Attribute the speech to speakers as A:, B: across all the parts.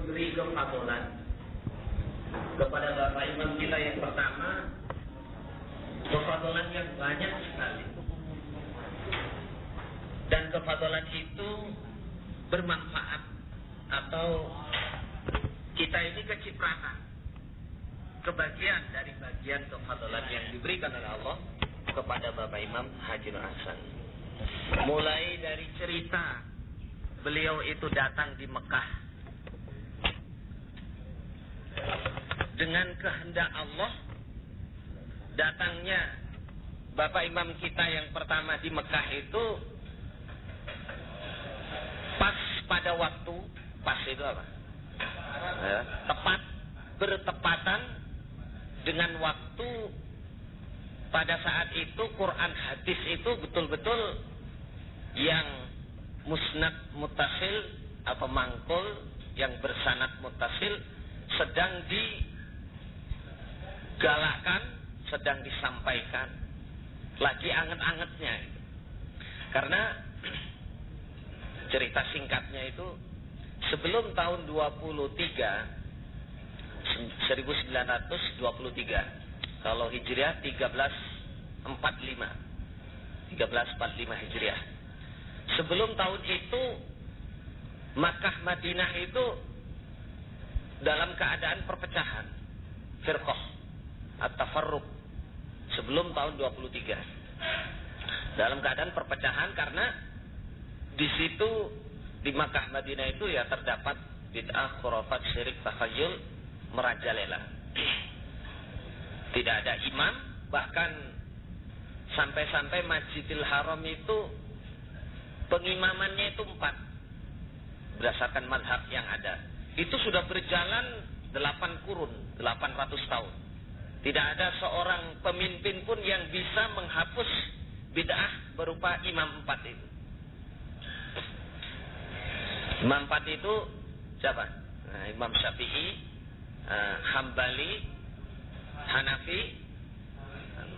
A: memberi kefadolan kepada Bapak Imam kita yang pertama, kefadolan yang banyak sekali. Dan kefadolan itu bermanfaat, atau kita ini kecipratan, kebagian dari bagian kefadolan yang diberikan oleh Allah kepada Bapak Imam Haji Nur Hasan. Mulai dari cerita beliau itu datang di Mekah dengan kehendak Allah. Datangnya Bapak Imam kita yang pertama di Mekah itu pas pada waktu, pas itu apa? Ya, tepat, bertepatan dengan waktu pada saat itu Quran hadis itu betul-betul yang musnad muttasil atau mangkul, yang bersanad muttasil sedang digalakkan, sedang disampaikan, lagi anget-angetnya. Karena cerita singkatnya itu sebelum tahun 1923, kalau Hijriah 1345 Hijriah. Sebelum tahun itu Makkah Madinah itu dalam keadaan perpecahan, firqah at-tafarruq, sebelum tahun 23. Dalam keadaan perpecahan karena di situ di Makkah Madinah itu ya terdapat bid'ah, khurafat, syirik, takhayul merajalela. Tidak ada imam, bahkan sampai-sampai Masjidil Haram itu pengimamannya itu 4 berdasarkan mazhab yang ada. Itu sudah berjalan 8 kurun, 800 tahun. Tidak ada seorang pemimpin pun yang bisa menghapus bid'ah berupa imam 4 itu. Imam 4 itu siapa? Nah, Imam Syafi'i, Hambali, Hanafi,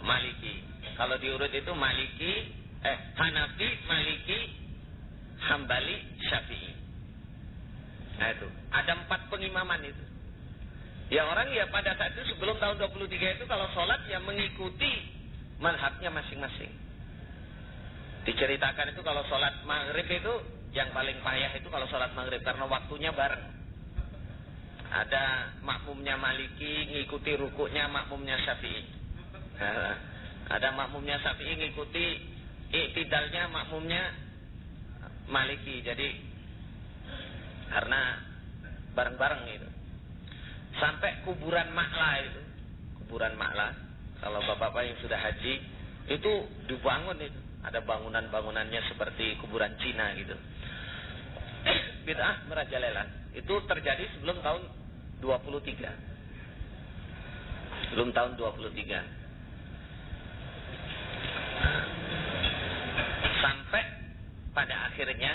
A: Maliki. Kalau diurut itu Hanafi, Maliki, Hambali, Syafi'i. Nah itu, ada 4 pengimaman itu. Ya orang ya pada saat itu sebelum tahun 23 itu kalau sholat ya mengikuti mazhabnya masing-masing. Diceritakan itu kalau sholat maghrib itu yang paling payah itu kalau sholat maghrib karena waktunya bareng. Ada makmumnya Maliki ngikuti rukuknya makmumnya Syafi'i. Ada makmumnya Syafi'i ngikuti iktidalnya makmumnya Maliki. Jadi karena bareng-bareng itu. Sampai kuburan Ma'la itu. Kuburan Ma'la. Kalau bapak-bapak yang sudah haji itu dibangun itu. Ada bangunan-bangunannya seperti kuburan Cina gitu. Bid'ah merajalela. Itu terjadi sebelum tahun 23. Sebelum tahun 23. Sampai pada akhirnya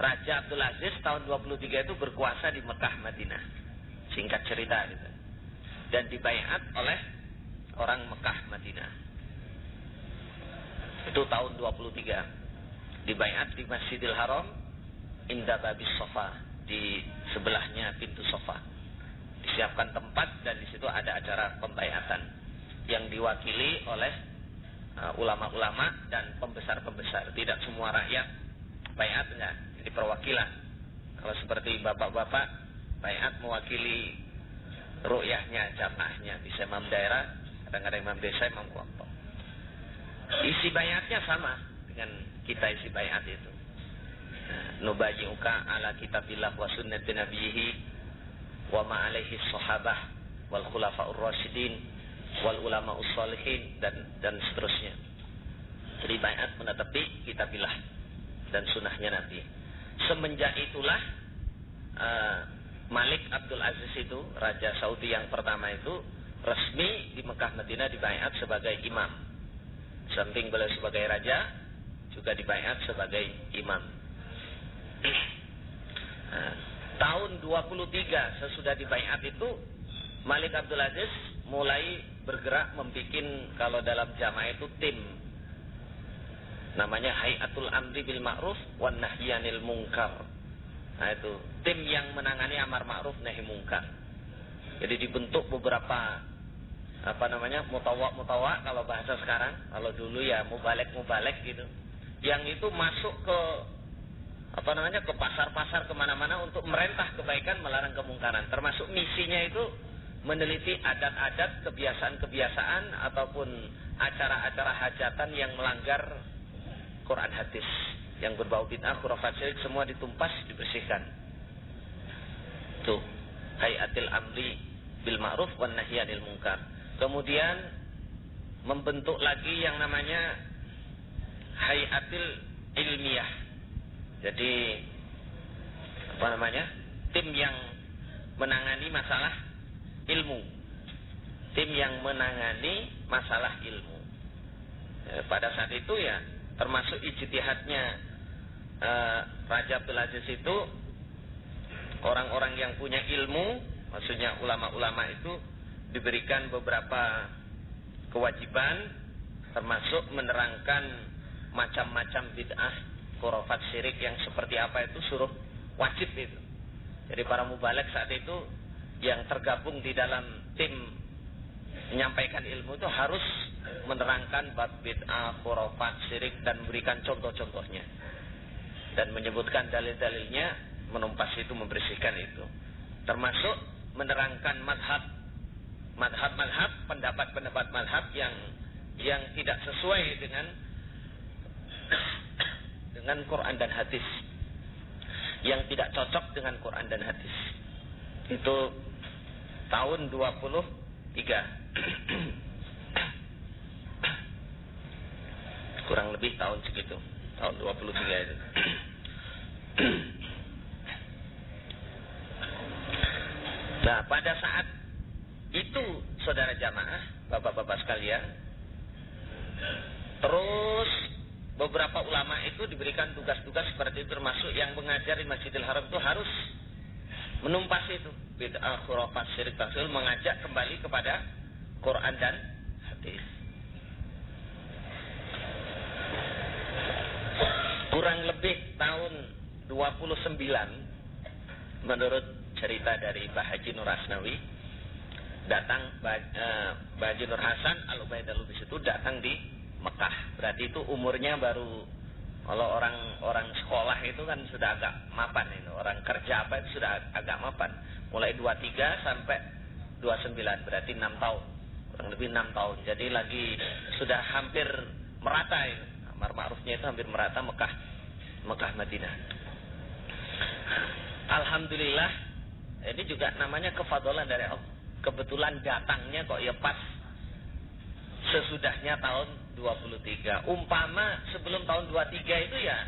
A: Raja Abdul Aziz tahun 23 itu berkuasa di Mekah Madinah. Singkat cerita gitu. Dan dibaiat oleh orang Mekah Madinah. Itu tahun 23. Dibaiat di Masjidil Haram inda babis Sofa, di sebelahnya pintu Sofa. Disiapkan tempat dan di situ ada acara pembaiatan yang diwakili oleh ulama-ulama dan pembesar-pembesar. Tidak semua rakyat baiat, enggak. Jadi perwakilan. Kalau seperti bapak-bapak baiat mewakili ru'yahnya, jamaahnya, bisa imam daerah, kadang-kadang imam desa, imam kelompok. Isi baiatnya sama dengan kita isi baiat itu. Nubayi'uka ala kitabillah wa sunnati nabiyhi wa ma alaihi sahabah wal khulafa'ur rasyidin wal ulama'us shalihin dan seterusnya. Jadi baiat menetapi kitabillah dan sunnahnya Nabi. Semenjak itulah Malik Abdul Aziz itu, Raja Saudi yang pertama itu, resmi di Mekah Madinah dibaiat sebagai imam. Samping beliau sebagai raja, juga dibaiat sebagai imam. Tahun 23 sesudah dibaiat itu, Malik Abdul Aziz mulai bergerak membuat, kalau dalam jamaah itu tim. Namanya Hayatul Amri bil Ma'ruf wan Nahyanil Munkar. Nah itu tim yang menangani amar ma'ruf nahi mungkar. Jadi dibentuk beberapa mutawak kalau bahasa sekarang. Kalau dulu ya mubalek gitu. Yang itu masuk ke ke pasar-pasar kemana-mana untuk merentah kebaikan, melarang kemungkaran. Termasuk misinya itu meneliti adat-adat, kebiasaan-kebiasaan ataupun acara-acara hajatan yang melanggar Quran hadis, yang berbau bid'ah, khurafat, syirik, semua ditumpas, dibersihkan. Tuh, hayatil amri bil ma'ruf wan nahyi 'anil munkar. Kemudian membentuk lagi yang namanya hayatil ilmiah. Jadi tim yang menangani masalah ilmu. Tim yang menangani masalah ilmu. Pada saat itu ya termasuk ijtihadnya Raja Abdul Aziz itu, orang-orang yang punya ilmu, maksudnya ulama-ulama itu diberikan beberapa kewajiban, termasuk menerangkan macam-macam bid'ah, khurafat, syirik yang seperti apa itu suruh wajib itu. Jadi para mubalek saat itu yang tergabung di dalam tim menyampaikan ilmu itu harus menerangkan bab bid'ah, khurafat, syirik dan memberikan contoh-contohnya dan menyebutkan dalil-dalilnya, menumpas itu, membersihkan itu. Termasuk menerangkan madhab, pendapat-pendapat madhab yang tidak sesuai dengan Quran dan hadis, yang tidak cocok dengan Quran dan hadis. Itu tahun 23 kurang lebih tahun segitu, tahun 23 itu. Nah, pada saat itu saudara jamaah, bapak-bapak sekalian, terus beberapa ulama itu diberikan tugas-tugas seperti itu, termasuk yang mengajar di Masjidil Haram itu harus menumpas itu bid'ah, khurafat, syirik, taksir, mengajak kembali kepada Quran dan hadis. Kurang lebih tahun 29 menurut cerita dari Mbah Haji Nur Asnawi, datang Mbah Haji Nur Hasan Al-Ubaid Al-Lubis itu datang di Mekah. Berarti itu umurnya baru, kalau orang sekolah itu kan sudah agak mapan itu. Orang kerja apa itu sudah agak mapan. Mulai 23 sampai 29, berarti 6 tahun. Kurang lebih 6 tahun. Jadi lagi sudah hampir merata itu. Amar ma'rufnya itu hampir merata Mekah Madinah. Alhamdulillah, ini juga namanya kefadolan dari Allah. Kebetulan datangnya kok ya pas sesudahnya tahun 23. Umpama sebelum tahun 23 itu ya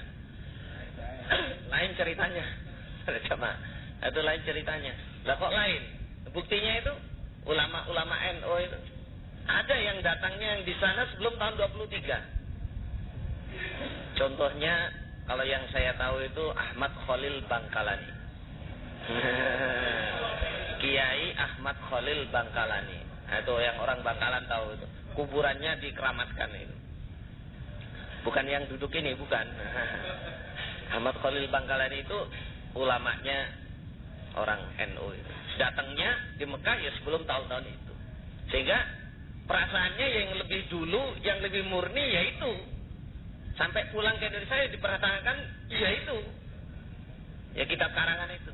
A: lain ceritanya. Itu lain ceritanya. Lah kok lain? Buktinya itu ulama-ulama NU itu ada yang datangnya yang di sana sebelum tahun 23. Contohnya kalau yang saya tahu itu Ahmad Khalil Bangkalani. Kiai Ahmad Khalil Bangkalani. Nah, itu yang orang Bangkalan tahu itu. Kuburannya dikeramatkan itu. Bukan yang duduk ini, bukan. Ahmad Khalil Bangkalani itu ulamanya orang NU itu. Datangnya di Mekah ya sebelum tahun-tahun itu. Sehingga perasaannya yang lebih dulu, yang lebih murni yaitu sampai pulang ke Indonesia diperhatikan yaitu ya kitab karangan itu.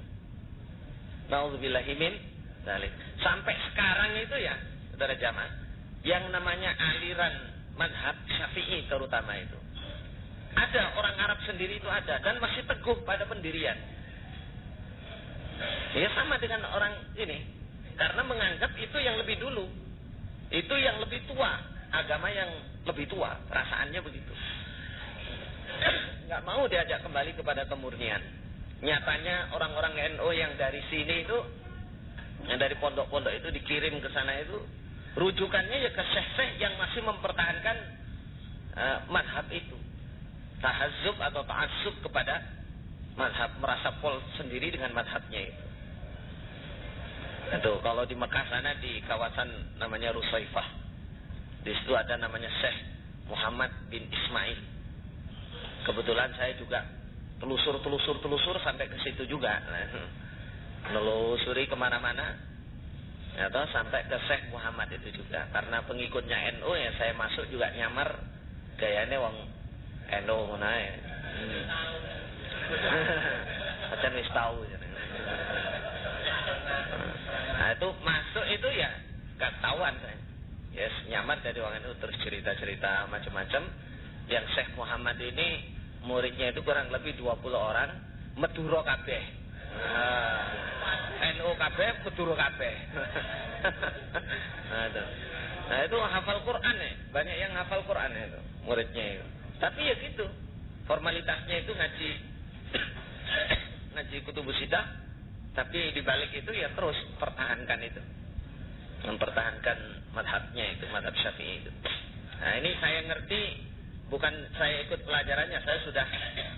A: Nauzubillahi min dzalik. Sampai sekarang itu ya, saudara jamaah, yang namanya aliran mazhab Syafi'i terutama itu. Ada orang Arab sendiri itu ada dan masih teguh pada pendirian. Ya sama dengan orang ini, karena menganggap itu yang lebih dulu, itu yang lebih tua, agama yang lebih tua, perasaannya begitu. Nggak mau diajak kembali kepada kemurnian. Nyatanya orang-orang NU yang dari sini itu, yang dari pondok-pondok itu dikirim ke sana itu, rujukannya ya ke syekh-syekh yang masih mempertahankan mazhab itu. Tahazzub atau ta'assub kepada mazhab, merasa pol sendiri dengan mazhabnya itu. Itu kalau di Mekah sana di kawasan namanya Rusaifah. Di situ ada namanya Syekh Muhammad bin Ismail. Kebetulan saya juga telusur sampai ke situ juga. Nelusuri kemana-mana, atau sampai ke Syekh Muhammad itu juga. Karena pengikutnya NU ya saya masuk juga nyamar gayanya wong NU ngono ae. Pancen wis tahu. Nah, itu masuk itu ya gak tahuan saya. Yes, nyamar dari wong NU terus cerita-cerita macam-macam. Yang Syekh Muhammad ini muridnya itu kurang lebih 20 orang, Madura kabeh. NU kabeh, Madura kabeh. Nah, itu hafal Quran ya. Banyak yang hafal Quran ya itu, muridnya itu. Tapi ya gitu. Formalitasnya itu ngaji kutubus sittah, tapi dibalik itu ya terus pertahankan itu. Mempertahankan madhabnya itu, madhab Syafi'i itu. Nah, ini saya ngerti, bukan saya ikut pelajarannya, saya sudah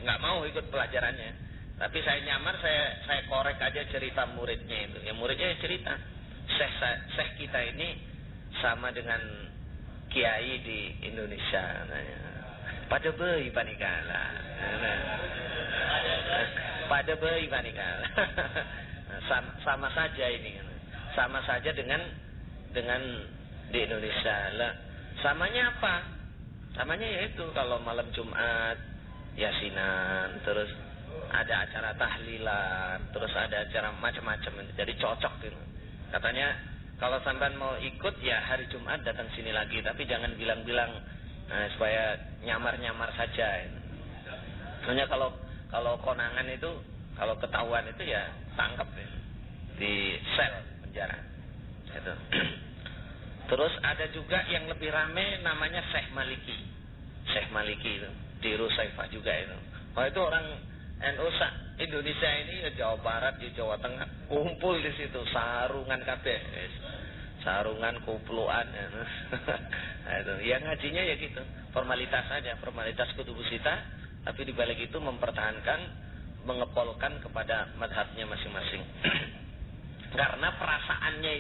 A: nggak mau ikut pelajarannya. Tapi saya nyamar, saya korek aja cerita muridnya itu. Ya muridnya cerita, Syekh kita ini sama dengan kiai di Indonesia. Pada bayi panikala. Pada bayi panikala. Sama saja ini. Sama saja dengan di Indonesia. Lah, samanya apa? Samanya yaitu kalau malam Jumat yasinan, terus ada acara tahlilan, terus ada acara macam-macam. Jadi cocok gitu. Katanya kalau sampean mau ikut ya hari Jumat datang sini lagi, tapi jangan bilang-bilang supaya nyamar-nyamar saja. Soalnya kalau konangan itu, kalau ketahuan itu ya tangkap ya, di sel penjara. Gitu. Terus ada juga yang lebih rame namanya Syekh Maliki. Syekh Maliki itu di Rusaifah juga itu. Oh itu orang NU Indonesia ini, Jawa Barat, di Jawa Tengah kumpul di situ, sarungan kabeh. Sarungan kupluan ya. Nah, itu. Yang ngajinya ya gitu, formalitas saja, formalitas kutubus sittah, tapi dibalik itu mempertahankan, mengepolkan kepada madhabnya masing-masing. Karena perasaannya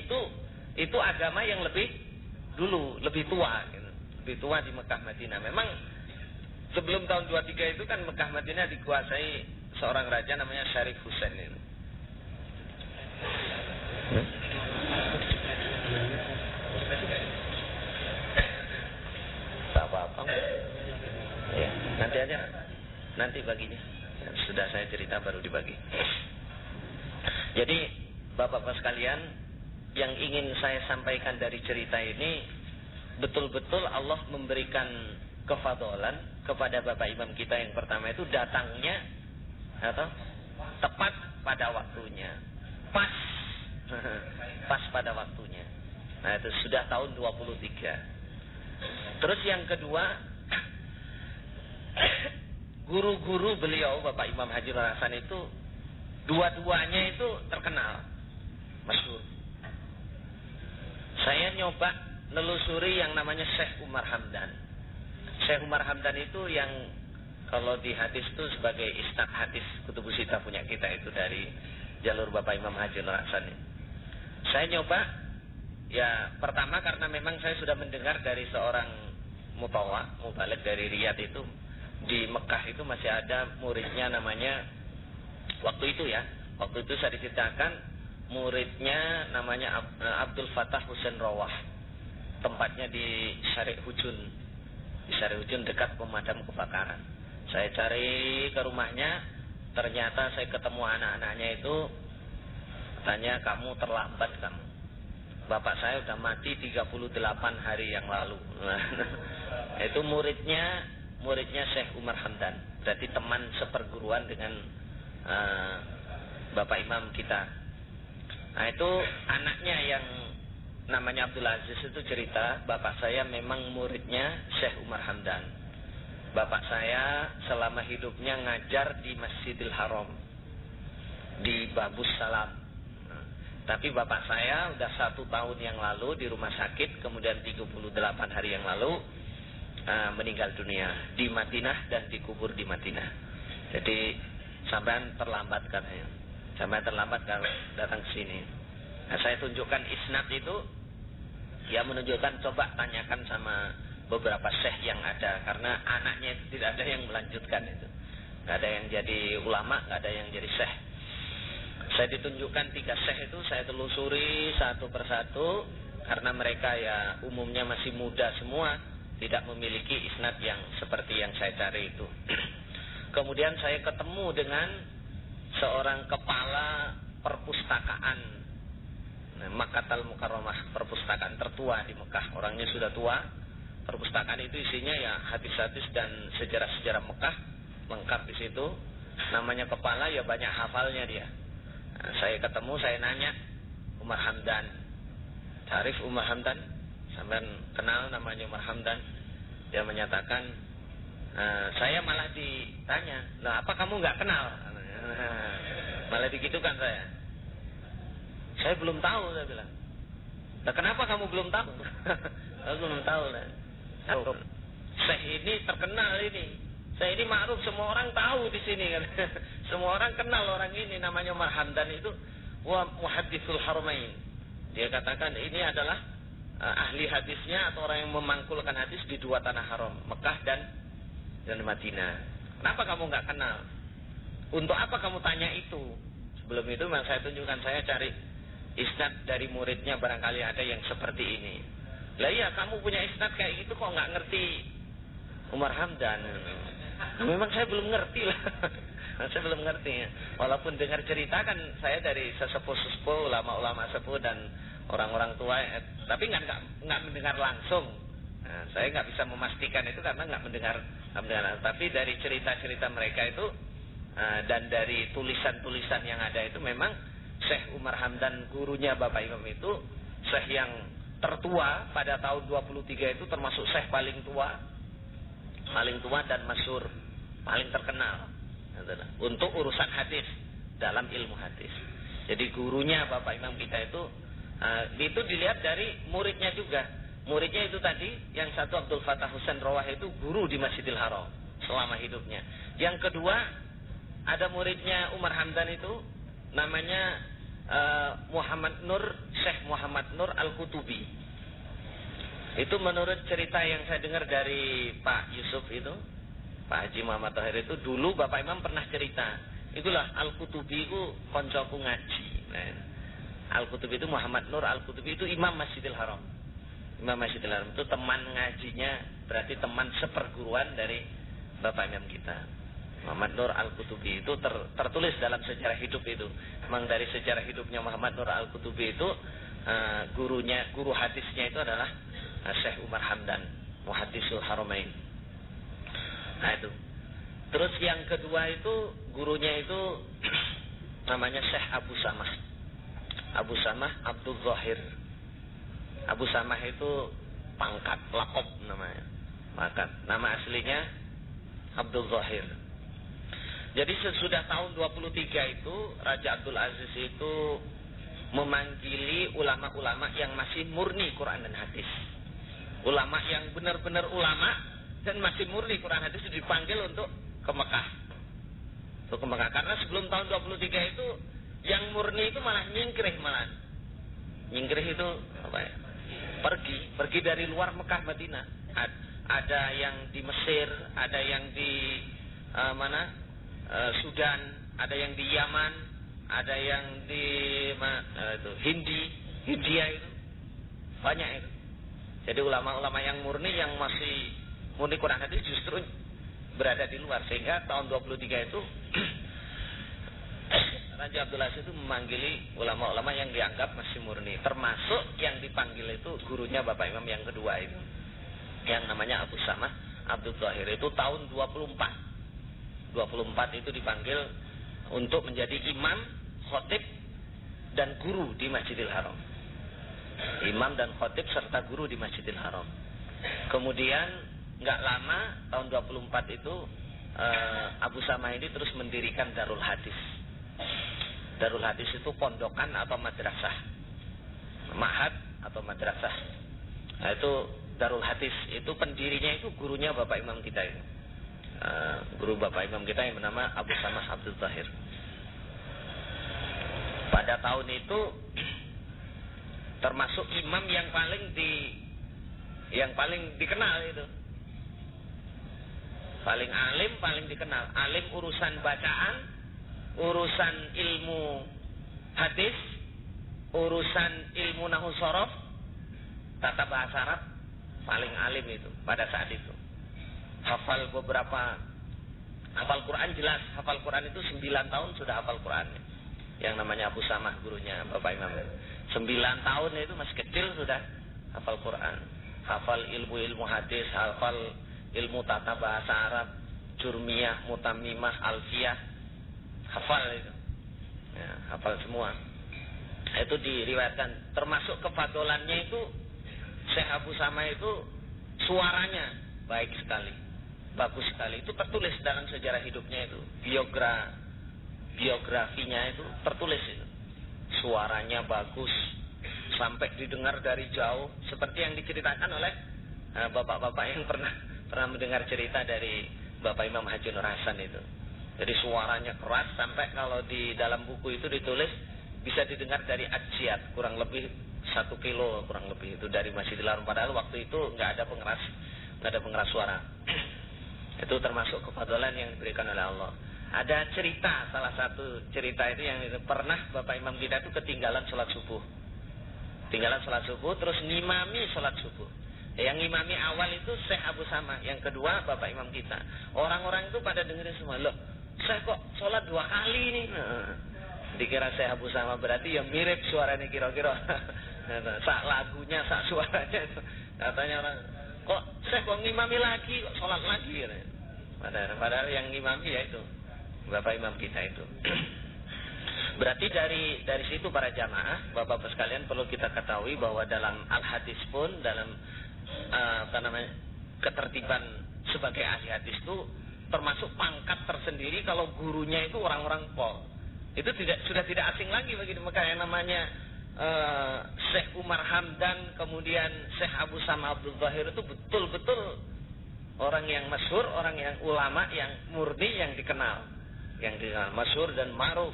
A: itu agama yang lebih dulu, lebih tua gitu. Lebih tua di Mekah Madinah. Memang sebelum tahun 23 itu kan Mekah Madinah dikuasai seorang raja namanya Syarif Husain itu. Apa-apa. Ya, nanti aja. Nanti baginya. Sudah saya cerita baru dibagi. Jadi Bapak-bapak sekalian, yang ingin saya sampaikan dari cerita ini, betul-betul Allah memberikan kefadolan kepada Bapak Imam kita yang pertama itu datangnya atau tepat pada waktunya, pas pada waktunya. Nah itu sudah tahun 23. Terus yang kedua, guru-guru beliau Bapak Imam Haji Nur Hasan itu dua-duanya itu terkenal, masyhur. Saya nyoba nelusuri yang namanya Syekh Umar Hamdan. Syekh Umar Hamdan itu yang kalau di hadis itu sebagai isnad hadis kutubus sittah punya kita itu dari jalur Bapak Imam Haji Nur Hasan. Saya nyoba, ya pertama karena memang saya sudah mendengar dari seorang mubalik dari Riyadh itu, di Mekah itu masih ada muridnya namanya, waktu itu saya diceritakan muridnya namanya Abdul Fattah Husain Rawah. Tempatnya di Syarif Hujun. Di Syarif Hujun dekat pemadam kebakaran. Saya cari ke rumahnya, ternyata saya ketemu anak-anaknya itu, tanya, kamu terlambat kamu. Bapak saya udah mati 38 hari yang lalu. Itu muridnya Syekh Umar Hamdan. Berarti teman seperguruan dengan Bapak Imam kita. Nah itu anaknya yang namanya Abdul Aziz itu cerita, bapak saya memang muridnya Syekh Umar Hamdan. Bapak saya selama hidupnya ngajar di Masjidil Haram, di Babus Salam. Nah, tapi bapak saya udah 1 tahun yang lalu di rumah sakit, kemudian 38 hari yang lalu meninggal dunia di Madinah dan dikubur di Madinah. Jadi sampean terlambat katanya. Sampai terlambat kalau datang ke sini. Nah, saya tunjukkan isnad itu, ya menunjukkan, coba tanyakan sama beberapa syekh yang ada, karena anaknya itu tidak ada yang melanjutkan itu. nggak ada yang jadi ulama, nggak ada yang jadi syekh. Saya ditunjukkan 3 syekh itu, saya telusuri satu persatu, karena mereka ya umumnya masih muda semua, tidak memiliki isnad yang seperti yang saya cari itu. Kemudian saya ketemu dengan seorang kepala perpustakaan Makkatul Mukarramah, perpustakaan tertua di Mekah. Orangnya sudah tua. Perpustakaan itu isinya ya hadis-hadis dan sejarah-sejarah Mekah lengkap di situ. Namanya kepala, ya banyak hafalnya dia. Nah, saya ketemu, saya nanya, Umar Hamdan, Arif Umar Hamdan, sampean kenal namanya Umar Hamdan? Dia menyatakan, saya malah ditanya, lah apa kamu nggak kenal? Malah digitukan saya. Saya belum tahu, saya bilang. Nah, kenapa kamu belum tahu? Aku belum tahu lah. Syekh ini terkenal ini. Saya ini ma'ruf, semua orang tahu di sini kan. Semua orang kenal orang ini, namanya Umar Hamdan itu wa muhadditsul haramain. Dia katakan ini adalah ahli hadisnya atau orang yang memangkulkan hadis di 2 tanah haram, Mekah dan Madinah. Kenapa kamu nggak kenal? Untuk apa kamu tanya itu? Sebelum itu memang saya tunjukkan, saya cari isnad dari muridnya, barangkali ada yang seperti ini. Lah iya, kamu punya isnad kayak gitu kok nggak ngerti Umar Hamdan? Memang saya belum ngerti lah. Saya belum ngerti ya. Walaupun dengar cerita kan saya dari sesepuh-sesepuh, ulama-ulama sepuh dan orang-orang tua, tapi nggak mendengar langsung. Nah, saya nggak bisa memastikan itu karena nggak mendengar. Tapi dari cerita-cerita mereka itu dan dari tulisan-tulisan yang ada itu, memang Syekh Umar Hamdan, gurunya Bapak Imam itu Syekh yang tertua pada tahun 23 itu, termasuk Syekh paling tua dan masyhur, paling terkenal untuk urusan hadis, dalam ilmu hadis. Jadi gurunya Bapak Imam kita itu dilihat dari muridnya juga. Muridnya itu tadi, yang satu Abdul Fattah Husain Rawah itu guru di Masjidil Haram selama hidupnya. Yang kedua, ada muridnya Umar Hamdan itu, namanya Syekh Muhammad Nur Al-Kutubi. Itu menurut cerita yang saya dengar dari Pak Yusuf itu, Pak Haji Muhammad Tahir itu, dulu Bapak Imam pernah cerita, itulah Al-Kutubi itu koncoku ngaji. Nah, Al-Kutubi itu, Muhammad Nur Al-Kutubi itu imam Masjidil Haram. Imam Masjidil Haram itu teman ngajinya, berarti teman seperguruan dari Bapak Imam kita. Muhammad Nur Al-Kutubi itu tertulis dalam sejarah hidup itu. Memang dari sejarah hidupnya Muhammad Nur Al-Kutubi itu, guru hadisnya itu adalah Syekh Umar Hamdan, Muhaddisul Haramain. Nah itu. Terus yang kedua itu, gurunya itu namanya Syekh Abu Samah. Abu Samah Abdul Zahir. Abu Samah itu pangkat, lakop namanya. Pangkat. Nama aslinya Abdul Zahir. Jadi sesudah tahun 23 itu, Raja Abdul Aziz itu memanggili ulama-ulama yang masih murni Quran dan hadis. Ulama yang benar-benar ulama dan masih murni Quran hadis itu dipanggil untuk ke Mekah. Untuk ke Mekah. Karena sebelum tahun 23 itu, yang murni itu malah nyingkrih malah. Nyingkrih itu apa ya? Pergi dari luar Mekah Madinah. Ada yang di Mesir, ada yang di Sudan, ada yang di Yaman, ada yang di Hindia itu. Banyak itu. Jadi ulama-ulama yang murni, yang masih murni Quran hadis justru berada di luar. Sehingga tahun 23 itu Raja Abdul Aziz itu memanggili ulama-ulama yang dianggap masih murni. Termasuk yang dipanggil itu gurunya Bapak Imam yang kedua itu, yang namanya Abu Samah Abdul Zahir. Itu tahun 24 itu dipanggil untuk menjadi imam, khotib, dan guru di Masjidil Haram. Imam dan khotib serta guru di Masjidil Haram. Kemudian nggak lama, tahun 24 itu Abu Samah ini terus mendirikan Darul Hadis. Darul Hadis itu pondokan atau madrasah, ma'had atau madrasah. Nah itu Darul Hadis, itu pendirinya itu gurunya Bapak Imam kita itu. Guru Bapak Imam kita yang bernama Abu Samah Abdul Zahir. Pada tahun itu termasuk imam yang paling dikenal itu. Paling alim, paling dikenal. Alim urusan bacaan, urusan ilmu hadis, urusan ilmu nahwu shorof, tata bahasa Arab, paling alim itu pada saat itu. Hafal Quran jelas. Hafal Quran itu 9 tahun sudah hafal Quran. Yang namanya Abu Samah, gurunya Bapak Imam. 9 tahun itu masih kecil sudah hafal Quran. Hafal ilmu hadis, hafal ilmu tata bahasa Arab, jurmiyah, mutammimah, alfiyah, hafal itu. Ya, hafal semua. Itu diriwayatkan. Termasuk kefadolannya itu Syekh Abu Samah itu suaranya baik sekali, bagus sekali. Itu tertulis dalam sejarah hidupnya itu. Biografinya itu tertulis itu. Suaranya bagus sampai didengar dari jauh, seperti yang diceritakan oleh bapak-bapak yang pernah mendengar cerita dari Bapak Imam Haji Nur Hasan itu. Jadi suaranya keras sampai kalau di dalam buku itu ditulis bisa didengar dari Ajiat, kurang lebih 1 kilo kurang lebih itu dari Masjidil Haram. Padahal waktu itu nggak ada pengeras suara. Itu termasuk kefadolan yang diberikan oleh Allah. Ada cerita, salah satu cerita itu yang pernah Bapak Imam kita itu ketinggalan sholat subuh. Terus ngimami sholat subuh. Yang ngimami awal itu Syekh Abu Samah, yang kedua Bapak Imam kita. Orang-orang itu pada dengerin semua, loh Syekh kok sholat 2 kali nih. Dikira Syekh Abu Samah, berarti ya mirip suaranya kira-kira. Sak lagunya, sak suaranya. Katanya orang, kok Syekh kok ngimami lagi, kok sholat lagi. Padahal yang ngimami ya itu Bapak Imam kita itu. Berarti dari situ para jamaah, Bapak-bapak sekalian, perlu kita ketahui bahwa dalam al-hadis pun, dalam ketertiban sebagai ahli hadis itu termasuk pangkat tersendiri kalau gurunya itu orang-orang pol. Itu sudah tidak asing lagi bagi mereka yang namanya Syekh Umar Hamdan, kemudian Syekh Abu Samah Abdul Zahir itu betul-betul orang yang masyhur, orang yang ulama yang murni, yang dikenal masyhur dan ma'ruf.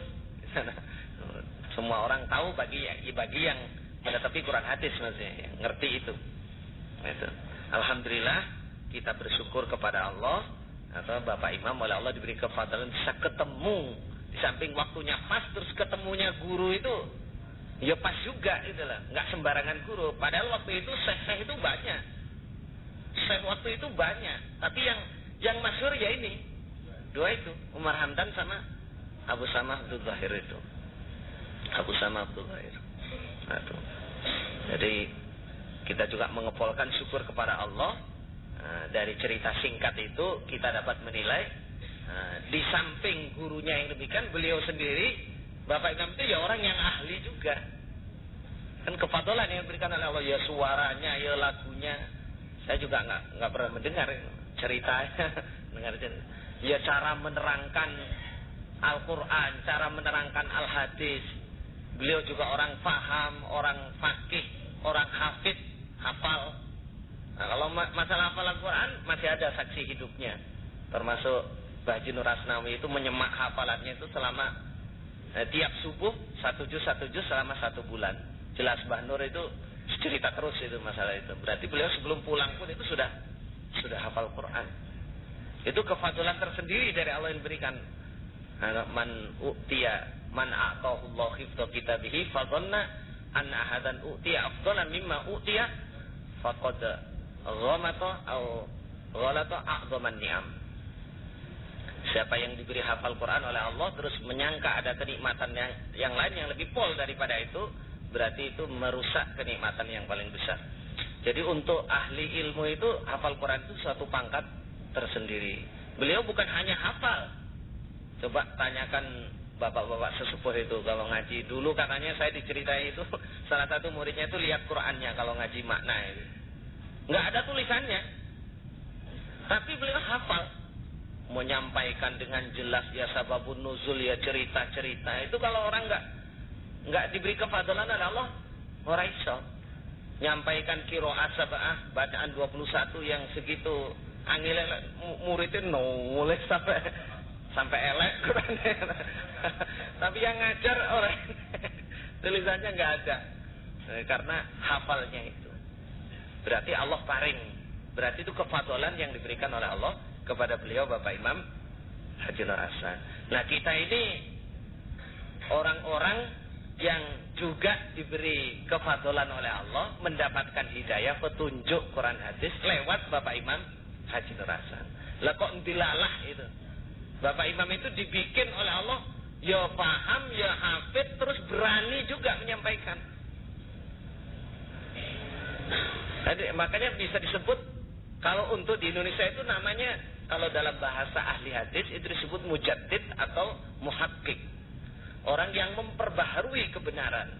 A: Semua orang tahu bagi yang menetapi Quran hadis, maksudnya yang ngerti itu. Alhamdulillah kita bersyukur kepada Allah, atau Bapak Imam oleh Allah diberi kefadalan bisa ketemu, di samping waktunya pas, terus ketemunya guru itu ya pas juga gitu lah, nggak sembarangan guru. Padahal waktu itu syekh itu banyak, tapi yang masyhur ya ini dua itu, Umar Hamdan sama Abu Samah Abdul Zahir itu. Jadi kita juga mengepolkan syukur kepada Allah. Dari cerita singkat itu kita dapat menilai, di samping gurunya yang demikian, beliau sendiri Bapak Imam itu ya orang yang ahli juga. Kan kefadolan yang diberikan oleh Allah, ya suaranya, ya lagunya. Saya juga nggak pernah mendengar ceritanya, ya cara menerangkan Al-Quran, cara menerangkan Al-Hadis. Beliau juga orang faham, orang faqih, orang hafid, hafal. Nah, kalau masalah hafal Al-Quran masih ada saksi hidupnya. Termasuk Mbah Haji Nur Asnawi itu menyemak hafalannya itu selama tiap subuh 1 juz selama 1 bulan. Jelas Mbah Nur itu cerita terus itu masalah itu. Berarti beliau sebelum pulang pun itu sudah hafal Quran. Itu kefadulan tersendiri dari Allah yang berikan. Man a'tahu Allah hifdha kitabihi fadhanna an ahadan u'tiya afdalan mimma u'tiya faqad ghamata aw ghalata a'dhaman ni'am. Siapa yang diberi hafal Quran oleh Allah terus menyangka ada kenikmatan yang lain yang lebih pol daripada itu, berarti itu merusak kenikmatan yang paling besar. Jadi untuk ahli ilmu itu hafal Quran itu suatu pangkat tersendiri. Beliau bukan hanya hafal. Coba tanyakan bapak-bapak sesepuh itu kalau ngaji. Dulu katanya saya diceritai itu salah satu muridnya itu lihat Qurannya kalau ngaji makna itu. Nggak ada tulisannya. Tapi beliau hafal. Menyampaikan dengan jelas ya sababun nuzul, ya cerita-cerita. Itu kalau orang nggak diberi kefadalan oleh Allah, ora iso. Nyampaikan qiraat sab'ah, bacaan 21 yang segitu angile muridnya nulis sampai elek Qurannya. Tapi yang ngajar orang tulisannya nggak ada. Karena hafalnya itu. Berarti Allah paring. Berarti itu kefadolan yang diberikan oleh Allah kepada beliau Bapak Imam Haji Nur Hasan. Nah, kita ini orang-orang yang juga diberi kefadolan oleh Allah mendapatkan hidayah petunjuk Quran hadis lewat Bapak Imam Haji Nur Hasan. Lah kok dilalah itu? Bapak Imam itu dibikin oleh Allah ya paham, ya hafid, terus berani juga menyampaikan. Jadi, makanya bisa disebut kalau untuk di Indonesia itu namanya, kalau dalam bahasa ahli hadis itu disebut mujaddid atau muhakkik. Orang yang memperbaharui kebenaran,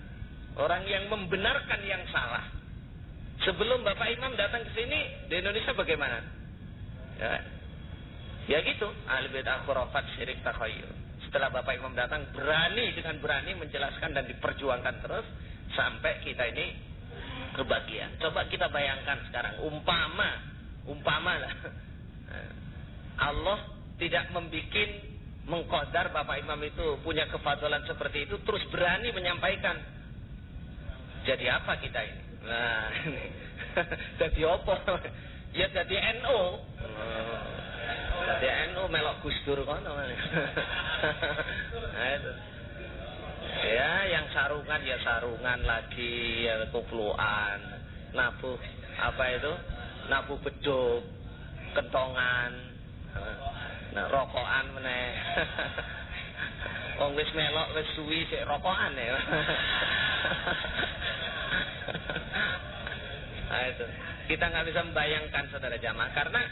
A: orang yang membenarkan yang salah. Sebelum Bapak Imam datang ke sini di Indonesia bagaimana? Ya gitu, ahli bid'ah khurafat syirik takhayyul. Setelah Bapak Imam datang dengan berani menjelaskan dan diperjuangkan terus sampai kita ini kebagian. Coba kita bayangkan sekarang, umpama lah Allah tidak mengqadar Bapak Imam itu punya kefadolan seperti itu, terus berani menyampaikan. Jadi apa kita ini? Nah, jadi apa? Ya jadi NU. Jadi NU melok Gus Dur kono. Nah, itu. Ya, yang sarungan ya sarungan lagi, ya kupluan, nabuh apa itu? Nabuh beduk, kentongan. Nah, rokokan meneh. Wong wis melok wis suwi sik rokokan ya. Nah, itu. Kita nggak bisa membayangkan saudara jamaah, karena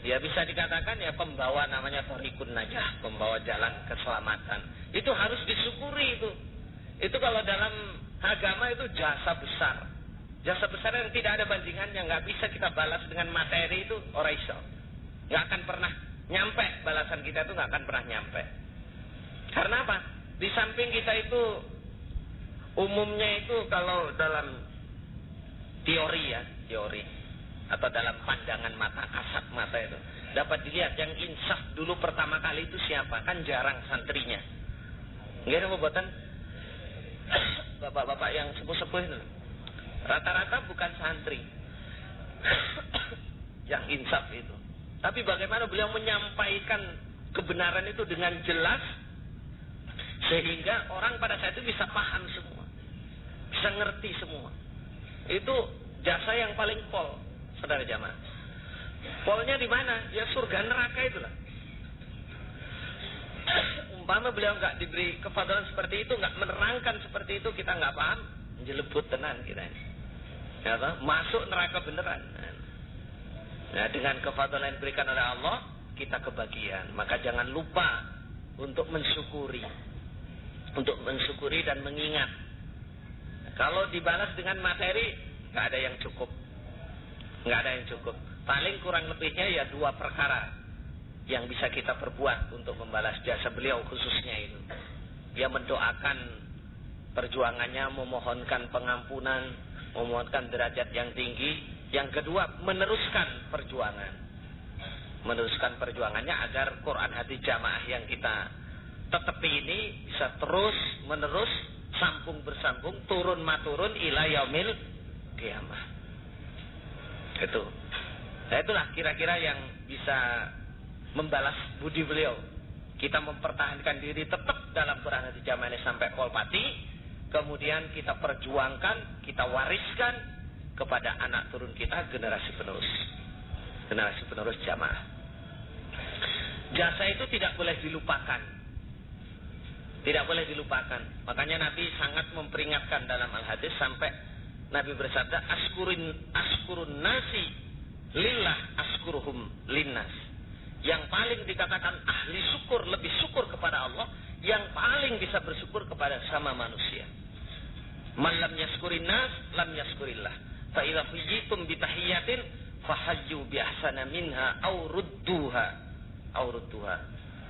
A: ya bisa dikatakan ya pembawa namanya thariqun najah, pembawa jalan keselamatan. Itu harus disyukuri itu. Itu kalau dalam agama itu jasa besar. Jasa besar yang tidak ada bandingannya, nggak bisa kita balas dengan materi itu ora iso. Nggak akan pernah nyampe, balasan kita itu nggak akan pernah nyampe. Karena apa? Di samping kita itu umumnya itu kalau dalam teori atau dalam pandangan mata, kasat mata itu dapat dilihat yang insaf dulu pertama kali itu siapa? Kan jarang santrinya. Nggak ada pembuatan bapak-bapak yang sepuh-sepuh itu. Rata-rata bukan santri yang insaf itu. Tapi bagaimana beliau menyampaikan kebenaran itu dengan jelas sehingga orang pada saat itu bisa paham semua, bisa ngerti semua. Itu jasa yang paling pol, saudara jamaah. Polnya di mana? Ya surga neraka itulah. Umpama beliau nggak diberi kefadolan seperti itu, nggak menerangkan seperti itu, kita nggak paham, jelebut tenan kita ini. Ya, masuk neraka beneran. Nah, dengan kefadolan yang diberikan oleh Allah, kita kebagian. Maka jangan lupa untuk mensyukuri. Untuk mensyukuri dan mengingat. Kalau dibalas dengan materi, nggak ada yang cukup. Nggak ada yang cukup. Paling kurang lebihnya ya 2 perkara yang bisa kita perbuat untuk membalas jasa beliau khususnya itu. Dia mendoakan perjuangannya, memohonkan pengampunan, memohonkan derajat yang tinggi. Yang kedua, meneruskan perjuangan. Meneruskan perjuangannya agar Quran hati jamaah yang kita tetepi ini bisa terus menerus, sambung bersambung, turun maturun ila yaumil qiyamah. Itu. Nah, itulah kira-kira yang bisa membalas budi beliau. Kita mempertahankan diri tetap dalam Quran hati jamaah ini sampai Polpati. Kemudian kita perjuangkan, kita wariskan kepada anak turun kita, generasi penerus jamaah. Jasa itu tidak boleh dilupakan. Tidak boleh dilupakan. Makanya Nabi sangat memperingatkan dalam al-hadis sampai Nabi bersabda, askurun nasi lillah askuruhum linnas. Yang paling dikatakan ahli syukur, lebih syukur kepada Allah, yang paling bisa bersyukur kepada sama manusia. Man lam yaskurin nas, lam yaskurillah. Fa idza huyitum bi tahiyatin fahajju bi ahsana minha aw rudduha.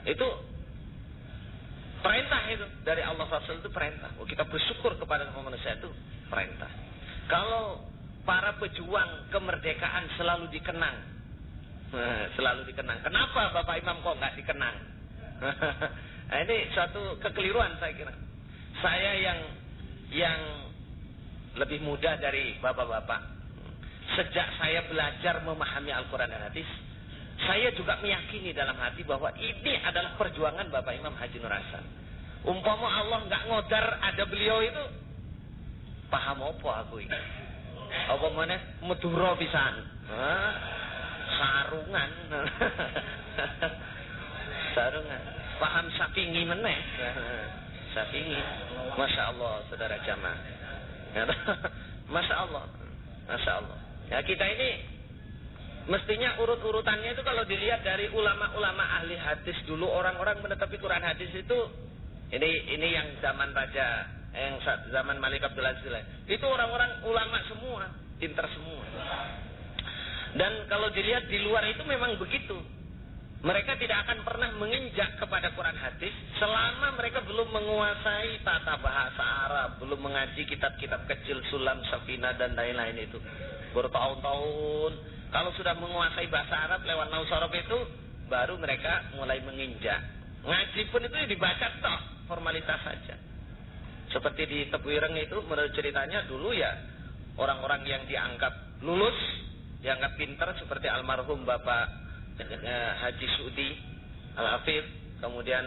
A: Itu perintah itu dari Allah SWT, itu perintah. Kita bersyukur kepada manusia itu perintah. Kalau para pejuang kemerdekaan selalu dikenang, kenapa Bapak Imam kok nggak dikenang? Nah, ini suatu kekeliruan saya kira. Saya yang lebih muda dari bapak-bapak. Sejak saya belajar memahami Al-Quran dan Hadis, saya juga meyakini dalam hati bahwa ini adalah perjuangan Bapak Imam Haji Nur Hasan. Umpama Allah nggak ngodar ada beliau itu, paham apa aku ini? Apa mana? Meduro pisan. Sarungan. Sarungan. Paham sapingi meneh. Sapingi. Masya Allah, saudara jamaah. Masya Allah. Masya Allah. Ya kita ini mestinya urut-urutannya itu kalau dilihat dari ulama-ulama ahli hadis dulu, orang-orang menetapi Quran hadis itu, ini yang zaman Raja, yang zaman Malik Abdul Aziz, itu orang-orang ulama semua, pintar semua. Dan kalau dilihat di luar itu memang begitu. Mereka tidak akan pernah menginjak kepada Quran hadis selama mereka belum menguasai tata bahasa Arab, belum mengaji kitab-kitab kecil, Sulam, Safina dan lain-lain itu. Bertahun-tahun, kalau sudah menguasai bahasa Arab lewat Nausarab itu, baru mereka mulai menginjak. Ngaji pun itu dibaca toh, formalitas saja. Seperti di Tebuireng itu, menurut ceritanya dulu ya, orang-orang yang dianggap lulus, dianggap pintar seperti almarhum Bapak Haji Sudi Al-Hafidh, kemudian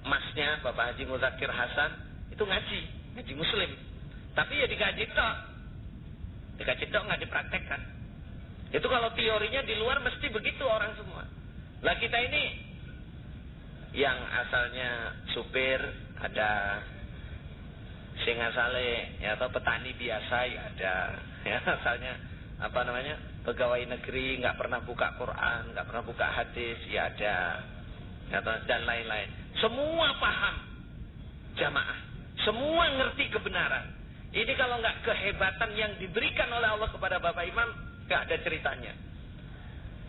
A: masnya Bapak Haji Muzakir Hasan, itu ngaji muslim. Tapi ya dikaji tok nggak dipraktekkan. Itu kalau teorinya di luar mesti begitu orang semua. Lah kita ini yang asalnya supir ada, sing asale ya atau petani biasa ya ada, ya asalnya apa namanya pegawai negeri nggak pernah buka Quran, nggak pernah buka hadis ya ada, dan lain-lain. Semua paham jamaah, semua ngerti kebenaran. Ini kalau nggak kehebatan yang diberikan oleh Allah kepada Bapak Imam, nggak ada ceritanya.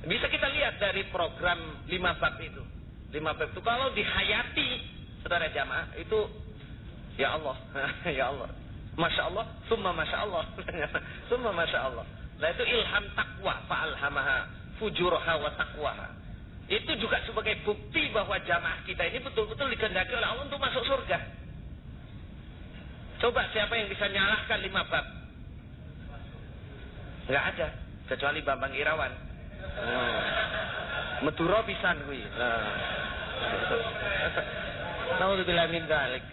A: Bisa kita lihat dari program 5 bab itu. 5 bab itu kalau dihayati, saudara jamaah, itu ya Allah, ya Allah, Masya Allah, summa Masya Allah, summa Masya Allah. Nah itu ilham taqwa, fa'alhamaha fujuraha wa taqwaha. Itu juga sebagai bukti bahwa jamaah kita ini betul-betul dikehendaki oleh Allah untuk masuk surga. Coba siapa yang bisa nyalahkan 5 bab? Nggak ada, kecuali Bambang Irawan. Meduro pisan kuwi. Nauzubillah min dzalik.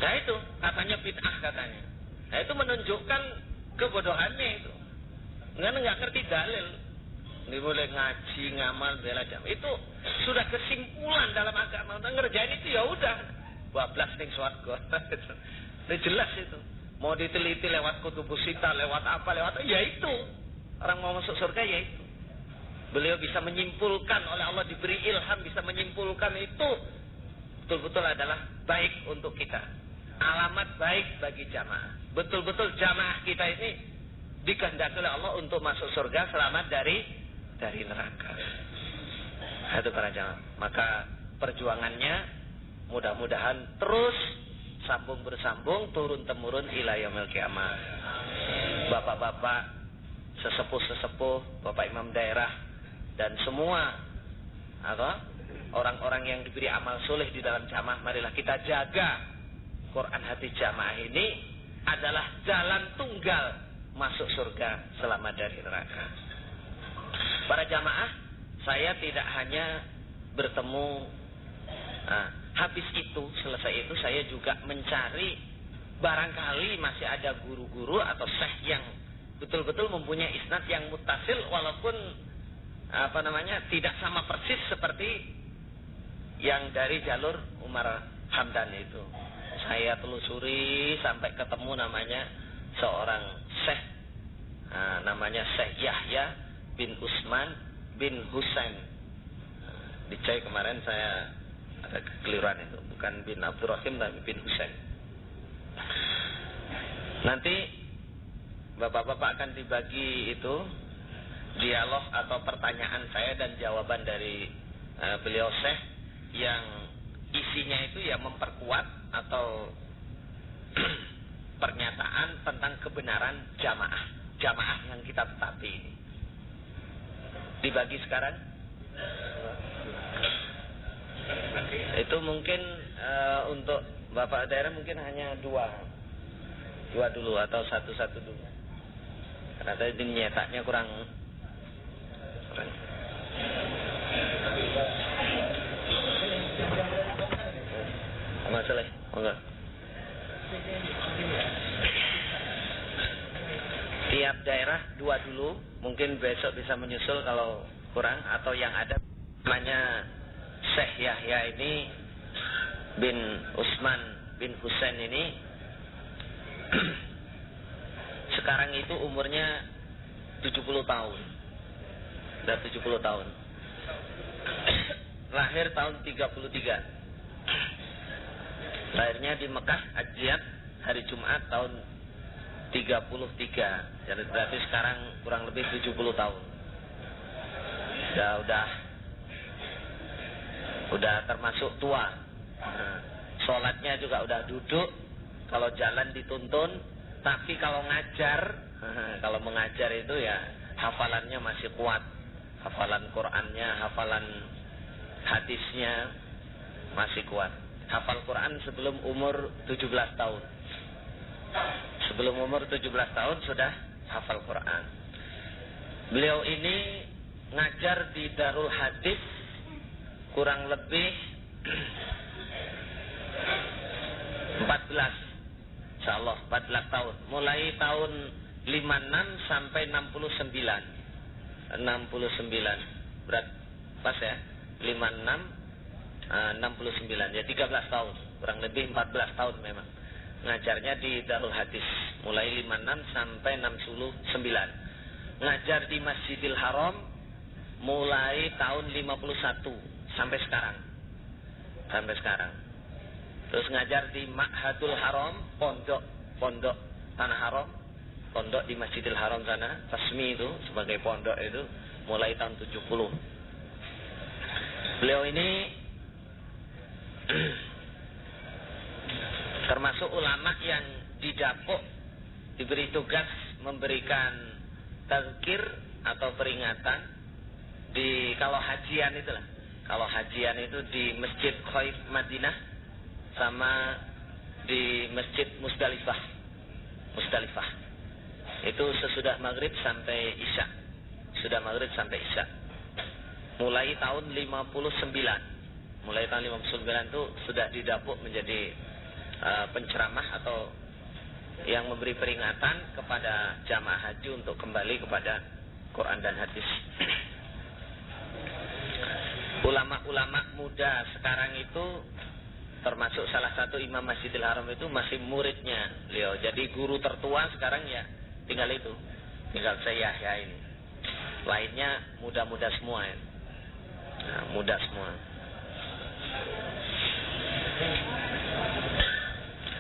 A: Nah itu katanya bid'ah katanya. Nah itu menunjukkan kebodohannya itu. Nggak ngerti dalil. Ini boleh ngaji, ngamal, bela jam. Itu sudah kesimpulan dalam agama. Ngerjain itu ya udah. 12 ning swarga. Ini jelas itu. Mau diteliti lewat kutubus sita, lewat apa, ya itu. Orang mau masuk surga ya itu. Beliau bisa menyimpulkan, oleh Allah diberi ilham, bisa menyimpulkan itu betul-betul adalah baik untuk kita. Alamat baik bagi jamaah. Betul-betul jamaah kita ini dikehendaki oleh Allah untuk masuk surga, selamat dari neraka. Itu para jamaah. Maka perjuangannya mudah-mudahan terus sambung bersambung, turun temurun ila yaumil kiamah. Bapak-bapak, sesepuh-sesepuh, Bapak Imam daerah dan semua orang-orang yang diberi amal soleh di dalam jamaah, marilah kita jaga Quran hati jamaah ini adalah jalan tunggal masuk surga, selamat dari neraka. Para jamaah, saya tidak hanya bertemu habis itu, selesai itu saya juga mencari barangkali masih ada guru-guru atau syekh yang betul-betul mempunyai isnad yang muttasil, walaupun tidak sama persis seperti yang dari jalur Umar Hamdan itu. Saya telusuri sampai ketemu namanya seorang syekh, namanya Syekh Yahya bin Usman bin Husain. Dicek kemarin saya ada kekeliruan itu, bukan bin Abdurrahim tapi bin Husain. Nanti bapak-bapak akan dibagi itu dialog atau pertanyaan saya dan jawaban dari beliau Syekh yang isinya itu ya memperkuat atau pernyataan tentang kebenaran jamaah yang kita tetapi ini. Dibagi sekarang. Itu mungkin untuk bapak daerah mungkin hanya dua dulu atau satu dulu, karena tadi nyetaknya kurang Masalah, enggak. Tiap daerah 2 dulu, mungkin besok bisa menyusul kalau kurang, atau yang ada namanya Syekh Yahya ini bin Utsman bin Husain ini sekarang itu umurnya 70 tahun. Sudah 70 tahun. Lahir tahun 33. Lahirnya di Mekah, Ajiyat, hari Jumat tahun 33. Jadi berarti sekarang kurang lebih 70 tahun. Udah termasuk tua. Sholatnya juga udah duduk. Kalau jalan dituntun. Tapi kalau ngajar, kalau mengajar itu ya hafalannya masih kuat. Hafalan Qur'annya, hafalan hadisnya masih kuat. Hafal Quran sebelum umur 17 tahun. Sebelum umur 17 tahun sudah hafal Quran. Beliau ini ngajar di Darul Hadis kurang lebih 14, insyaallah 14 tahun. Mulai tahun 56 sampai 69. Berat pas ya. 56 69, ya 13 tahun, kurang lebih 14 tahun memang ngajarnya di Darul Hadis, mulai 56 sampai 69. Ngajar di Masjidil Haram mulai tahun 51 sampai sekarang. Terus ngajar di Ma'hadul Haram, pondok Tanah Haram, pondok di Masjidil Haram sana, resmi itu sebagai pondok itu mulai tahun 70. Beliau ini termasuk ulama yang didapuk, diberi tugas memberikan tazkir atau peringatan di kalau hajian itulah. Kalau hajian itu di Masjid Khaif Madinah sama di Masjid Musdalifah. Itu sesudah maghrib sampai isya. Sudah maghrib sampai isya. Mulai tahun 59. Mulai tahun 59 itu sudah didapuk menjadi penceramah atau yang memberi peringatan kepada jamaah haji untuk kembali kepada Quran dan hadis. Ulama-ulama muda sekarang itu termasuk salah satu imam Masjidil Haram itu masih muridnya beliau. Jadi guru tertua sekarang ya tinggal saya Yahya ini. Lainnya muda-muda semua ya. Nah, muda semua.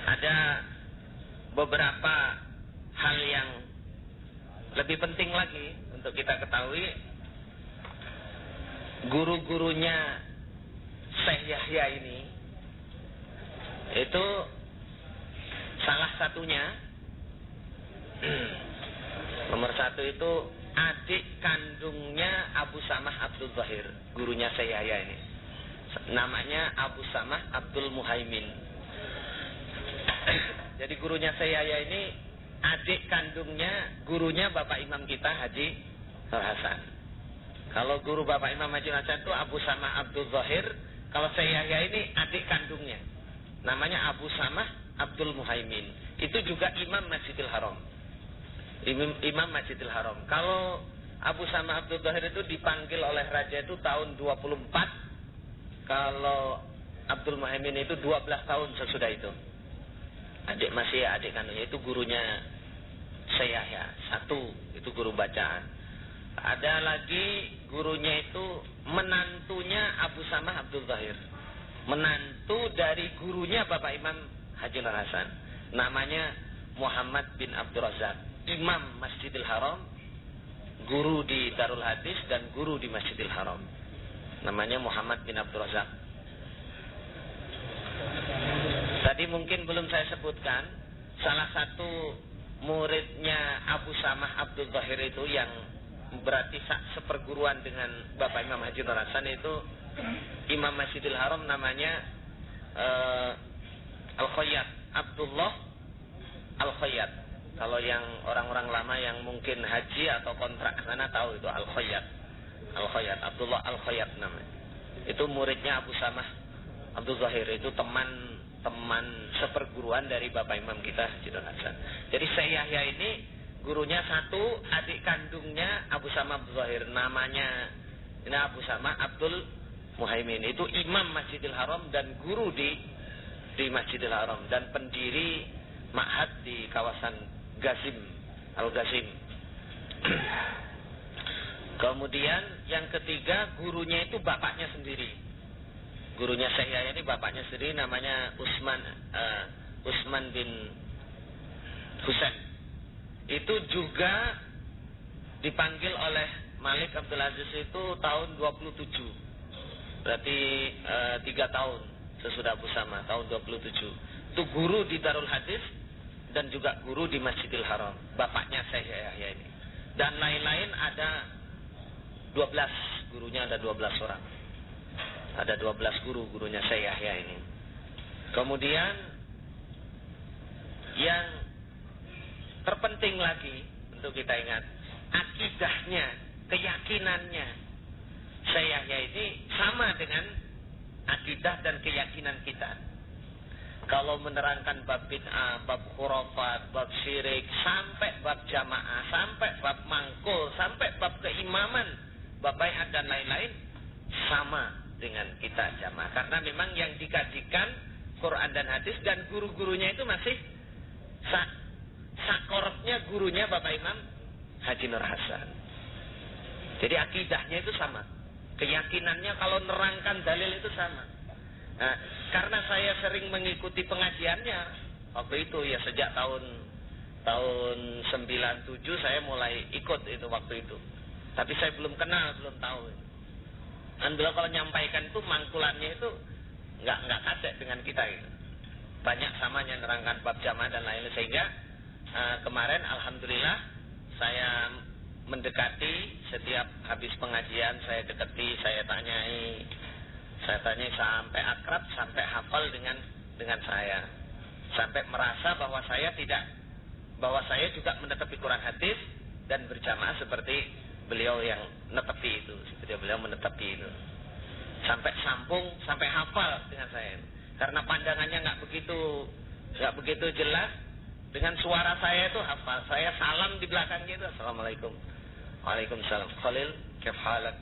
A: Ada beberapa hal yang lebih penting lagi untuk kita ketahui. Guru-gurunya Syekh Yahya ini itu salah satunya nomor 1 itu adik kandungnya Abu Samah Abdul Zahir, gurunya Syekh Yahya ini. Namanya Abu Samah Abdul Muhaimin. Jadi gurunya saya ini adik kandungnya gurunya Bapak Imam kita Haji Nur Hasan. Kalau guru Bapak Imam Haji Nur Hasan itu Abu Samah Abdul Zahir. Kalau saya ini adik kandungnya. Namanya Abu Samah Abdul Muhaimin. Itu juga Imam Masjidil Haram. Imam Masjidil Haram. Kalau Abu Samah Abdul Zahir itu dipanggil oleh raja itu tahun 24. Kalau Abdul Muhaimin itu 12 tahun sesudah itu. Masih adik kandungnya itu gurunya saya ya. 1 itu guru bacaan. Ada lagi gurunya itu menantunya Abu Samah Abdul Zahir. Menantu dari gurunya Bapak Imam Haji Nur Hasan. Namanya Muhammad bin Abdul Razak. Imam Masjidil Haram, guru di Darul Hadis dan guru di Masjidil Haram. Namanya Muhammad bin Abdul Razak. Tadi mungkin belum saya sebutkan, salah satu muridnya Abu Samah Abdul Zahir itu yang berarti seperguruan dengan Bapak Imam Haji Nur Hasan itu Imam Masjidil Haram, namanya Al-Khayyat, Abdullah Al-Khayyat. Kalau yang orang-orang lama yang mungkin haji atau kontrak ke sana tahu itu Al-Khayyat. Al-Khayyat, Abdullah Al-Khayyat namanya. Itu muridnya Abu Samah Abdul Zahir, itu teman seperguruan dari Bapak Imam kita Haji Nur Hasan. Jadi Syekh Yahya ini gurunya satu, adik kandungnya Abu Samah Abdul Zahir, namanya ini Abu Samah Abdul Muhaimin. Itu imam Masjidil Haram dan guru di Masjidil Haram dan pendiri ma'had di kawasan Gazim, Al-Gazim. Kemudian yang ketiga, gurunya itu bapaknya sendiri. Gurunya Syekh Yahya ini bapaknya sendiri, namanya Utsman bin Husain. Itu juga dipanggil oleh Malik Abdul Aziz itu tahun 27. Berarti 3 tahun sesudah Abu Sama, tahun 27. Itu guru di Darul Hadis dan juga guru di Masjidil Haram, bapaknya Syekh Yahya ini. Dan lain-lain ada 12 gurunya, ada 12 orang. Ada 12 gurunya Syekh Yahya ini. Kemudian yang terpenting lagi untuk kita ingat, akidahnya, keyakinannya Syekh Yahya ini sama dengan akidah dan keyakinan kita. Kalau menerangkan bab bid'ah, bab khurafat, bab syirik, sampai bab jamaah, sampai bab mangkul, sampai bab keimaman, bab baiat dan lain-lain, sama dengan kita jamaah. Karena memang yang dikajikan Quran dan hadis, dan guru-gurunya itu masih sakorotnya gurunya Bapak Imam Haji Nur Hasan. Jadi akidahnya itu sama, keyakinannya kalau nerangkan dalil itu sama. Nah, karena saya sering mengikuti pengajiannya waktu itu ya, sejak tahun 97 saya mulai ikut itu waktu itu. Tapi saya belum kenal, belum tahu. Dan beliau kalau nyampaikan itu mangkulannya itu nggak kasek dengan kita gitu. Banyak samanya nerangkan bab jamaah dan lain-lain, sehingga kemarin alhamdulillah saya mendekati, setiap habis pengajian saya dekati, saya tanyai sampai akrab, sampai hafal dengan saya, sampai merasa bahwa saya juga menetapi Quran hadis dan berjamaah seperti beliau yang netepi itu, seperti beliau menetapi itu, sampai sambung, sampai hafal dengan saya. Karena pandangannya nggak begitu jelas, dengan suara saya itu hafal. Saya salam di belakangnya itu, assalamualaikum, waalaikumsalam, Khalil, kif halak,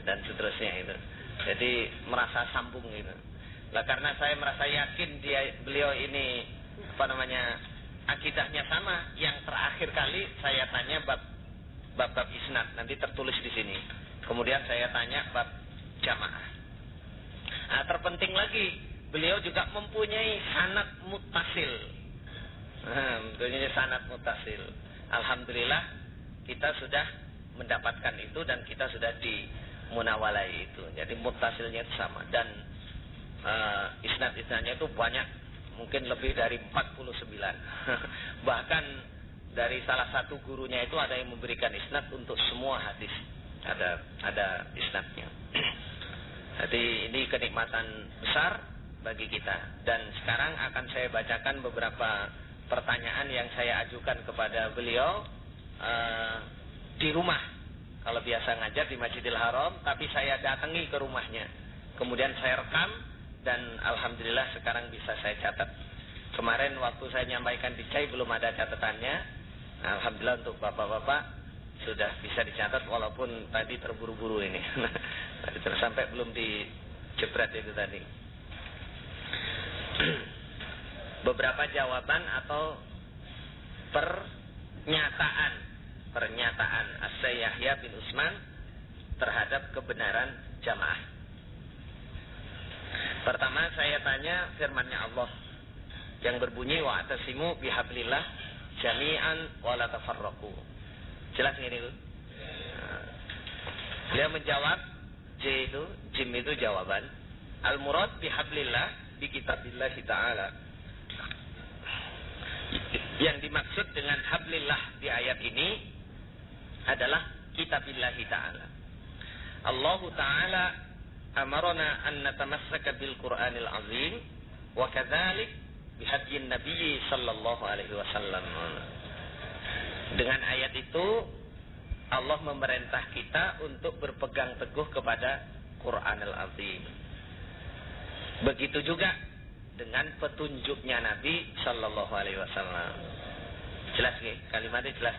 A: dan seterusnya itu. Jadi merasa sambung gitu. Lah karena saya merasa yakin beliau ini akidahnya sama, yang terakhir kali saya tanya bab isnad, nanti tertulis di sini. Kemudian saya tanya bab jamaah. Nah, terpenting lagi, beliau juga mempunyai sanad muttasil. Mempunyai sanad muttasil. Alhamdulillah kita sudah mendapatkan itu dan kita sudah di munawalai itu. Jadi muttasilnya itu sama, dan isnad-isnadnya itu banyak, mungkin lebih dari 49. Bahkan dari salah satu gurunya itu ada yang memberikan isnad untuk semua hadis. Ada isnadnya. Jadi ini kenikmatan besar bagi kita. Dan sekarang akan saya bacakan beberapa pertanyaan yang saya ajukan kepada beliau di rumah. Kalau biasa ngajar di Masjidil Haram, tapi saya datangi ke rumahnya. Kemudian saya rekam, dan alhamdulillah sekarang bisa saya catat. Kemarin waktu saya nyampaikan di CAI belum ada catatannya. Alhamdulillah untuk bapak-bapak sudah bisa dicatat, walaupun tadi terburu-buru ini. Tadi sampai belum dijebret itu tadi. Beberapa jawaban atau pernyataan Syekh Yahya bin Utsman terhadap kebenaran jamaah. Pertama saya tanya firman-Nya Allah yang berbunyi wa'tasimu bihablillah jami'an wa la tafarraqu. Jelas ini itu? Dia menjawab, jim itu jawaban. Al-murad bihablillah bi kitabillah ta'ala. Yang dimaksud dengan hablillah di ayat ini adalah kitabillah ta'ala. Allah Ta'ala amarna an natamassaka bil Qur'anil azim wa kadzalik bihadyin Nabi sallallahu alaihi wasallam. Dengan ayat itu Allah memerintah kita untuk berpegang teguh kepada Quranul Azim. Begitu juga dengan petunjuknya Nabi Sallallahu Alaihi Wasallam. Jelas ya? Kalimatnya jelas.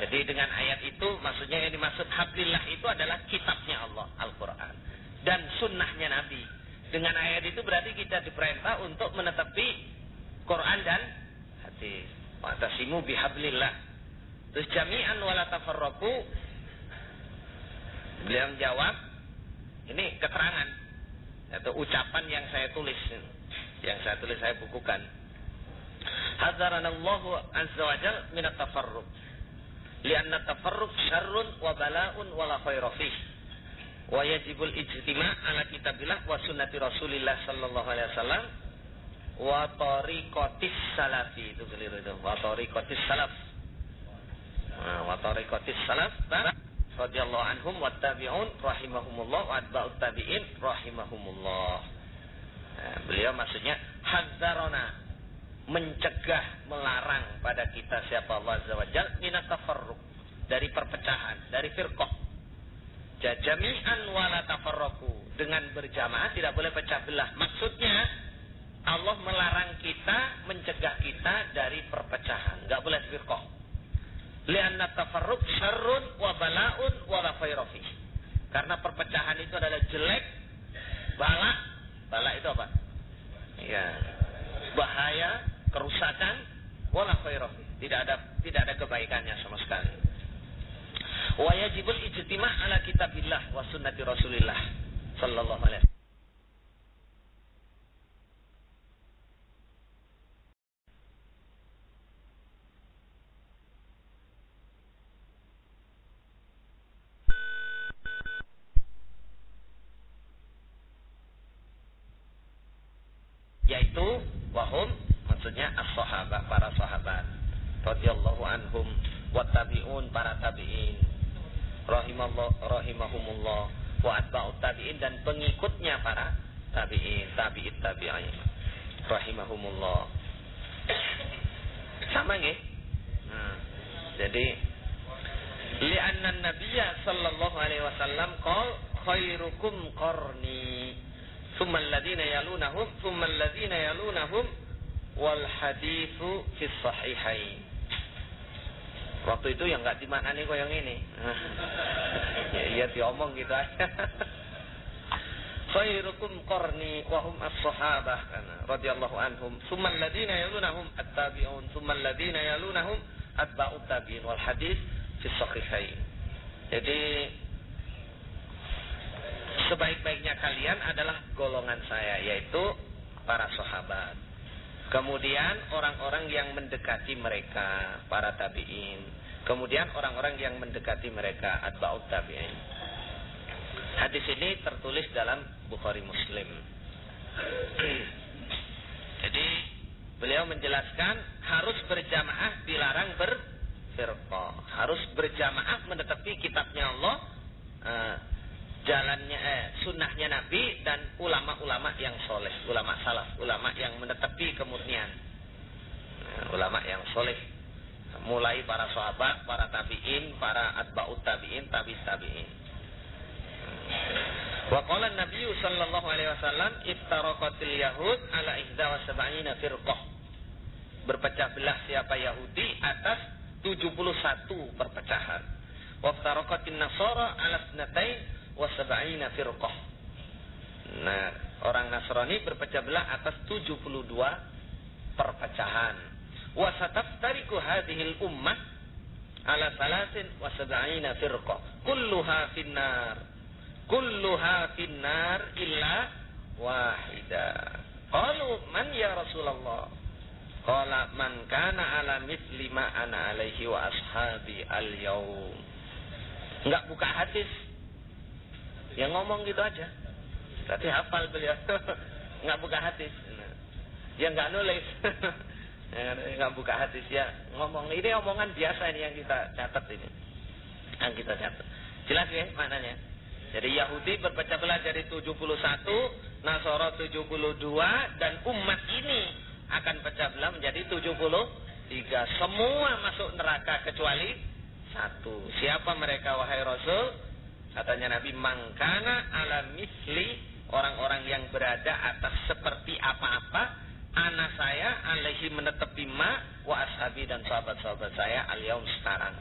A: Jadi dengan ayat itu, maksudnya yang dimaksud hablillah itu adalah kitabnya Allah, Al-Quran, dan sunnahnya Nabi. Dengan ayat itu berarti kita diperintah untuk menetapi Quran dan hadis. Wa'tasimu bihablillah. Terus jami'an wala tafarraqu. Beliau menjawab, ini keterangan atau ucapan yang saya tulis, saya bukukan. Hadzaranallahu azza wa jalla min at-tafarruq. Lianna at-tafarruq syarrun wa bala'un wa la khaira fihi. Wa yajibul ijtima' ala kitabillah wa sunnati Rasulillah sallallahu alaihi wasallam wa tariqatis salafi. Itu keliru itu. Wa tariqatis salaf. Wa tariqatis salaf radhiyallahu anhum wat tabi'un rahimahumullah wa atba'ut tabi'in rahimahumullah. Beliau maksudnya hadzarona, mencegah, melarang pada kita siapa Allah Azza wa Jalla minat tafarruq, dari perpecahan, dari firqah. Jami'an wala tafarraqu, dengan berjamaah tidak boleh pecah belah. Maksudnya Allah melarang kita, mencegah kita dari perpecahan, enggak boleh firqah. Lianna tafarruq syarrun wa bala'un wa la khaira fihi. Karena perpecahan itu adalah jelek, bala itu apa? Ya, bahaya, kerusakan, wala khaira fihi. Tidak ada kebaikannya sama sekali. Wa yajibul ijtima' ala kitabillah wa sunnati Rasulillah sallallahu alaihi wasallam. Yaitu wahum, maksudnya as-sahabat, para sahabat radhiyallahu anhum, wa tabi'un, para tabi'in rahimahumullah, wa atba'ut tabi'in, dan pengikutnya para tabi'in, tabi'in rahimahumullah. Sama nggih? Jadi li'anna nabiyya sallallahu alaihi wasallam qala khairukum qarni thumma alladhina yalunahum thumma alladhina yalunahum wal haditsu fis sahihain. Waktu itu yang enggak dimaknani kok yang ini. Ya diomong gitu aja. Khairukum qarni wa hum as-sahabah radhiyallahu anhum thumma alladhina yalunahum at-tabi'un thumma alladhina yalunahum atba'ut tabi'in wal hadits fi sahihain. Jadi sebaik-baiknya kalian adalah golongan saya, yaitu para sahabat. Kemudian orang-orang yang mendekati mereka, para tabi'in. Kemudian orang-orang yang mendekati mereka, atba'ut tabi'in. Hadis ini tertulis dalam Bukhari Muslim. Jadi beliau menjelaskan harus berjamaah, dilarang berfirqah. Harus berjamaah menetapi kitabnya Allah, jalannya sunnahnya Nabi, dan ulama-ulama yang soleh, ulama salaf, ulama yang menetapi kemurnian, ulama yang soleh, mulai para sahabat, para tabi'in, para atba'ut tabi'in, tabi'in. Wa qala an-nabiy sallallahu alaihi wasallam iftaraqatil yahud ala 71 firqah. Berpecah belah siapa Yahudi atas 71 perpecahan. Wa iftaraqatin nasara ala 72 firqah. Nah, orang Nasrani berpecah belah atas 72 perpecahan. Wa sataftariqu hadhil ummah ala 73 firqah. Kulluha finnar illa wahida. Qalu man ya Rasulullah? Qala man kana ala mithli ma ana alaihi wa ashabi al-yaum. Enggak buka hadis, yang ngomong gitu aja. Berarti hafal beliau. Enggak buka hadis. Ya enggak nulis. Enggak buka hadis, ya ngomong. Ini omongan biasa ini yang kita catat ini. Yang kita catat. Jelas ya maknanya? Jadi Yahudi berpecah belah dari 71, Nasara 72, dan umat ini akan pecah belah menjadi 73. Semua masuk neraka kecuali satu. Siapa mereka wahai Rasul? Katanya Nabi, mangkana ala misli, orang-orang yang berada atas seperti apa-apa, ana saya alaihi menetepi ma wa ashabi dan sahabat-sahabat saya al-yaum sekarang,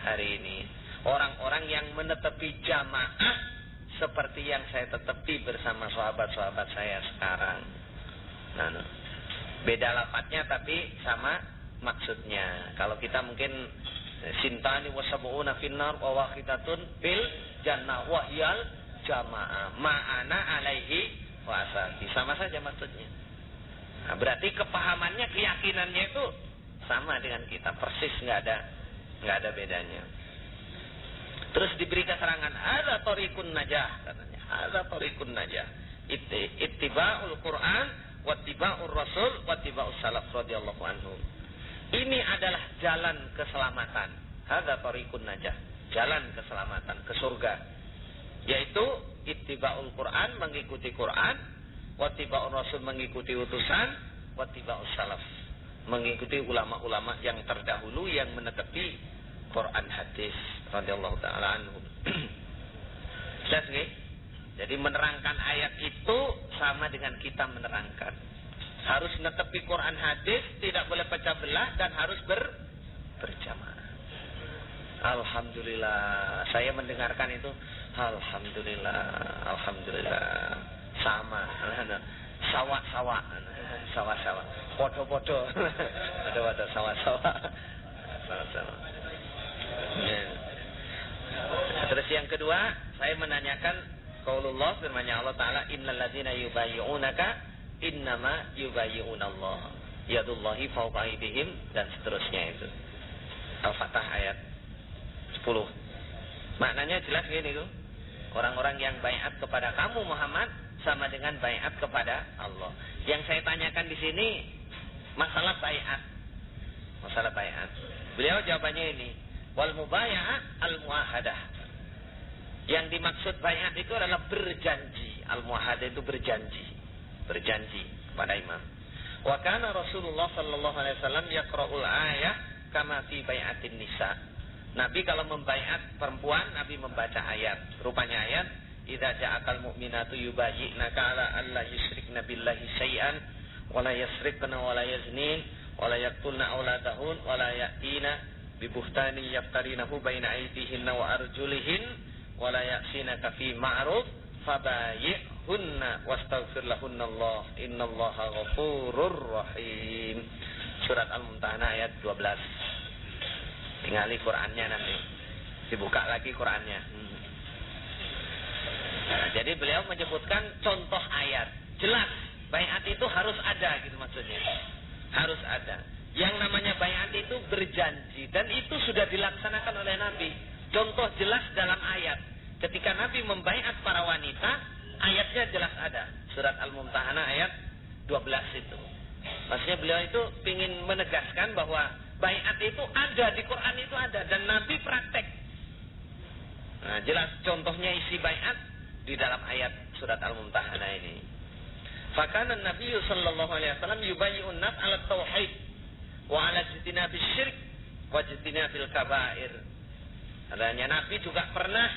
A: hari ini. Orang-orang yang menetepi jamaah seperti yang saya tetepi bersama sahabat-sahabat saya sekarang. Nah, beda lafadznya tapi sama maksudnya. Kalau kita mungkin sintani wasabuuna finnar wa wahidatun fil jannah wa hiyal jamaah ma'ana alaihi wa ashabi. Sama saja maksudnya. Nah, berarti kepahamannya, keyakinannya itu sama dengan kita, persis, nggak ada bedanya. Terus diberi keterangan, ada tariqun najah, katanya. Ada tariqun najah. Ittiba'ul Quran, wattiba'ur Rasul, wattiba'us salaf radhiyallahu anhum. Ini adalah jalan keselamatan. Ada tariqun najah, jalan keselamatan ke surga. Yaitu ittiba'ul Quran, mengikuti Quran, wattiba'ur Rasul, mengikuti utusan, wattiba'us salaf, mengikuti ulama-ulama yang terdahulu yang menetepi Quran hadis radhiyallahu taala anhum. Jelas nggih? Jadi menerangkan ayat itu sama dengan kita menerangkan. Harus menetepi Quran hadis, tidak boleh pecah belah dan harus berjamaah. Alhamdulillah, saya mendengarkan itu alhamdulillah, alhamdulillah. Sama, sawah-sawah, podo-podo, podo-podo, sawah-sawah. Terus yang kedua, saya menanyakan qaulullah, firman-Nya Allah Ta'ala, innal ladzina yubayyi'unaka innama yubayyi'unallah yadullahi fawqa aydihim, dan seterusnya itu. Al-Fatah ayat 10. Maknanya jelas gini tuh. Orang-orang yang baiat kepada kamu Muhammad sama dengan baiat kepada Allah. Yang saya tanyakan di sini masalah baiat. Masalah baiat. Beliau jawabannya ini, wal mubaya'ah al muahadah. Yang dimaksud baiat itu adalah berjanji. Al muahadah itu berjanji. Berjanji pada imam. Wa kana Rasulullah sallallahu alaihi wasallam yaqra'ul ayah kama fi bai'atin nisa. Nabi kalau membaiat perempuan, Nabi membaca ayat. Rupanya ayat, idza ja'akal mu'minatu yubayyi'naka ala alla yusyrikna billahi syai'an wa la yasrikna wa la yaznin wa la yaqtulna auladahun wa la ya'tina bi buhtani yaftarinahu baina aydihinna wa arjulihin wa la ya'sinaka fi ma'ruf fabayyi'hunna wastaghfir lahunna Allah innallaha ghafurur rahim. Surat Al-Mumtahanah ayat 12. Tinggali Qurannya nanti. Dibuka lagi Qurannya. Nah, jadi beliau menyebutkan contoh ayat. Jelas, baiat itu harus ada gitu maksudnya. Harus ada. Yang namanya baiat itu berjanji. Dan itu sudah dilaksanakan oleh Nabi. Contoh jelas dalam ayat. Ketika Nabi membaiat para wanita, ayatnya jelas ada. Surat Al-Mumtahanah ayat 12 itu. Maksudnya beliau itu ingin menegaskan bahwa baiat itu ada, di Quran itu ada, dan Nabi praktek. Nah, jelas contohnya isi baiat di dalam ayat surat Al-Mumtahanah ini. Fakana Nabi sallallahu alaihi wasallam yubayyi'un nas 'ala tauhid wa 'ala ijtinabi syirk wa ijtinabil kaba'ir. Adanya Nabi juga pernah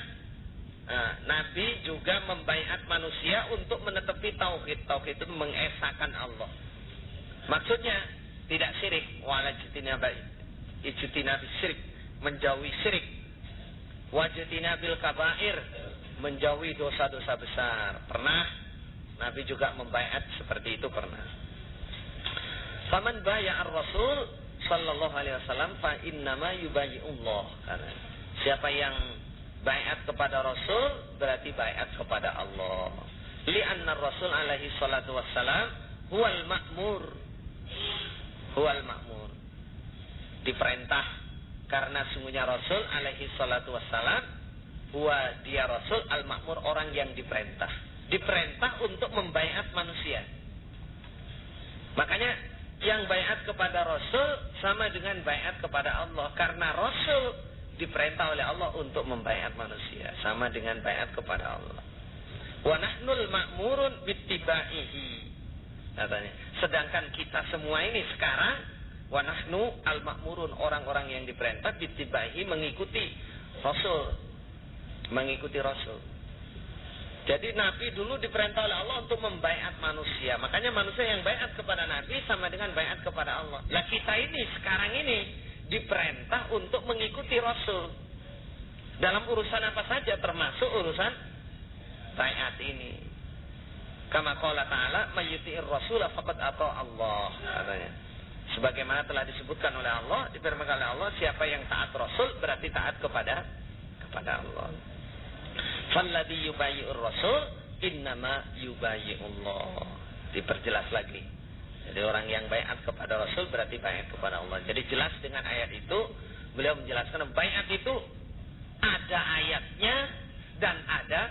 A: Nabi juga membaiat manusia untuk menetepi tauhid. Tauhid itu mengesahkan Allah. Maksudnya tidak syirik, wala ijtinabil syirik, menjauhi syirik, wajtinabil kabair, menjauhi dosa-dosa besar. Pernah Nabi juga membaiat seperti itu, pernah. Faman baya'ar Rasul sallallahu alaihi wasallam fa innama yubayyi'ullah. Siapa yang baiat kepada Rasul berarti baiat kepada Allah. Li'anna Rasul alaihi salatu wassalam huwal ma'mur. Huwal ma'mur, diperintah, karena sungguhnya Rasul alaihi salatu wassalam huwa, dia Rasul al-ma'mur, orang yang diperintah untuk membaiat manusia. Makanya yang baiat kepada Rasul sama dengan baiat kepada Allah, karena Rasul diperintah oleh Allah untuk membaiat manusia, sama dengan baiat kepada Allah. Wa nahnul ma'murun bittiba'ihi, katanya. Sedangkan kita semua ini sekarang Wa nahnu al-ma'murun, orang-orang yang diperintah bittibahi, mengikuti Rasul. Mengikuti Rasul. Jadi Nabi dulu diperintah oleh Allah untuk membaiat manusia. Makanya manusia yang baiat kepada Nabi sama dengan baiat kepada Allah. Lah kita ini sekarang ini diperintah untuk mengikuti Rasul. Dalam urusan apa saja, termasuk urusan baiat ini. Kama qala ta'ala mayyuti'ir rasula faqad ata Allah, katanya. Sebagaimana telah disebutkan oleh Allah, difirmankan oleh Allah, siapa yang taat Rasul berarti taat kepada Allah. Falladhi yubayyi'ur rasul innama yubayyi'ullah. Diperjelas lagi. Jadi orang yang baiat kepada Rasul berarti baiat kepada Allah. Jadi jelas dengan ayat itu, beliau menjelaskan baiat itu ada ayatnya dan ada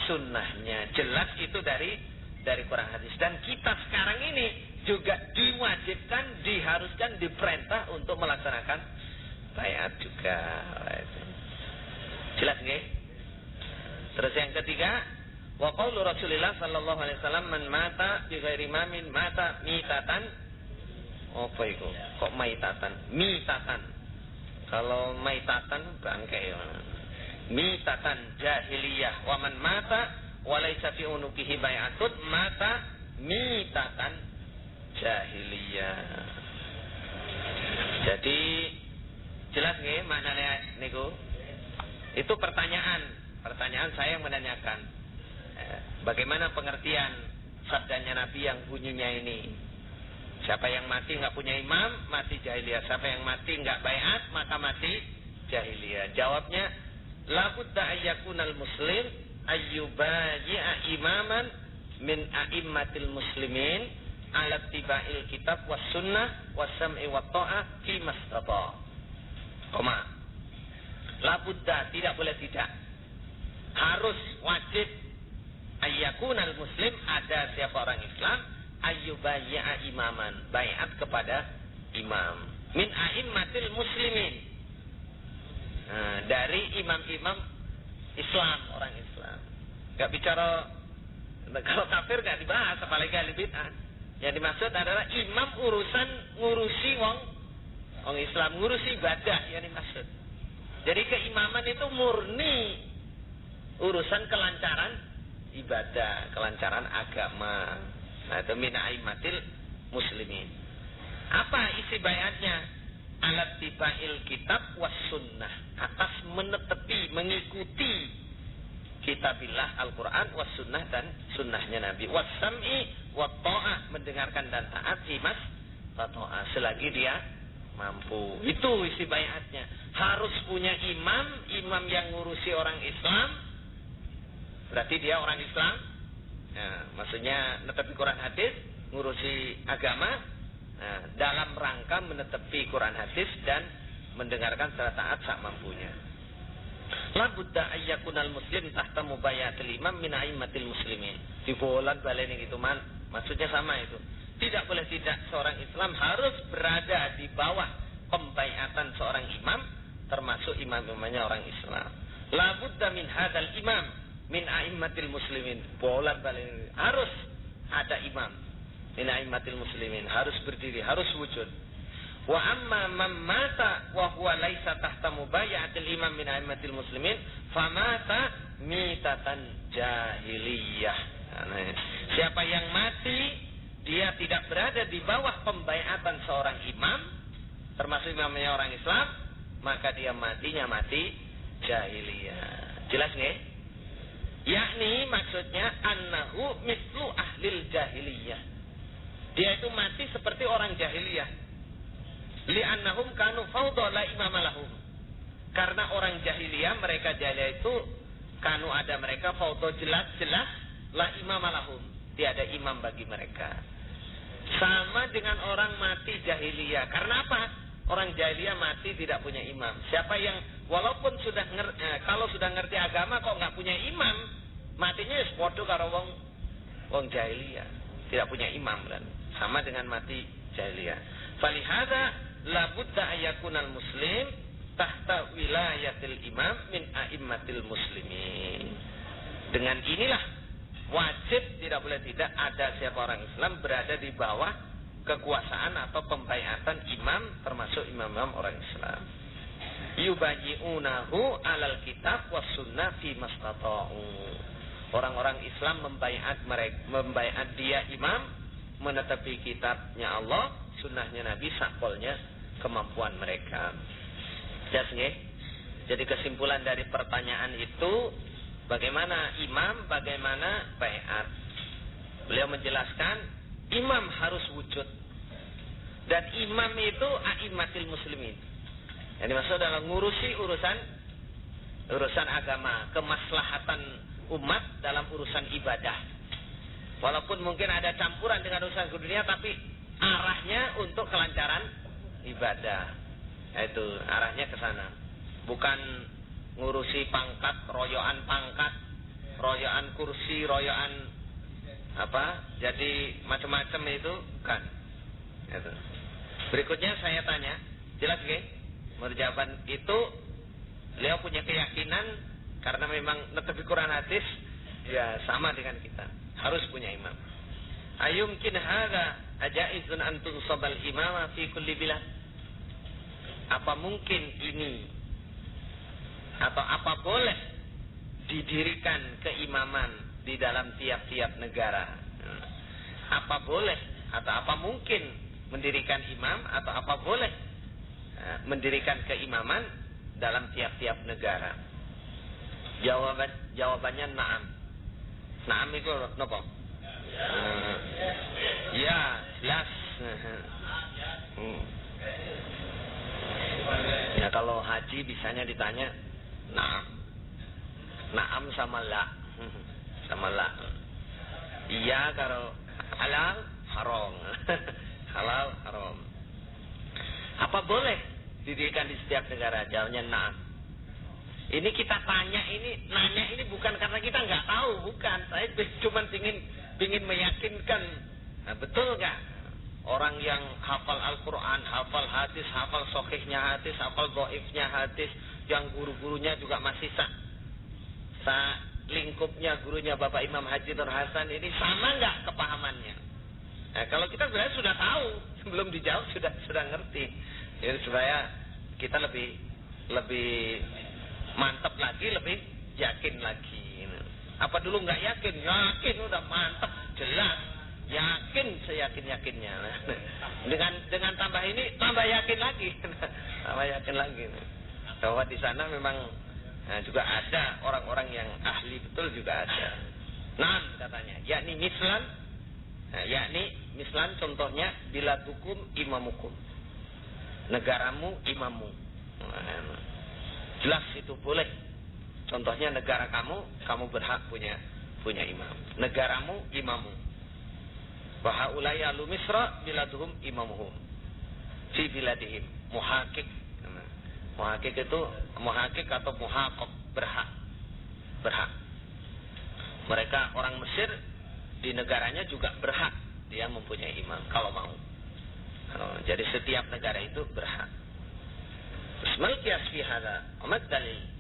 A: sunnahnya. Jelas itu dari Quran hadis. Dan kita sekarang ini juga diwajibkan, diharuskan, diperintah untuk melaksanakan baiat juga. Jelas nggih? Terus yang ketiga, wa qaulu Rasulillah sallallahu alaihi wasallam, man mata bi ghairi mamin mata mitatan. Apa itu? Kok maitatan? Mitatan. Kalau maitatan bangkai. Mitatan jahiliyah. Wa man mata wa laisa fi unuqihi bai'atun mata mitatan jahiliyah. Jadi jelas nggih maknanya niku? Itu pertanyaan saya yang menanyakan, bagaimana pengertian sabdanya Nabi yang bunyinya ini? Siapa yang mati nggak punya imam, mati jahiliyah. Siapa yang mati nggak baiat, maka mati jahiliyah. Jawabnya, la budda ayyakunal muslim ayyubayyi'a imaman min a'immatil muslimin ala tiba'il kitab was sunnah was sam'i wat ta'ah fi mastata. Koma. La budda, tidak boleh tidak. Harus wajib ayyakunal muslim, ada siapa orang Islam ayyubayyi'a imaman, baiat kepada imam min a'immatil muslimin, dari imam-imam Islam, orang Islam. Gak bicara, kalau kafir gak dibahas, apalagi ahli bid'ah. Yang dimaksud adalah imam ngurusi wong Islam, ngurusi ibadah yang dimaksud. Jadi keimaman itu murni urusan kelancaran ibadah, kelancaran agama. Nah, itu min a'immatil muslimin. Apa isi baiatnya? Alat tibail kitab was sunnah, atas menetepi, mengikuti kitabillah Al-Quran was sunnah dan sunnahnya Nabi. Was sam'i wat ta'ah, mendengarkan dan taat imas ta'ah selagi dia mampu. Itu isi baiatnya. Harus punya imam yang ngurusi orang Islam. Berarti dia orang Islam. Nah, maksudnya netepi Quran hadis, ngurusi agama, dalam rangka menetepi Quran hadis dan mendengarkan secara taat sak mampunya. La budda ayyakunal muslim tahta mubayatil imam min a'immatil muslimin. Dibolan baleni gitu maksudnya sama itu. Tidak boleh tidak, seorang Islam harus berada di bawah pembaiatan seorang imam, termasuk imam-imamnya orang Islam. La budda min hadzal imam min a'immatil muslimin. Bolan baleni harus ada imam min a'immatil muslimin, harus berdiri, harus wujud. Wa amma man mata wa huwa laisa tahta mubayatil imam min a'immatil muslimin famata mitatan jahiliyah. Siapa yang mati dia tidak berada di bawah pembaiatan seorang imam, termasuk imamnya orang Islam, maka dia matinya mati jahiliyah. Jelas nggih? Yakni maksudnya annahu mislu ahlil jahiliyah. Dia itu mati seperti orang jahiliyah. Li'annahum kanu fawda la imama lahum. Karena orang jahiliyah, mereka jahiliyah itu kanu ada mereka fawda jelas-jelas la imama lahum. Tiada imam bagi mereka. Sama dengan orang mati jahiliyah. Karena apa? Orang jahiliyah mati tidak punya imam. Siapa yang walaupun sudah kalau sudah ngerti agama kok nggak punya imam, matinya ya sepodo karo wong jahiliyah, tidak punya imam kan. Sama dengan mati jahiliyah. Falihada la budda ayakunal muslim tahta wilayatil imam min a'immatil muslimin. Dengan inilah wajib, tidak boleh tidak, ada siapa orang Islam berada di bawah kekuasaan atau pembaiatan imam, termasuk imam-imam orang Islam. Yubayyi'unahu 'alal kitab was sunnah fi mastata'u. Orang-orang Islam membaiat dia imam, menetapi kitabnya Allah, sunnahnya Nabi, sakpolnya kemampuan mereka. Jelas nggih? Jadi kesimpulan dari pertanyaan itu, bagaimana imam, bagaimana baiat. Beliau menjelaskan, imam harus wujud. Dan imam itu a'immatil muslimin. Yang dimaksud adalah ngurusi urusan agama, kemaslahatan umat dalam urusan ibadah. Walaupun mungkin ada campuran dengan urusan dunia, tapi arahnya untuk kelancaran ibadah. Itu arahnya ke sana. Bukan ngurusi pangkat, royoan kursi, royoan jadi macam-macam itu kan. Itu. Berikutnya saya tanya, jelas nggih? Menurut jawaban itu, beliau punya keyakinan karena memang netepi Quran hadis, ya sama dengan kita, harus punya imam. Ayumkin hadza ajaizun an tunsabal imama fi kulli bilad? Apa mungkin ini atau apa boleh didirikan keimaman di dalam tiap-tiap negara? Apa boleh atau apa mungkin mendirikan imam atau apa boleh mendirikan keimaman dalam tiap-tiap negara? Jawabannya na'am. Na'am itu napa? Ya, jelas. Ya kalau haji bisanya ditanya na'am. Na'am sama la. Sama la. Iya kalau halal haram. Halal haram. Apa boleh didirikan di setiap negara? Jawabnya na'am. Ini kita nanya ini bukan karena kita nggak tahu, bukan. Saya cuma ingin meyakinkan. Nah, betul nggak? Orang yang hafal Al-Quran, hafal hadis, hafal sahihnya hadis, hafal dhaifnya hadis, yang guru-gurunya juga masih lingkupnya gurunya Bapak Imam Haji Nur Hasan ini sama nggak kepahamannya? Nah, kalau kita sebenarnya sudah tahu, sebelum dijawab sudah ngerti. Jadi supaya kita lebih mantap lagi, lebih yakin lagi. Apa dulu nggak yakin? Yakin udah mantap, jelas, yakin seyakin-yakinnya. Dengan tambah ini tambah yakin lagi, tambah yakin lagi. Bahwa di sana memang juga ada orang-orang yang ahli betul juga ada. Nah katanya, yakni mislan, contohnya bila hukum imamukum, negaramu imammu. Jelas itu boleh. Contohnya negara kamu berhak punya imam. Negaramu imammu. Wa haulaya lu misra biladuhum imamuhum fi biladihim. Muhaqqiq. Muhaqqiq itu muhaqqiq atau muhaqqaq, berhak. Mereka orang Mesir di negaranya juga berhak dia mempunyai imam kalau mau. Jadi setiap negara itu berhak. Mal kias fi hadza? Amat dalil.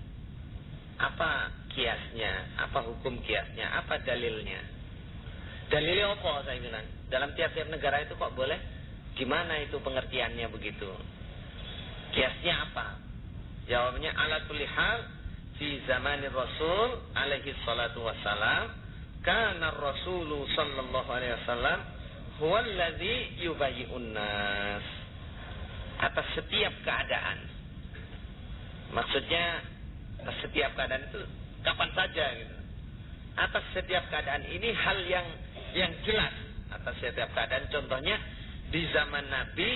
A: Apa kiasnya? Apa hukum kiasnya? Apa dalilnya? Dalilnya apa saya bilang? Dalam tiap-tiap negara itu kok boleh? Gimana itu pengertiannya begitu? Kiasnya apa? Jawabnya ala kulli hal fi zamanir Rasul alaihi salatu wassalam kana Rasul sallallahu alaihi wasallam huwa allazi yubayyi'un nas. Atas setiap keadaan. Maksudnya atas setiap keadaan itu kapan saja gitu. Atas setiap keadaan ini hal yang jelas. Atas setiap keadaan, contohnya di zaman Nabi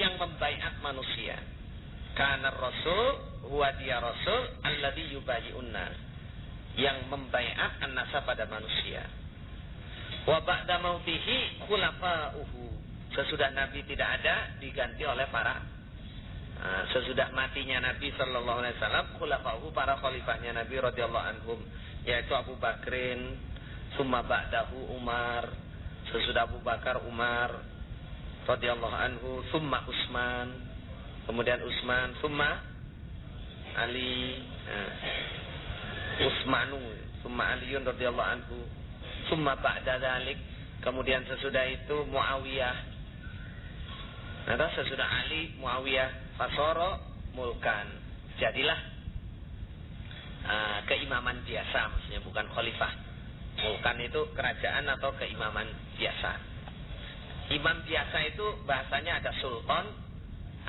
A: yang membaiat manusia. Karena Rasul huwa dia Rasul alladzi yubayyi'un nas, yang membaiat an-nasa pada manusia. Wa ba'da mautihi khulafa'uhu, sesudah Nabi tidak ada diganti oleh sesudah matinya Nabi sallallahu alaihi wasallam, khulafa'uhu, para khalifahnya Nabi radhiyallahu anhum, yaitu Abu Bakrin, summa ba'dahu Umar, sesudah Abu Bakar Umar radhiyallahu anhu, summa Utsman, kemudian Utsman, summa Ali, Utsmanu, summa Aliun radhiyallahu anhu, summa ba'da dzalik, kemudian sesudah itu Muawiyah, atau sesudah Ali Muawiyah, fasoro mulkan, jadilah keimaman biasa, maksudnya bukan khalifah. Mulkan itu kerajaan atau keimaman biasa. Imam biasa itu bahasanya ada sultan,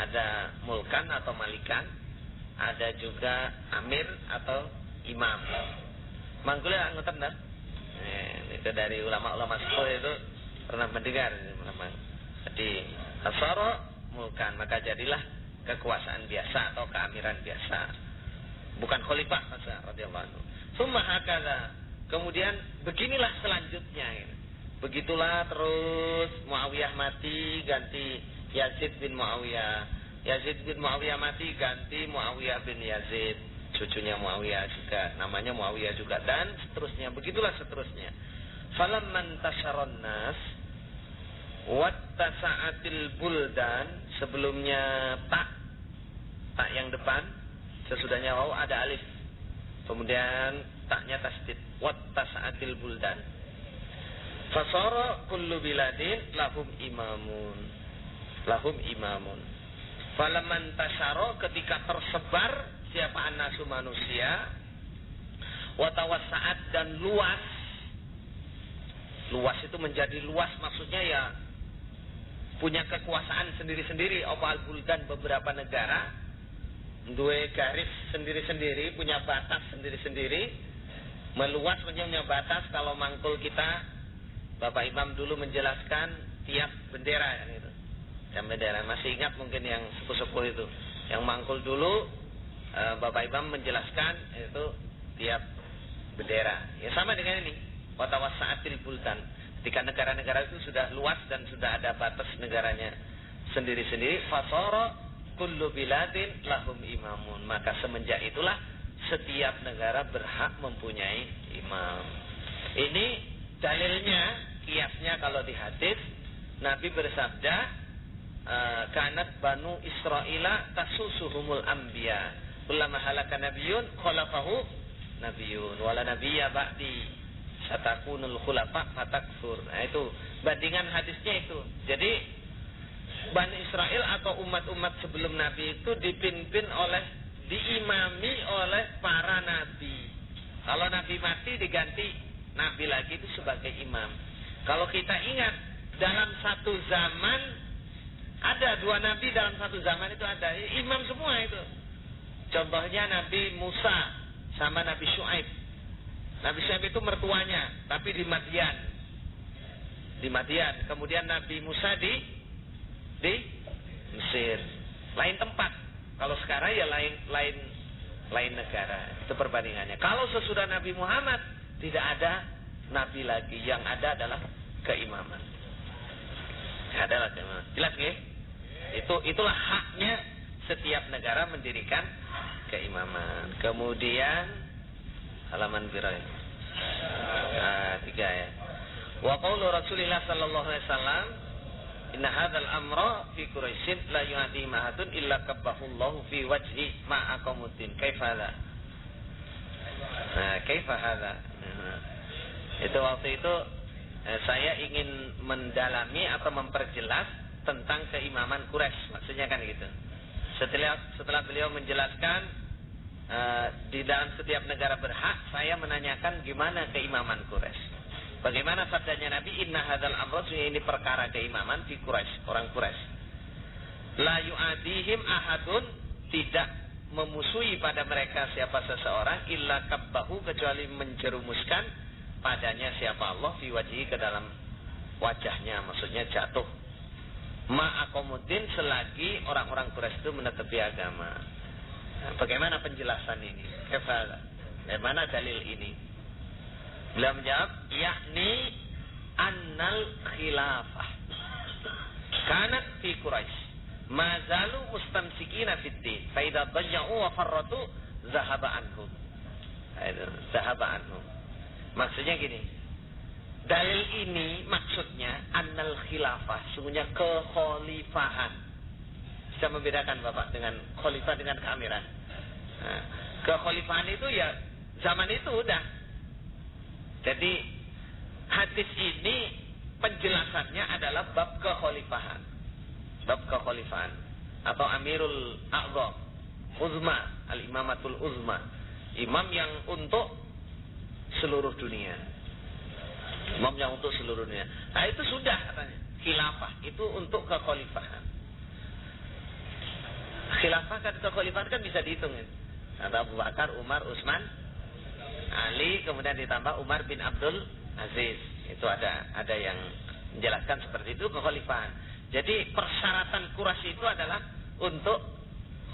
A: ada mulkan atau malikan, ada juga amir atau imam. Manggulnya anggota benar. Itu dari ulama-ulama sepuh itu pernah mendengar. Jadi asara mulkan, maka jadilah kekuasaan biasa atau keamiran biasa, bukan khalifah masa radhiyallahu anhu. Summa hakadha, kemudian beginilah selanjutnya. Begitulah terus Muawiyah mati, ganti Yazid bin Muawiyah. Yazid bin Muawiyah mati, ganti Muawiyah bin Yazid, cucunya Muawiyah juga, namanya Muawiyah juga, dan seterusnya. Begitulah seterusnya. Falamman tasharon nas wattasa'atil buldan, sebelumnya tak yang depan, sesudahnya waw ada alif, kemudian taknya tasdid, wattasa'atil buldan. Fasara kullu biladin lahum imamun, lahum imamun. Falamman tasyara, ketika tersebar siapa annasu manusia, watawassa'at, dan luas. Luas itu menjadi luas, maksudnya ya punya kekuasaan sendiri-sendiri. Opal buldan, beberapa negara dua garis sendiri-sendiri, punya batas sendiri-sendiri. Meluas punya batas. Kalau mangkul kita, Bapak Imam dulu menjelaskan tiap bendera gitu. Tiap bendera, masih ingat mungkin yang sepuh-sepuh itu. Yang mangkul dulu Bapak Imam menjelaskan itu tiap bendera. Ya sama dengan ini. Watawassa'atil buldan. Ketika negara-negara itu sudah luas dan sudah ada batas negaranya sendiri-sendiri, fasara kullu biladin lahum imamun, maka semenjak itulah setiap negara berhak mempunyai imam. Ini dalilnya, kiasnya kalau di hadis Nabi bersabda, kanat banu Israila tasusuhumul anbiya, ulama halaka nabiyun khalafahu nabiyun wala nabiyya ba'di satakunul khulafa fatakfur. Nah itu bandingan hadisnya itu. Jadi Bani Israel atau umat-umat sebelum Nabi itu dipimpin oleh, diimami oleh para nabi. Kalau Nabi mati diganti Nabi lagi itu sebagai imam. Kalau kita ingat dalam satu zaman ada dua Nabi, dalam satu zaman itu ada imam semua itu. Contohnya Nabi Musa sama Nabi Syuaib. Nabi Syuaib itu mertuanya, tapi di Madian. Di Madian. Kemudian Nabi Musa di Mesir. Lain tempat. Kalau sekarang ya lain negara. Itu perbandingannya. Kalau sesudah Nabi Muhammad tidak ada nabi lagi, yang ada adalah keimaman. Adalah keimaman. Jelas nggih? Itulah haknya setiap negara mendirikan keimaman. Kemudian halaman birai 3 ya. Wa qaulu Rasulillah sallallahu alaihi wasallam, inna hadzal amra fi Quraisyin la yu'ati mahadun illa kabbahullahu fi wajhi ma aqamuddin. Kaifa hadza? Kaifa hadza? Itu waktu itu saya ingin mendalami atau memperjelas tentang keimaman Quraisy, maksudnya kan gitu. Setelah beliau menjelaskan di dalam setiap negara berhak, saya menanyakan gimana keimaman Quraisy. Bagaimana sabdanya Nabi, inna hadzal amra, ini perkara keimaman di Quraisy, orang Quraisy. La yu'adihim ahadun, tidak memusuhi pada mereka siapa seseorang, illa kabbahu, kecuali menjerumuskan padanya siapa Allah, fi wajhi, ke dalam wajahnya, maksudnya jatuh. Ma'akomuddin, selagi orang-orang Quraisy itu menetapi agama. Nah, bagaimana penjelasan ini? Bagaimana dalil ini? Beliau menjawab, yakni annal khilafah kanat fi Quraisy mazalu mustamsikina fid din fa idza dayya'u wa farratu zahaba anhum. Zahaba anhum. Maksudnya gini. Dalil ini maksudnya annal khilafah, sungguhnya kekhalifahan. Bisa membedakan Bapak dengan khalifah dengan keamiran. Nah, kekhalifahan itu ya zaman itu udah. Jadi hadis ini penjelasannya adalah bab kekhalifahan. Bab kekhalifahan atau Amirul A'zam, Uzma, Al-Imamatul Uzma. Imam yang untuk seluruh dunia. Imam yang untuk seluruh dunia. Nah itu sudah katanya. Khilafah itu untuk kekhalifahan. Khilafah kan kekhalifahan kan bisa dihitung ya. Ada Abu Bakar, Umar, Utsman, Ali, kemudian ditambah Umar bin Abdul Aziz. Itu ada yang menjelaskan seperti itu kekhalifahan. Jadi persyaratan Quraisy itu adalah untuk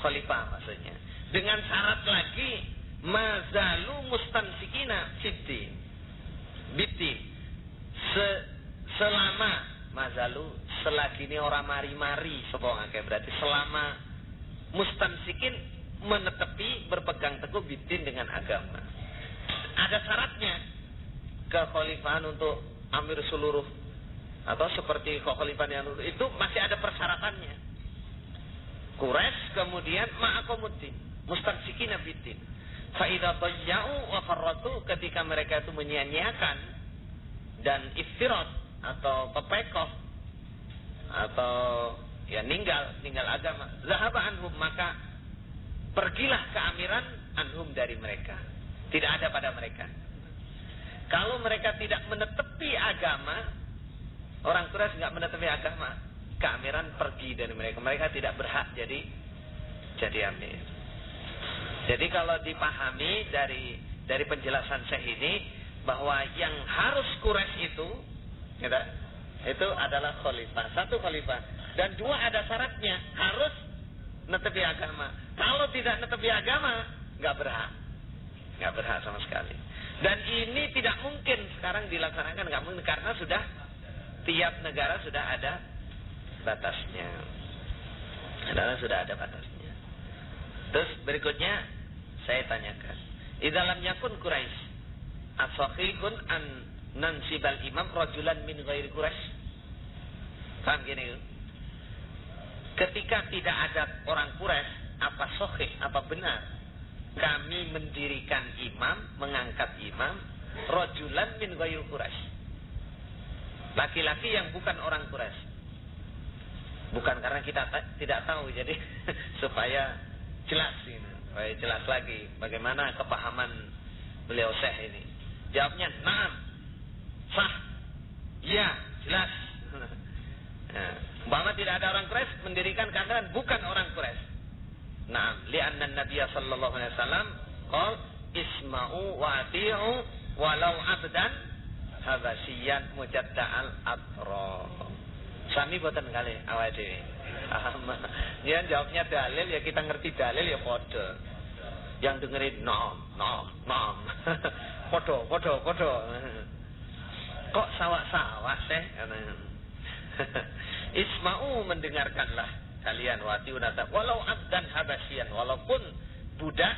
A: khalifah maksudnya. Dengan syarat lagi mazalu mustansikina fiddin. Biddin. Selama mazalu selagi ini orang mari-mari sepong kayak berarti selama mustansikin menetepi berpegang teguh biddin dengan agama. Ada syaratnya kekhalifahan untuk amir seluruh atau seperti kekhalifahan yang itu masih ada persyaratannya. Quraisy kemudian ma'akomuddin mustansikina biddin. Fa idza dayya'u wa farratu, ketika mereka itu menyia-nyiakan dan iftirat atau pepekoh atau ya ninggal agama, zahaba anhum, maka pergilah keamiran anhum dari mereka. Tidak ada pada mereka. Kalau mereka tidak menetepi agama, orang Quraisy enggak menetepi agama, keamiran pergi dari mereka. Mereka tidak berhak jadi amir. Jadi kalau dipahami dari penjelasan Syekh ini bahwa yang harus Quraisy itu adalah khalifah. Satu khalifah. Dan dua ada syaratnya, harus netepi agama. Kalau tidak netepi agama, enggak berhak. Enggak berhak sama sekali. Dan ini tidak mungkin sekarang dilaksanakan, enggak mungkin karena sudah tiap negara sudah ada batasnya. Adalah sudah ada batasnya. Terus berikutnya saya tanyakan, idza lam yakun Quraisy as-sahihun an nansibal imam rajulan min ghairi Quraisy. Paham gini? Ketika tidak ada orang Quraisy, apa sahih, apa benar kami mendirikan imam, mengangkat imam rajulan min ghairi Quraisy, laki-laki yang bukan orang Quraisy. Bukan karena kita tidak tahu, jadi supaya jelas ini, supaya jelas lagi bagaimana kepahaman beliau Syekh ini. Jawabnya na'am, sah, ya, jelas. Bahwa tidak ada orang Quraisy mendirikan keangkatan bukan orang Quraisy. Na'am, li'anna Nabiya sallallahu alaihi wasallam qala isma'u wa ati'u walau abdan habasyian mujadda'al atra. Sami boten kali awake dhewe. Ya jawabnya dalil, ya kita ngerti dalil ya padha. Yang dengerin nom. Padha. Kok sawak-sawak teh? Isma'u, mendengarkanlah kalian wati unata walau abdan habasyian, walaupun budak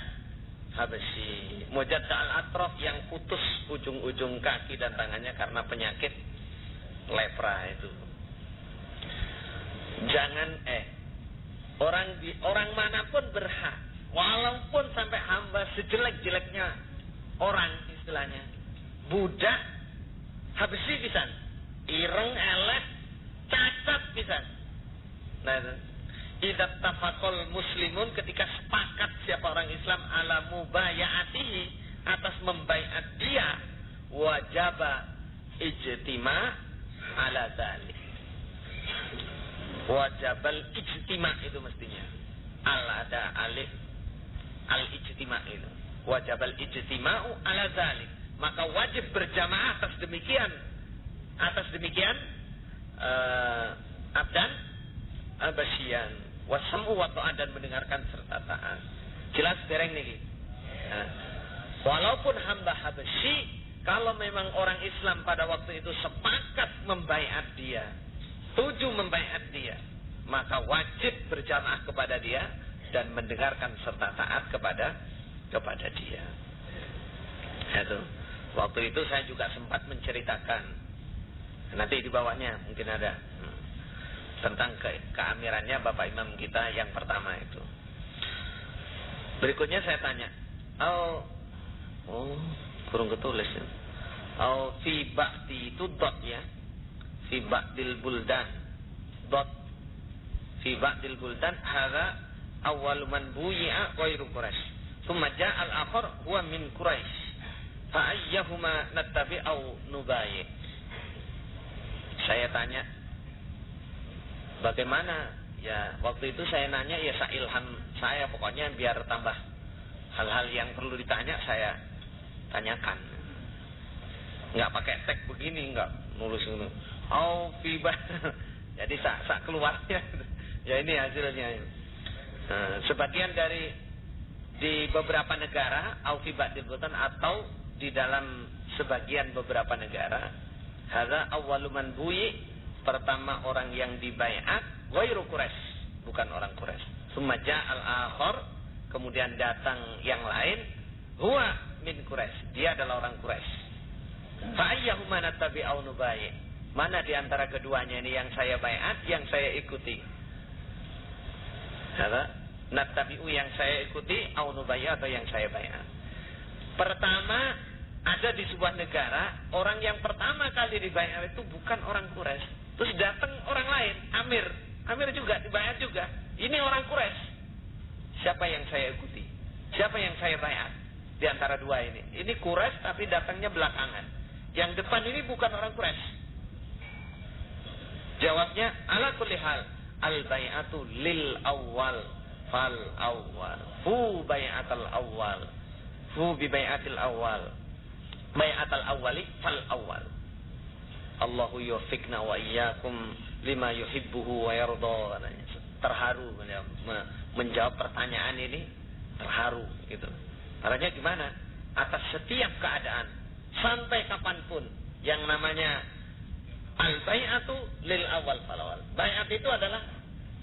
A: Habasyi, mujadda'al atraf, yang putus ujung-ujung kaki dan tangannya karena penyakit lepra itu. Jangan orang manapun berhak, walaupun sampai hamba sejelek-jeleknya orang, istilahnya budak Habasyi pisan, ireng elek cacat pisan. Nah itu idza tafaqal muslimun, ketika sepakat siapa orang Islam ala mubayatihi, atas membaiat dia, wajaba ijtima ala dzalik. Wajabal ijtima itu mestinya ada alif al ijtima itu. Wajabal ijtima'u ala dzalik, maka wajib berjamaah atas demikian abdan abasyian wasam'u wa ta'at, dan mendengarkan serta taat. Jelas dereng niki. Walaupun hamba Habasyi, kalau memang orang Islam pada waktu itu sepakat membaiat dia, setuju membaiat dia, maka wajib berjamaah kepada dia dan mendengarkan serta taat kepada dia. Itu. Waktu itu saya juga sempat menceritakan, nanti di bawahnya mungkin ada, tentang keamirannya Bapak Imam kita yang pertama itu. Berikutnya saya tanya, kurang ketulis ya. Fi ba'di itu dot ya. fi ba'dil buldan. Fi ba'dil buldan hadza awwalu man buyi'a ghairu Quraisy. Tsumma ja'a al-akhar huwa min Quraisy. Fa ayyuhuma nattabi au nubayyi. Saya tanya, bagaimana? Ya, waktu itu saya nanya, ya ilham saya, pokoknya biar tambah hal-hal yang perlu ditanya saya tanyakan. Enggak pakai tag begini, enggak nulis ini. Au fi jadi sak keluarnya. Ya ini hasilnya. Sebagian dari di beberapa negara au fi ba'dil buldan atau di dalam sebagian beberapa negara, hadza awwalu man buyi, pertama orang yang dibaiat ghairu Quraisy, bukan orang Quraisy. Tsumma ja'al akhar, kemudian datang yang lain, huwa min Quraisy, dia adalah orang Quraisy. Fa ayyuhuma nattabi'u nubayyi, mana di antara keduanya ini yang saya baiat, yang saya ikuti? Hadza nattabi'u, yang saya ikuti, au nubayyi, atau yang saya baiat. Pertama, ada di sebuah negara, orang yang pertama kali dibaiat itu bukan orang Quraisy. Terus datang orang lain, Amir juga dibaiat juga. Ini orang Quraisy. Siapa yang saya ikuti? Siapa yang saya baiat? Di antara dua ini. Ini Quraisy tapi datangnya belakangan. Yang depan ini bukan orang Quraisy. Jawabnya, ala kulli hal, al bai'atu lil awwal fal awwal. Fu bai'atal awwal. Fu bi bai'atil awwal. Bai'atal awwali fal awwal. Allahu yuwaffiqna wa iyyakum lima yuhibbuhu wa yarda. Terharu menjawab pertanyaan ini, terharu gitu. Caranya gimana? Atas setiap keadaan sampai kapanpun yang namanya al-bai'atu lil awal fal awal. Bai'at itu adalah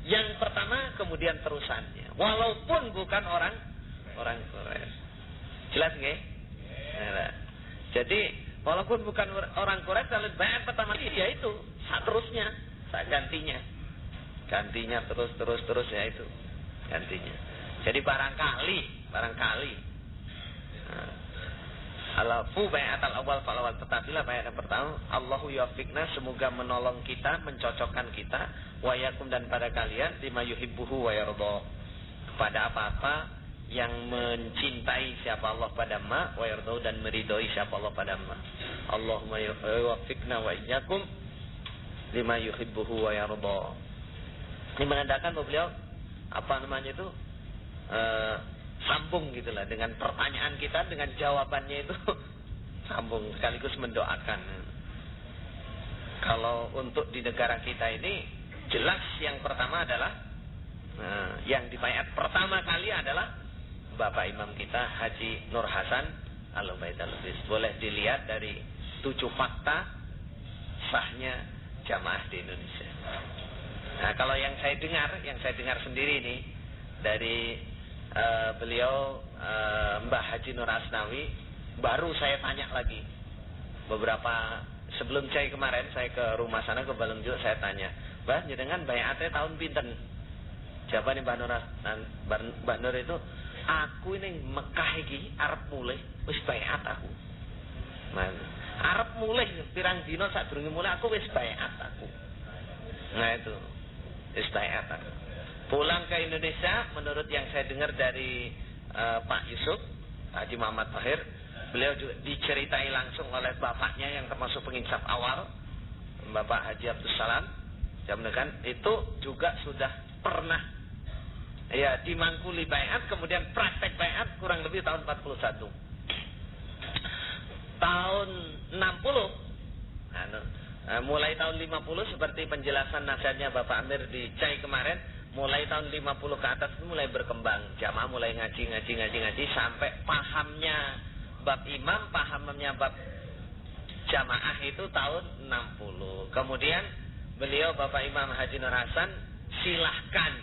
A: yang pertama kemudian terusannya. Walaupun bukan orang Quraisy. Jelas nggih? Nah, jadi walaupun bukan orang Quraisy, kalau bai'at pertama ya itu seterusnya, gantinya terus ya itu gantinya. Jadi barangkali alafu bai'atal awal fal awal, tetapilah bai'at yang pertama, Allahu yuwaffiqna, semoga menolong kita, mencocokkan kita, wa yakum, dan pada kalian, lima yuhibbuhu wa yarda, kepada apa-apa yang mencintai siapa Allah pada ma, wa yarda, dan meridhoi siapa Allah pada ma. Allahumma yuwaffiqna wa iyyakum lima yuhibbuhu wa yarda. Ini menandakan bahwa beliau sambung gitulah dengan pertanyaan kita, dengan jawabannya itu sambung, sekaligus mendoakan. Kalau untuk di negara kita ini jelas yang pertama adalah yang dibaiat pertama kali adalah Bapak Imam kita Haji Nur Hasan Al-Ubaidalubis. Boleh dilihat dari 7 fakta sahnya jamaah di Indonesia. Nah, kalau yang saya dengar sendiri ini dari beliau Mbah Haji Nur Asnawi, baru saya tanya lagi beberapa sebelum saya kemarin, saya ke rumah sana ke Balungju, saya tanya, Mbah jenengan baiatnya tahun pinten? Siapa nih Mbah Nur itu, aku ini Mekah iki arep mulih wis baiat aku. Nah, arep mulih pirang dina sadurunge mulih aku wis baiat aku. Nah itu wis baiat aku. Pulang ke Indonesia, menurut yang saya dengar dari Pak Yusuf, Haji Muhammad Tahir, beliau juga diceritai langsung oleh bapaknya yang termasuk penginsaf awal, Bapak Haji Abdus Salam, itu juga sudah pernah ya dimangkuli baiat, kemudian praktek baiat kurang lebih tahun 41. Tahun 60, mulai tahun 50 seperti penjelasan nasihatnya Bapak Amir di Cai kemarin, mulai tahun 50 ke atas itu mulai berkembang. Jamaah mulai ngaji sampai pahamnya bab imam, pahamnya bab jamaah itu tahun 60. Kemudian beliau Bapak Imam Haji Nur Hasan silahkan,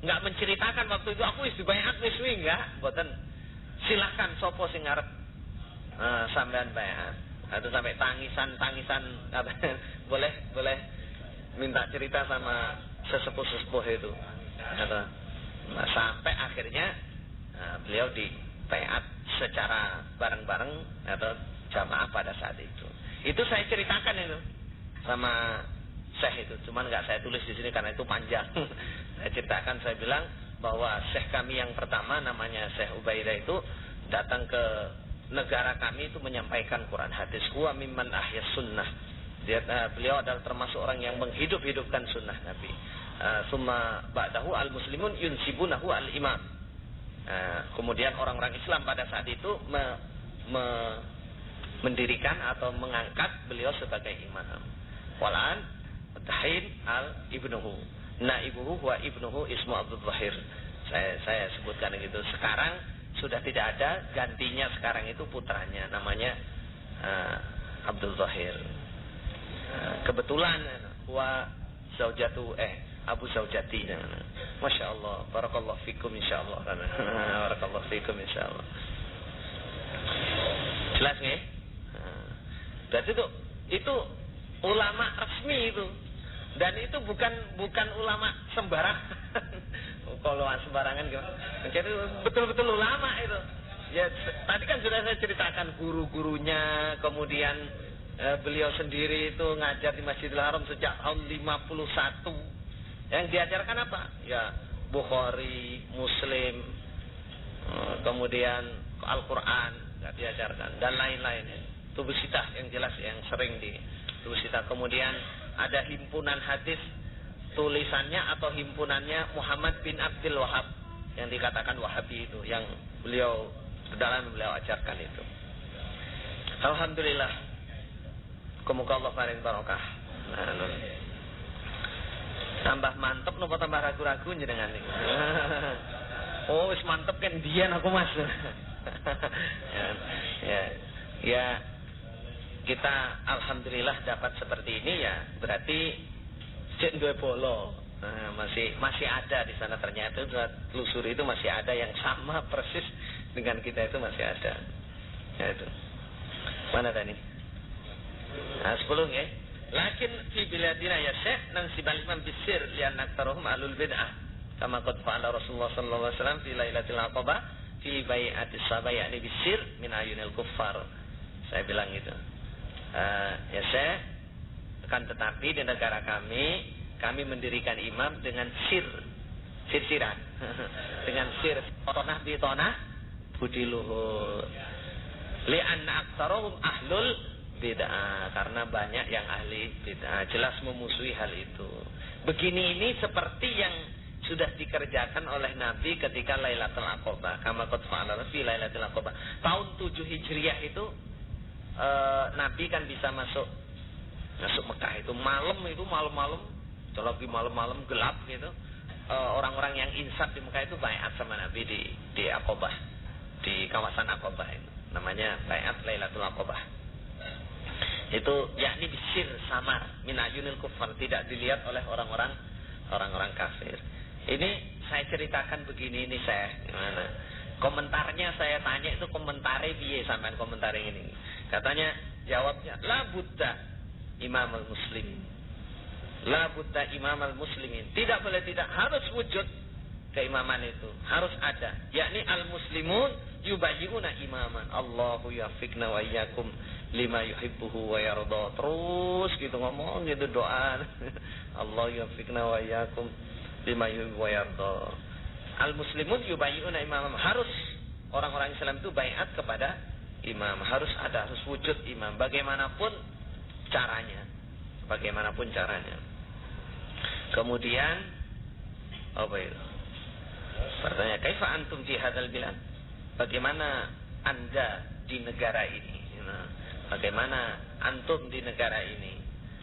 A: nggak menceritakan waktu itu aku wis baiat wis enggak, mboten. Silahkan sopo sing ngarep sampean baiat. Atau sampai tangisan boleh minta cerita sama sesepuh itu. Nah, sampai akhirnya beliau di baiat secara bareng-bareng atau jamaah pada saat itu. Itu saya ceritakan itu sama syekh itu. Cuman nggak saya tulis di sini karena itu panjang. Saya ceritakan, saya bilang bahwa syekh kami yang pertama namanya Syekh Ubaidah itu datang ke negara kami itu menyampaikan Quran hadis. Huwa mimman ahyas sunnah. Beliau adalah termasuk orang yang menghidup-hidupkan sunnah Nabi. Summa ba'dahu al-muslimun yunsibunahu al-imam. Kemudian orang-orang Islam pada saat itu mendirikan atau mengangkat beliau sebagai imam. Walan tahin al-ibnuhu. Naibuhu wa ibnuhu ismu Abdul Zahir. Saya sebutkan gitu. Sekarang sudah tidak ada, gantinya sekarang itu putranya namanya Abdul Zahir. Kebetulan wa zaujatu Abu Zaujati. Masya Allah, barakallahu fikum insyaallah. Barakallahu fikum insyaallah. Jelas nggih? Berarti itu ulama resmi itu. Dan itu bukan ulama sembarangan. Kalau sembarangan gimana? Jadi betul-betul ulama itu. Ya, tadi kan sudah saya ceritakan guru-gurunya, kemudian beliau sendiri itu ngajar di Masjidil Haram sejak tahun 51. Yang diajarkan apa? Ya, Bukhari, Muslim, kemudian Al-Quran nggak diajarkan dan lain-lain. Tubuh sitah yang jelas yang sering di tubuh sitah. Kemudian ada himpunan hadis tulisannya atau himpunannya Muhammad bin Abdul Wahab yang dikatakan Wahabi itu, yang beliau ajarkan itu. Alhamdulillah. Semoga Allah paring barokah. Tambah mantep nopo tambah ragu-ragu jenengan niku. Oh, wis mantep kan dian aku Mas. ya kita alhamdulillah dapat seperti ini ya, berarti cek duwe polo. Masih ada di sana, ternyata telusuri itu masih ada yang sama persis dengan kita, itu masih ada. Ya itu. Mana tadi? 10 ya. Lakin fi biladina ya Syekh nansibal imam bisir lian aktaruhum alul bid'ah. Kama qad fa'ala Rasulullah sallallahu alaihi wasallam fi lailatul aqabah fi bai'atis sabaya ni bisir min ayunil kuffar. Saya bilang gitu. Ya Syekh, kan tetapi di negara kami mendirikan imam dengan sir-siran. Dengan sir tonah bi tonah budi luhur. Li'anna aktaruhum ahlul bid'ah, karena banyak yang ahli bid'ah, jelas memusuhi hal itu. Begini ini seperti yang sudah dikerjakan oleh Nabi ketika Lailatul Aqabah. Kama qad fa'ala fi Lailatul Aqabah. Tahun 7 Hijriah itu Nabi kan bisa masuk Mekah itu malam, lagi malam-malam gelap gitu. Orang-orang yang insaf di Mekah itu baiat sama Nabi di Aqabah, di kawasan Aqabah itu. Namanya baiat Lailatul Aqabah. Itu yakni bisir samar min ayunil kufar, tidak dilihat oleh orang-orang kafir. Ini saya ceritakan begini ini saya gimana? Komentarnya saya tanya itu komentare piye sampean komentare ini. Katanya jawabnya la budda imam al-muslimin. La budda imam al-muslimin. Tidak boleh tidak, harus wujud keimaman itu, harus ada. Yakni al-muslimun yubayyi'una imaman. Allahu yafiqna wa iyyakum lima yuhibbuhu wa yarda. Terus gitu ngomong gitu doa. Allah yafiqna wa iyyakum lima yuhibbu wa yarda. Al-muslimun yubayyi'una imamam. Harus orang-orang Islam itu baiat kepada imam, harus ada, harus wujud imam bagaimanapun caranya. Kemudian apa itu? Pertanyaan, kaifa antum fi hadzal bilad? Bagaimana Anda di negara ini? Bagaimana antum di negara ini?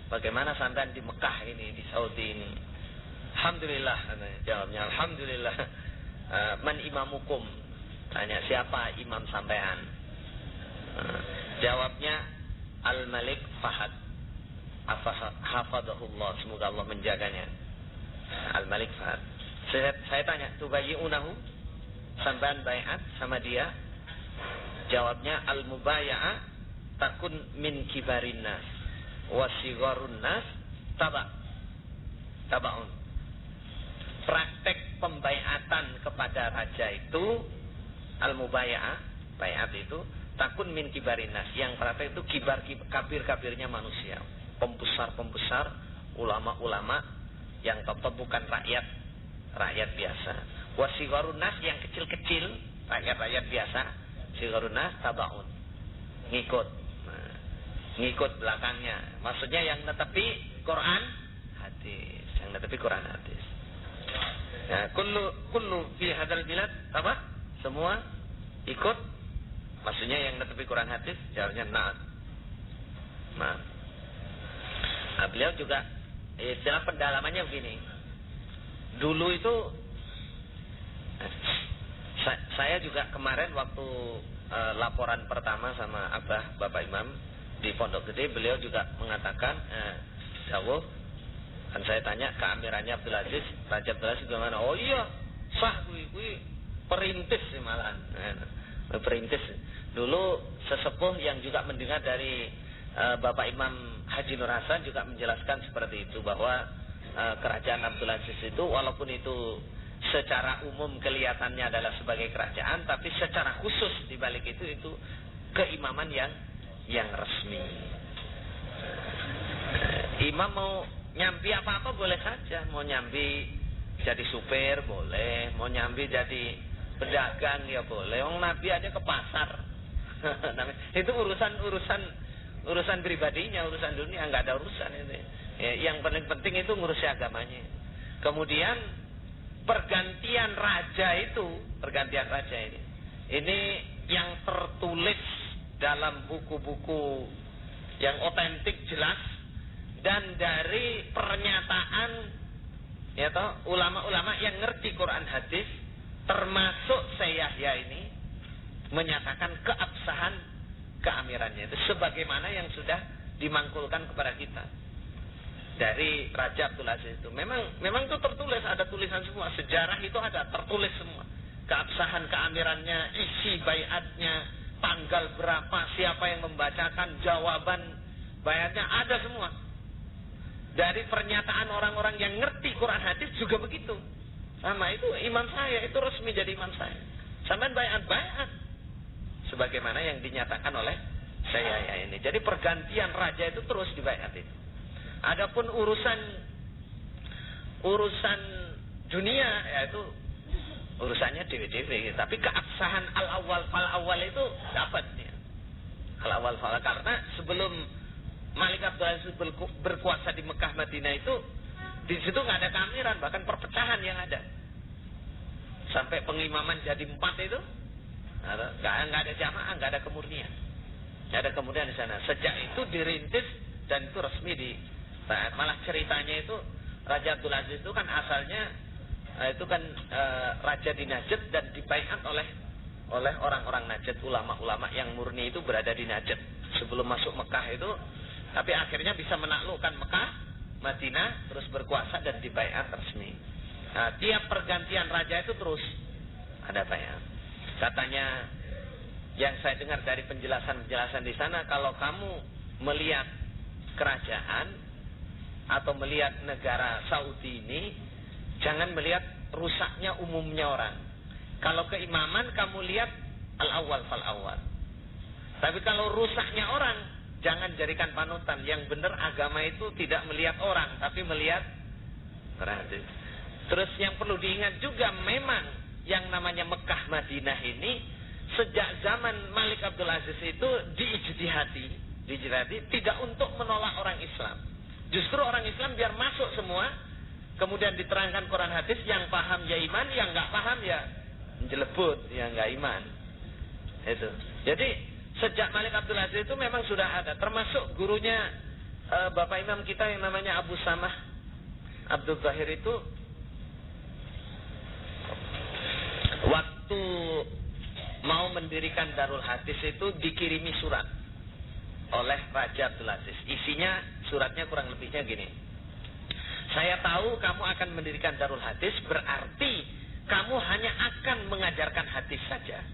A: Bagaimana sampean di Mekah ini, di Saudi ini? Alhamdulillah, jawabnya alhamdulillah. Man imamukum? Tanya siapa imam sampean? Jawabnya Al-Malik Fahad. Hafadahullah, semoga Allah menjaganya. Al-Malik Fahad. Saya tanya, tubayyi'unahu? Sampean baiat sama dia? Jawabnya al-mubaya'ah takun min kibarin nas wa sigharun nas tabaun. Praktek pembaiatan kepada raja itu al-mubaya'ah, baiat itu takun min kibarin nas. Yang praktek itu kabir-kabirnya manusia, pembesar-pembesar ulama-ulama yang top bukan rakyat biasa. Wasigharun nas yang kecil-kecil, rakyat biasa, sigharun nas tabaun, ngikut. Nah, ngikut belakangnya. Maksudnya yang netepi Quran, hadis, yang netepi Quran, hadis. Ya, kullu fi hadzal bilad apa? Semua ikut. Maksudnya yang netepi Quran, hadis, jawabnya na'am. Nah, beliau juga dalam pendalamannya begini. Dulu itu saya juga kemarin waktu laporan pertama sama Abah Bapak Imam di Pondok Gede, beliau juga mengatakan dawuh, kan saya tanya keamirannya Abdul Aziz, Raja Abdul Aziz gimana? Oh iya, sah kuwi perintis sih malahan. Perintis. Dulu sesepuh yang juga mendengar dari Bapak Imam Haji Nur Hasan juga menjelaskan seperti itu, bahwa kerajaan Abdul Aziz itu walaupun itu secara umum kelihatannya adalah sebagai kerajaan, tapi secara khusus di balik itu keimaman yang resmi. Imam mau nyambi apa-apa boleh saja, mau nyambi jadi supir boleh, mau nyambi jadi pedagang ya boleh. Wong Nabi aja ke pasar. Itu urusan pribadinya, urusan dunia, nggak ada urusan itu. Ya, yang paling penting itu ngurusi agamanya. Kemudian pergantian raja ini yang tertulis dalam buku-buku yang otentik jelas, dan dari pernyataan ya toh ulama-ulama yang ngerti Quran hadis, termasuk Syekh Yahya ini menyatakan keabsahan keamirannya itu sebagaimana yang sudah dimangkulkan kepada kita dari Raja Abdul Aziz itu. Memang itu tertulis, ada tulisan semua, sejarah itu ada tertulis semua, keabsahan keamirannya, isi baiatnya, tanggal berapa, siapa yang membacakan, jawaban baiatnya, ada semua. Dari pernyataan orang-orang yang ngerti Quran hadis juga begitu. Sama itu imam saya, itu resmi jadi imam saya. Sampai baiat sebagaimana yang dinyatakan oleh saya ini. Jadi pergantian raja itu terus di baiat itu. Adapun urusan dunia yaitu urusannya dewe-dewe, tapi keabsahan al-awwal fal-awwal itu dapat ya. Al-awwal fal, karena sebelum Malik Abdul Aziz berkuasa di Mekah Madinah itu, di situ nggak ada keamiran, bahkan perpecahan yang ada. Sampai pengimaman jadi 4 itu nggak ada jamaah, nggak ada kemurnian. Nggak ada kemurnian di sana. Sejak itu dirintis dan itu resmi di. Malah ceritanya itu Raja Abdul Aziz itu kan asalnya itu kan raja di Najd dan dibaiat oleh orang-orang Najd, ulama-ulama yang murni itu berada di Najd sebelum masuk Mekah itu, tapi akhirnya bisa menaklukkan Mekah, Madinah, terus berkuasa dan dibaiat resmi. Nah, tiap pergantian raja itu terus ada baiat. Katanya yang saya dengar dari penjelasan di sana, kalau kamu melihat kerajaan atau melihat negara Saudi ini, jangan melihat rusaknya umumnya orang. Kalau keimaman kamu lihat al-awwal fal-awwal. Tapi kalau rusaknya orang, jangan jadikan panutan. Yang benar agama itu tidak melihat orang, tapi melihat hadis. Terus yang perlu diingat juga, memang yang namanya Mekah Madinah ini sejak zaman Malik Abdul Aziz itu diijtihadi tidak untuk menolak orang Islam. Justru orang Islam biar masuk semua, kemudian diterangkan Quran hadis, yang paham ya iman, yang nggak paham ya jelebut, ya nggak iman. Itu. Jadi sejak Malik Abdul Aziz itu memang sudah ada, termasuk gurunya Bapak Imam kita yang namanya Abu Samah Abdul Zahir itu, waktu mau mendirikan Darul Hadis itu dikirimi surat oleh Raja Abdul Aziz. Isinya suratnya kurang lebihnya gini: saya tahu kamu akan mendirikan Darul Hadis, berarti kamu hanya akan mengajarkan hadis saja.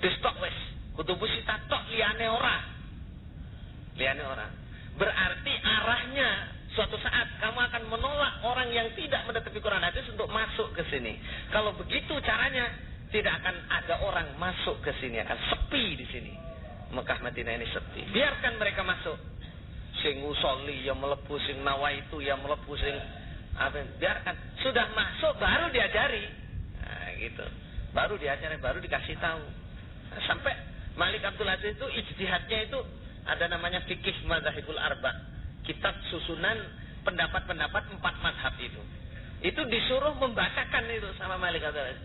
A: Distok wes, kutubu sita tok liane ora. Berarti arahnya suatu saat kamu akan menolak orang yang tidak menetapi Quran hadis untuk masuk ke sini. Kalau begitu caranya, tidak akan ada orang masuk ke sini, akan sepi di sini. Mekah Madinah ini sepi. Biarkan mereka masuk. sing usolli ya mlebu, sing nawaitu ya mlebu, sing apa, biarkan. Sudah masuk baru diajari. Nah, gitu. Baru diajari, baru dikasih tahu. Nah, sampai Malik Abdul Aziz itu ijtihadnya itu ada namanya fikih madzhabul arba. Kitab susunan pendapat-pendapat 4 mazhab itu. Itu disuruh membacakan itu sama Malik Abdul Aziz.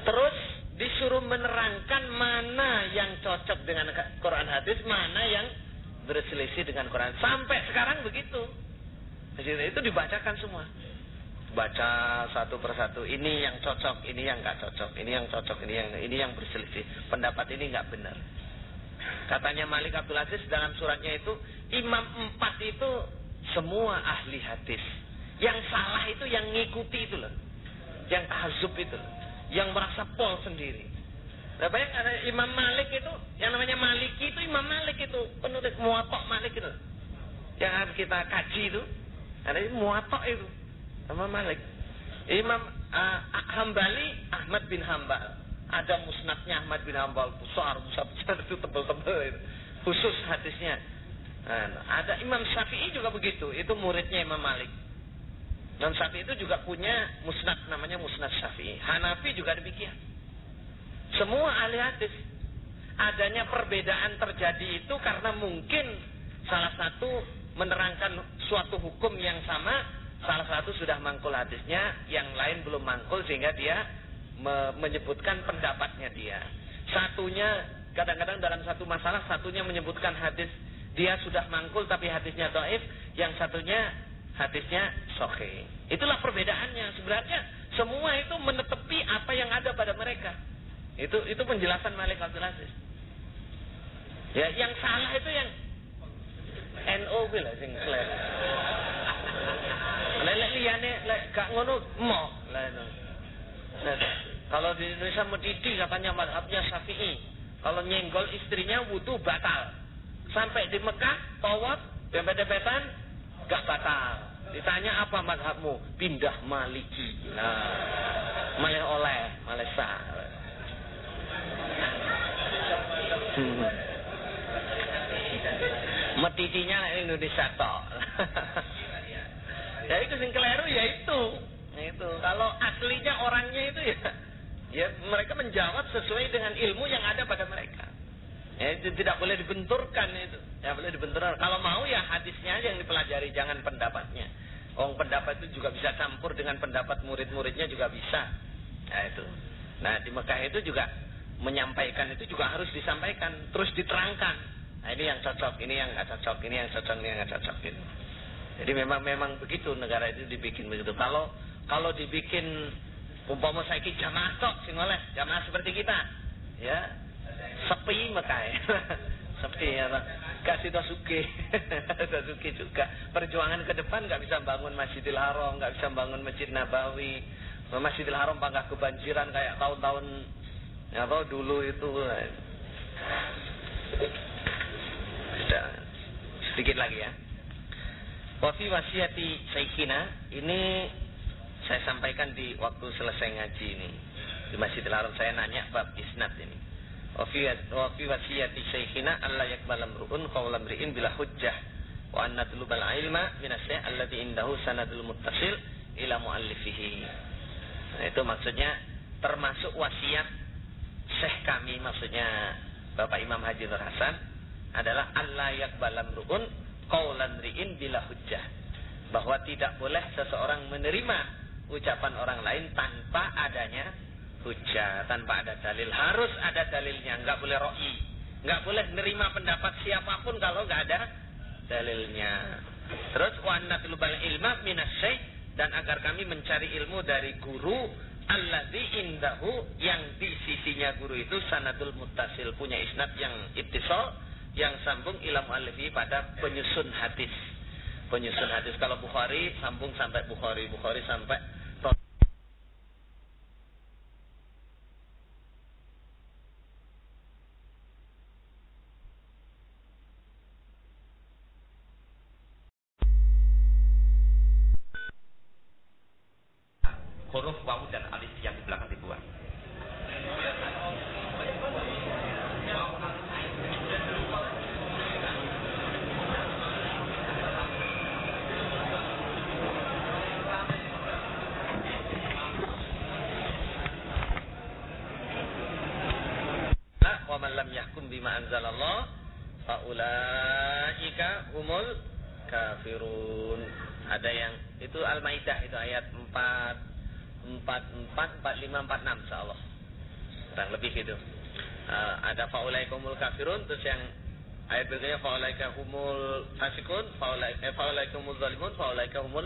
A: Terus disuruh menerangkan mana yang cocok dengan Quran hadis, mana yang berselisih dengan Quran. Sampai sekarang begitu. Itu dibacakan semua. Baca satu persatu. Ini yang cocok, ini yang nggak cocok, ini yang cocok, ini yang berselisih. Pendapat ini nggak benar. Katanya Malik Abdul Aziz dalam suratnya itu, imam 4 itu semua ahli hadis. Yang salah itu yang ngikuti itu loh. Yang tahazub itu loh. Yang merasa pol sendiri. Nah, banyak ada Imam Malik itu, yang namanya Maliki itu Imam Malik itu, penulis Muwatta Malik itu. Yang harus kita kaji itu, ada Muwatta itu, sama Malik. Imam Hambali, Ahmad bin Hambal. Ada musnadnya Ahmad bin Hambal, besar itu tebal-tebal itu. Khusus hadisnya. Nah, ada Imam Syafi'i juga begitu, itu muridnya Imam Malik. Imam Syafi'i itu juga punya musnad, namanya Musnad Syafi'i. Hanafi juga demikian. Semua ahli hadis. Adanya perbedaan terjadi itu karena mungkin salah satu menerangkan suatu hukum yang sama, salah satu sudah mangkul hadisnya, yang lain belum mangkul sehingga dia menyebutkan pendapatnya dia. Satunya kadang-kadang dalam satu masalah, satunya menyebutkan hadis dia sudah mangkul tapi hadisnya dhaif, yang satunya hadisnya sahih. Itulah perbedaannya. Sebenarnya semua itu menetepi apa yang ada pada mereka. Itu penjelasan Malik Abdul Aziz. Ya, yang salah itu yang NO lah sing kler. Lek liyane lek gak ngono moh lah itu. Nah, kalau di Indonesia medidi katanya mazhabnya Syafi'i. Kalau nyenggol istrinya wudu batal. Sampai di Mekah tawaf dempet-dempetan gak batal. Ditanya apa mazhabmu? Pindah Maliki. Nah, malih sah. Metidinya Indonesia tok. Ya itu sing keliru ya itu. Itu. Kalau aslinya orangnya itu ya mereka menjawab sesuai dengan ilmu yang ada pada mereka. Ya, itu tidak boleh dibenturkan itu. Ya boleh dibenturkan. Kalau mau ya hadisnya aja yang dipelajari, jangan pendapatnya. Pendapat itu juga bisa campur dengan pendapat murid-muridnya juga bisa. Nah itu. Nah di Mekah itu juga menyampaikan itu juga harus disampaikan, terus diterangkan. Nah ini yang cocok, ini yang nggak cocok, ini yang cocok, ini yang nggak cocok gitu. Jadi memang begitu negara itu dibikin begitu. Kalau dibikin umpama saiki jamaah tok sing oleh, jamaah seperti kita, ya sepi Mekah ya. Sepi ya, gak sida suki. Suki juga. Perjuangan ke depan gak bisa bangun Masjidil Haram, gak bisa bangun Masjid Nabawi. Masjidil Haram pangkah kebanjiran kayak tahun-tahun ya tahu dulu itu. Sudah. Sedikit lagi ya. Wa fi wasiyati Syekhina, ini saya sampaikan di waktu selesai ngaji ini. Di Masjidil Haram saya nanya bab isnad ini. Wa fi wasiyati Syekhina alla yaqbal amru'un qawla mri'in bila hujjah wa an natlubal ilma min asy-syai' alladhi indahu sanadul muttasil ila muallifihi. Nah, itu maksudnya termasuk wasiat Syekh kami, maksudnya Bapak Imam Haji Nur Hasan, adalah alla yaqbal amru'un qawla mri'in bila hujjah, bahwa tidak boleh seseorang menerima ucapan orang lain tanpa adanya hujjah, tanpa ada dalil. Harus ada dalilnya, enggak boleh ro'i, enggak boleh nerima pendapat siapapun kalau enggak ada dalilnya. Terus wa natlubal ilma minasy, dan agar kami mencari ilmu dari guru alladzi indahu, yang di sisinya guru itu sanadul muttasil, punya isnad yang ittisal, yang sambung ila muallifi, pada penyusun hadis. Penyusun hadis, kalau Bukhari sambung sampai Bukhari sampai huruf wawu dan alif yang di belakang dibuang. lam yahkum bima anzalallah faulaika humul kafirun. Ada yang itu Al-Maidah itu ayat 44, 45, 46 insyaallah. Kurang lebih gitu. Ada faulaika humul kafirun, terus yang ayat berikutnya faulaika humul fasikun, faulaika humul zalimun, faulaika humul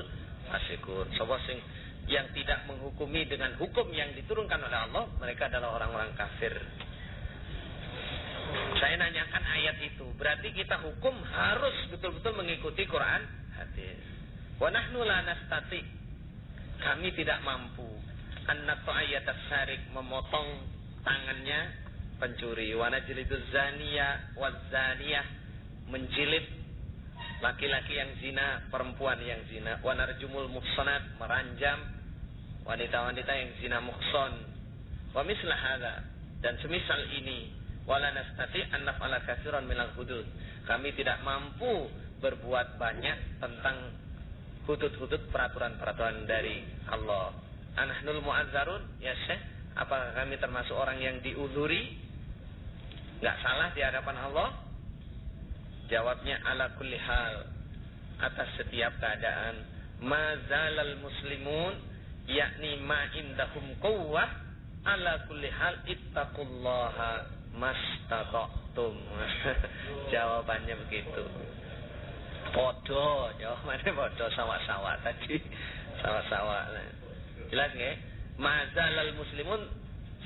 A: fasikun. Sapa sing yang tidak menghukumi dengan hukum yang diturunkan oleh Allah, mereka adalah orang-orang kafir. Saya nanyakan ayat itu, berarti kita hukum harus betul-betul mengikuti Quran, hadis. Wa nahnu la nastati, kami tidak mampu an naqayat as-sarik, memotong tangannya pencuri, wa najliduz zaniya waz zaniyah, menjilid laki-laki yang zina, perempuan yang zina, wa narjumul muhsanat, meranjam wanita-wanita yang zina muhsan, wa mislah hadza, dan semisal ini, wala nastati an naf'ala katsiran minal hudud, kami tidak mampu berbuat banyak tentang hudud-hudud, peraturan-peraturan dari Allah. Anahnul mu'azzarun, ya Syekh, apakah kami termasuk orang yang diuzuri, enggak salah di hadapan Allah? Jawabnya ala kulli hal, atas setiap keadaan. Mazalal muslimun, yakni ma indahum quwwah, ala kulli hal ittaqullaha mastata'tum. Jawabannya begitu. Podo, jawabannya podo, sama-sama tadi. Sama-sama. Jelas nggak? Mazalal muslimun,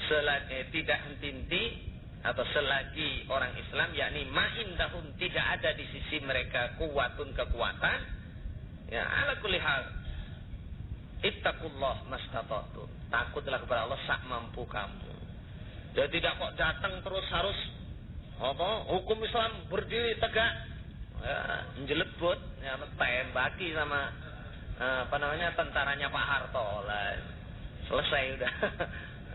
A: selagi tidak henti-henti atau selagi orang Islam, yakni ma'indahum, tidak ada di sisi mereka kuwatun, kekuatan, ya ala kulli hal ittaqullah mastata'tum, takutlah kepada Allah sak mampu kamu. Jadi tidak kok datang terus harus apa hukum Islam berdiri tegak, ya, jelebut, ya, tembaki sama tentaranya Pak Harto lah, selesai udah.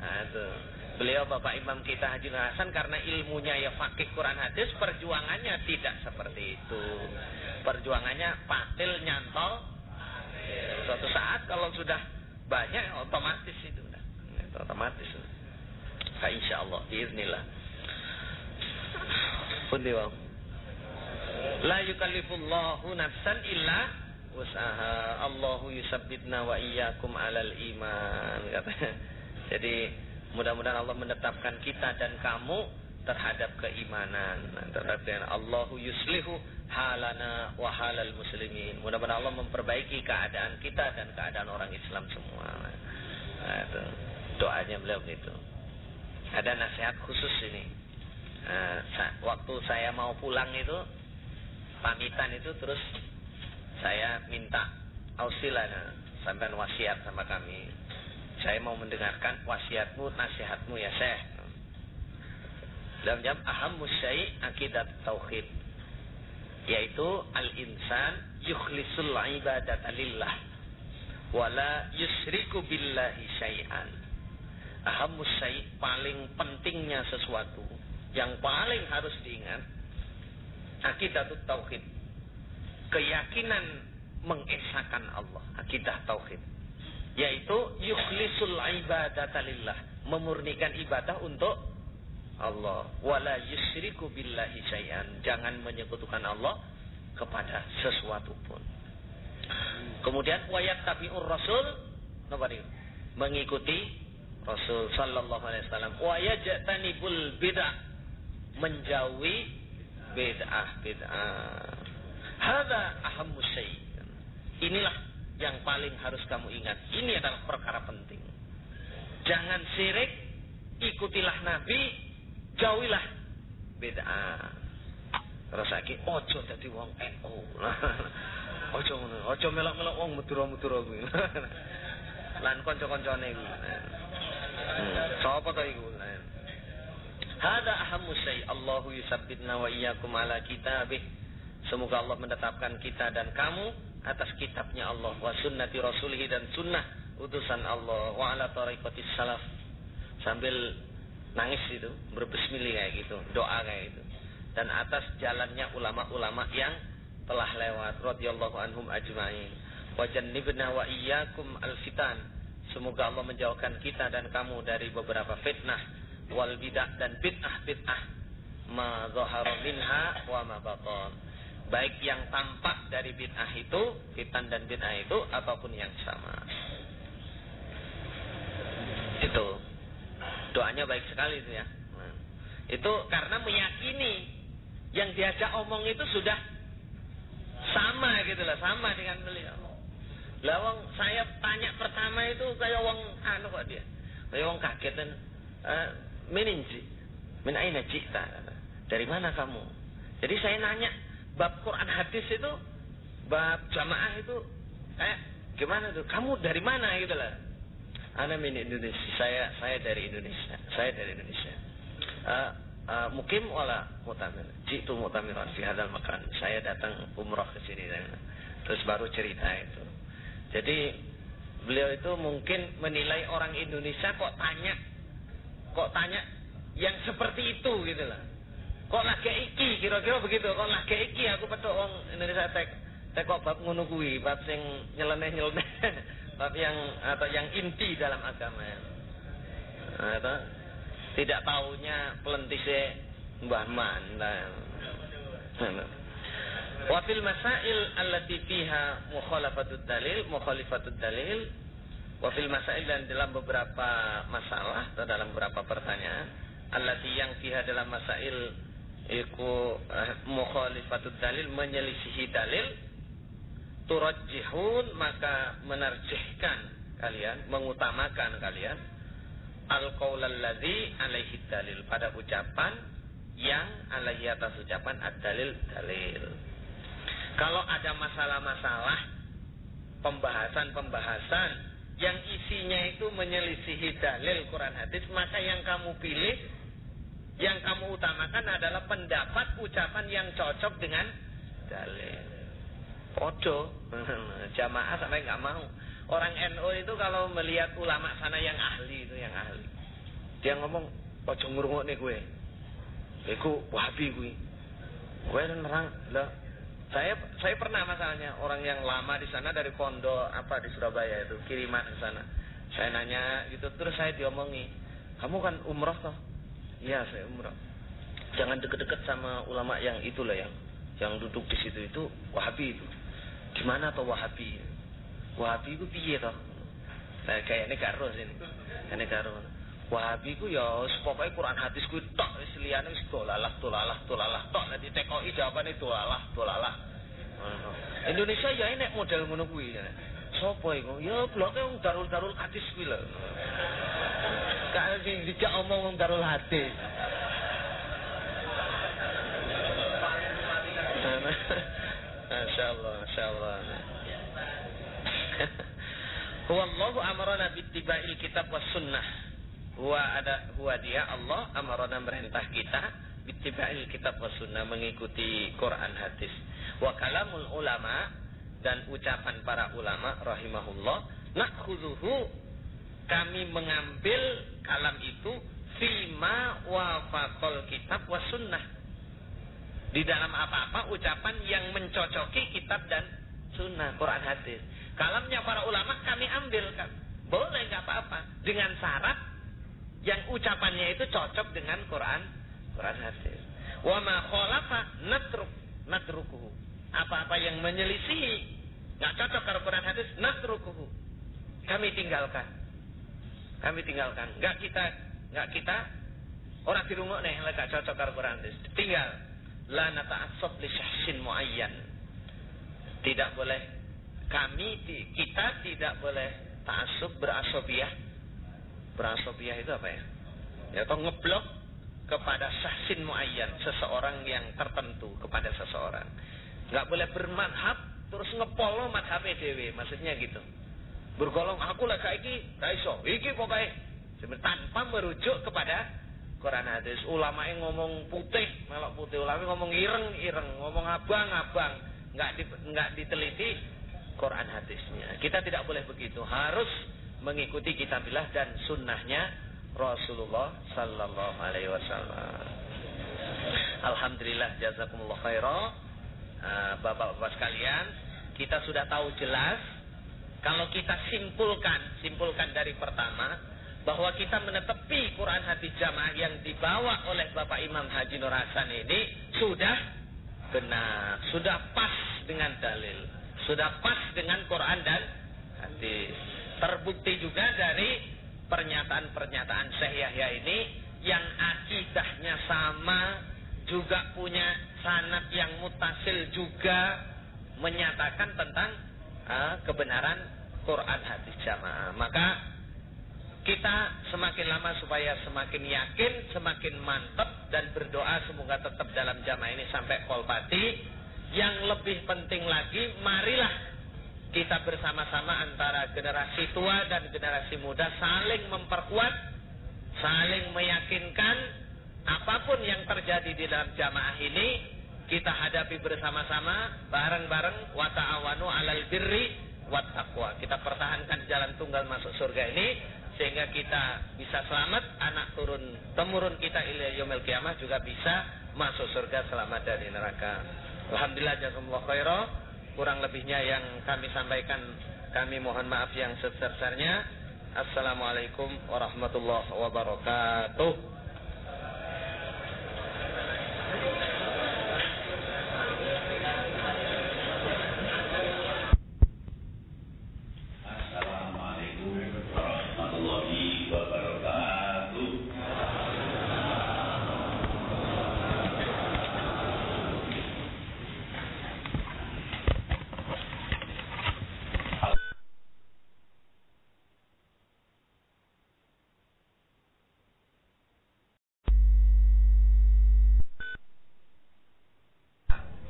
A: Nah, itu. Beliau Bapak Imam kita Haji Hasan, karena ilmunya ya fakih Quran hadis, perjuangannya tidak seperti itu. Perjuangannya patil nyantol. Suatu saat kalau sudah banyak, otomatis itu udah. Itu otomatis. Nah, insyaallah biiznillah. Pundi wae. La yukallifullahu nafsan illa wus'aha. Allahu yusabbitna wa iyyakum 'alal iman. Katanya. Jadi mudah-mudahan Allah menetapkan kita dan kamu terhadap keimanan. Terhadap Allahu yuslihu halana wa halal muslimin. Mudah-mudahan Allah memperbaiki keadaan kita dan keadaan orang Islam semua. Nah, itu doanya beliau begitu. Ada nasihat khusus ini. Waktu saya mau pulang itu, pamitan itu, terus saya minta ausilana, sampean wasiat sama kami. Saya mau mendengarkan wasiatmu, nasihatmu ya Syekh. Dalam jam ahammus syai' akidat tauhid, yaitu al-insan yukhlisul ibadata lillah wala yusyriku billahi syai'an. Ahammus syai', paling pentingnya sesuatu, yang paling harus diingat, akidatut tauhid, keyakinan mengesahkan Allah, akidah tauhid, yaitu yukhlisul ibadata lillah, memurnikan ibadah untuk Allah, wala yusyriku billahi syai'an, jangan menyekutukan Allah kepada sesuatu pun. Kemudian wayat tabi'ur rasul, mengikuti Rasul sallallahu alaihi wasallam, wa yajtanibul bid'ah, menjauhi bid'ah. Hadza ahammus syai'. Inilah yang paling harus kamu ingat. Ini adalah perkara penting. Jangan syirik, ikutilah Nabi, jauhilah bid'ah. Terus saiki ojo dadi wong NU. Ojo ngono, ojo melok-melok wong Madura-Madura kuwi. Lan kanca-kancane kuwi. Sapa to iku? Hada ahammus syai'. Allahu yusabbitna wa iyyakum ala kitabih. Semoga Allah menetapkan kita dan kamu atas kitabnya Allah, wa sunnati rasulih, dan sunnah utusan Allah, wa ala tariqatis salaf, sambil nangis itu, berbismillah kayak gitu, doa kayak gitu, dan atas jalannya ulama-ulama yang telah lewat, radhiyallahu anhum ajma'in. Wa jannibna wa iyyakum alfitan. Semoga Allah menjauhkan kita dan kamu dari beberapa fitnah, wal bid'ah, dan bid'ah. ma dhahara minha wa ma batan. Baik yang tampak dari bid'ah itu, fitan dan bid'ah itu, ataupun yang sama. Itu doanya baik sekali itu ya. Nah, itu karena meyakini yang diajak omong itu sudah sama gitu lah, sama dengan beliau. Lah wong saya tanya pertama itu kayak wong anu kok dia. Kayak wong kaget dan min aina ji'ta? Dari mana kamu? Jadi saya nanya bab Quran hadis itu, bab jamaah itu kayak gimana tuh? Kamu dari mana gitu lah. Ana min Indonesia. Saya dari Indonesia. Mukim wala mutamir. Jitu mutamiran fi hadzal makan. Saya datang umrah ke sini. Terus baru cerita itu. Jadi beliau itu mungkin menilai orang Indonesia kok tanya yang seperti itu gitu lah. Kok lagi iki kira-kira begitu. Kok lagi iki aku petuk wong Indonesia tek kok bab ngono kuwi, bab sing nyeleneh-nyeleneh. Bab yang atau yang inti dalam agama ya. Atau tidak taunya pelentise Mbah Man. Wa fil masail allati fiha mukhalafatud dalil wa fil masail, dan dalam beberapa masalah atau dalam beberapa pertanyaan allati yang fiha dalam masail iku mukhalifatud dalil, menyelisihi dalil, turajjihun, maka menarjihkan kalian, mengutamakan kalian al-qaulal ladzi alaihi dalil, pada ucapan yang alaihi atas ucapan ad-dalil dalil. Kalau ada masalah-masalah pembahasan yang isinya itu menyelisihi dalil Quran hadis, maka yang kamu pilih, yang kamu utamakan adalah pendapat ucapan yang cocok dengan dalil. Podo jamaah sampai nggak mau. Orang NU itu kalau melihat ulama sana yang ahli itu, yang ahli, dia ngomong ojo ngrungokne kowe, iku Wahabi kuwi, kowe nerang lah. Saya pernah masalahnya orang yang lama di sana dari pondok apa di Surabaya itu, kiriman di sana. Saya nanya gitu, terus saya diomongi, kamu kan umroh toh? Iya, saya umroh. Jangan deket-deket sama ulama yang itulah, yang duduk di situ itu Wahabi itu. Gimana toh Wahabi? Wahabi itu piye toh? Nah, kayak ini karo sini. Ini karo. Wahabi ku ya pokoke Quran hadis ku tok, wis liyane wis dolalah tok, nanti TKI jawabane dolalah. Indonesia ya enek model ngono kuwi. Sopo iku? Ya bloke wong darul hadis kuwi lho. Kae dijak omong wong darul hadis. Masyaallah. Huwallahu amarana bittiba'il kitab was sunnah. Huwa dia Allah amarana, merintah kita bittiba'il kitab was sunnah, mengikuti Quran hadis. Wa kalamul ulama, dan ucapan para ulama rahimahullah, nakhudhuhu, kami mengambil kalam itu fima wafaqal kitab was sunnah, di dalam apa-apa ucapan yang mencocoki kitab dan sunnah Quran hadis. Kalamnya para ulama kami ambil kan, boleh nggak apa-apa, dengan syarat yang ucapannya itu cocok dengan Quran hadis. Wa ma khalafa natrukuhu, apa-apa yang menyelisihi nggak cocok dengan Quran hadis, natrukuhu, kami tinggalkan. Nggak kita orang dirungok nih nggak cocok dengan Quran hadis, tinggal. La nata'assab li syahsin muayyan, tidak boleh kita tidak boleh ta'assub, berasobiyah itu apa ya? Atau ngeblok kepada syahsin muayyan, seseorang yang tertentu, kepada seseorang. Nggak boleh bermadhab terus ngepolo madhabnya dewe, maksudnya gitu. Bergolong aku lah kayak iki pokoknya tanpa merujuk kepada Quran hadis. Ulama yang ngomong putih, melok putih, ulama ngomong ireng, ngomong abang, nggak diteliti Quran hadisnya. Kita tidak boleh begitu, harus mengikuti kitabillah dan sunnahnya Rasulullah sallallahu alaihi wasallam. Alhamdulillah, jazakumullah khairan. Bapak-bapak sekalian, kita sudah tahu jelas. Kalau kita simpulkan dari pertama, bahwa kita menetepi Quran hadis jamaah yang dibawa oleh Bapak Imam Haji Nur Hasan ini sudah benar, sudah pas dengan dalil, sudah pas dengan Quran dan hadis. Terbukti juga dari pernyataan-pernyataan Syekh Yahya ini yang akidahnya sama, juga punya sanad yang mutasil, juga menyatakan tentang kebenaran Quran hadis jamaah. Maka kita semakin lama supaya semakin yakin, semakin mantap, dan berdoa semoga tetap dalam jamaah ini sampai kolpati. Yang lebih penting lagi, marilah kita bersama-sama antara generasi tua dan generasi muda saling memperkuat, saling meyakinkan apapun yang terjadi di dalam jamaah ini kita hadapi bersama-sama, bareng-bareng, wa ta'awanu 'alal birri wat taqwa. Kita pertahankan jalan tunggal masuk surga ini sehingga kita bisa selamat, anak turun temurun kita ila yaumil qiyamah juga bisa masuk surga selamat dari neraka. Alhamdulillah, jazakumullah khairan. Kurang lebihnya yang kami sampaikan kami mohon maaf yang sebesar-besarnya. Assalamualaikum warahmatullahi wabarakatuh.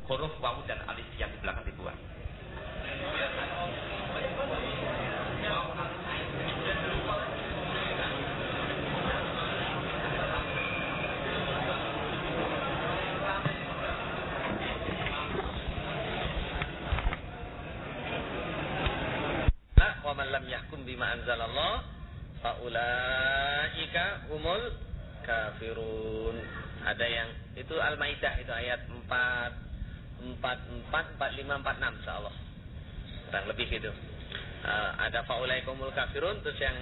A: Huruf wawu dan alif yang di belakang dibuang. Wa man lam yahkum bima anzalallah fa ulaika humul kafirun. Ada yang itu Al-Maidah, itu ayat 45, 46 insyaallah. Kurang lebih gitu. Ada faulaikumul kafirun, terus yang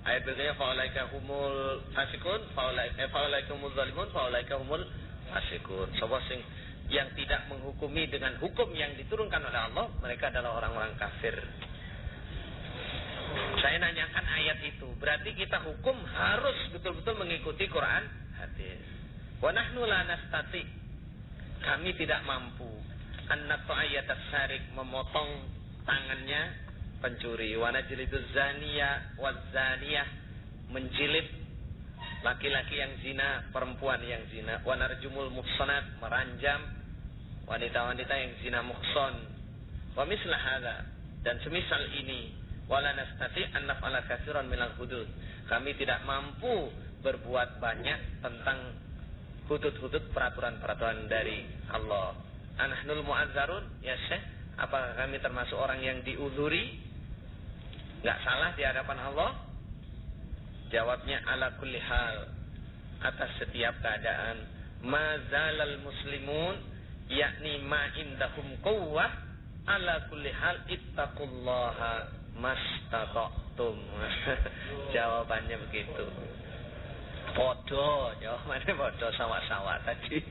A: ayat berikutnya faulaika humul fasikun, faulaikumul zalimun, faulaika humul fasikun. Sebab yang tidak menghukumi dengan hukum yang diturunkan oleh Allah, mereka adalah orang-orang kafir. Saya nanyakan ayat itu, berarti kita hukum harus betul-betul mengikuti Quran hadis. Wa nahnu la nastati, kami tidak mampu an-naqta ayyatas sarik, memotong tangannya pencuri, wa najliduz zaniya waz zaniyah, menjilid laki-laki yang zina, perempuan yang zina, wa narjumul muhsanat, meranjam wanita-wanita yang zina muhsan, wa mislah hadza, dan semisal ini, wala nastati an naf'ala katsiran minal hudud, kami tidak mampu berbuat banyak tentang hudud-hudud, peraturan-peraturan dari Allah. Anahnul mu'azzarun, ya Syekh, apakah kami termasuk orang yang diuzuri, nggak salah di hadapan Allah? Jawabnya ala kulli hal, atas setiap keadaan. Mazalal muslimun, yakni ma indahum quwwah, ala kulli hal ittaqullaha mastata'tum. Jawabannya begitu. Podo, jawabannya podo, sama-sama tadi,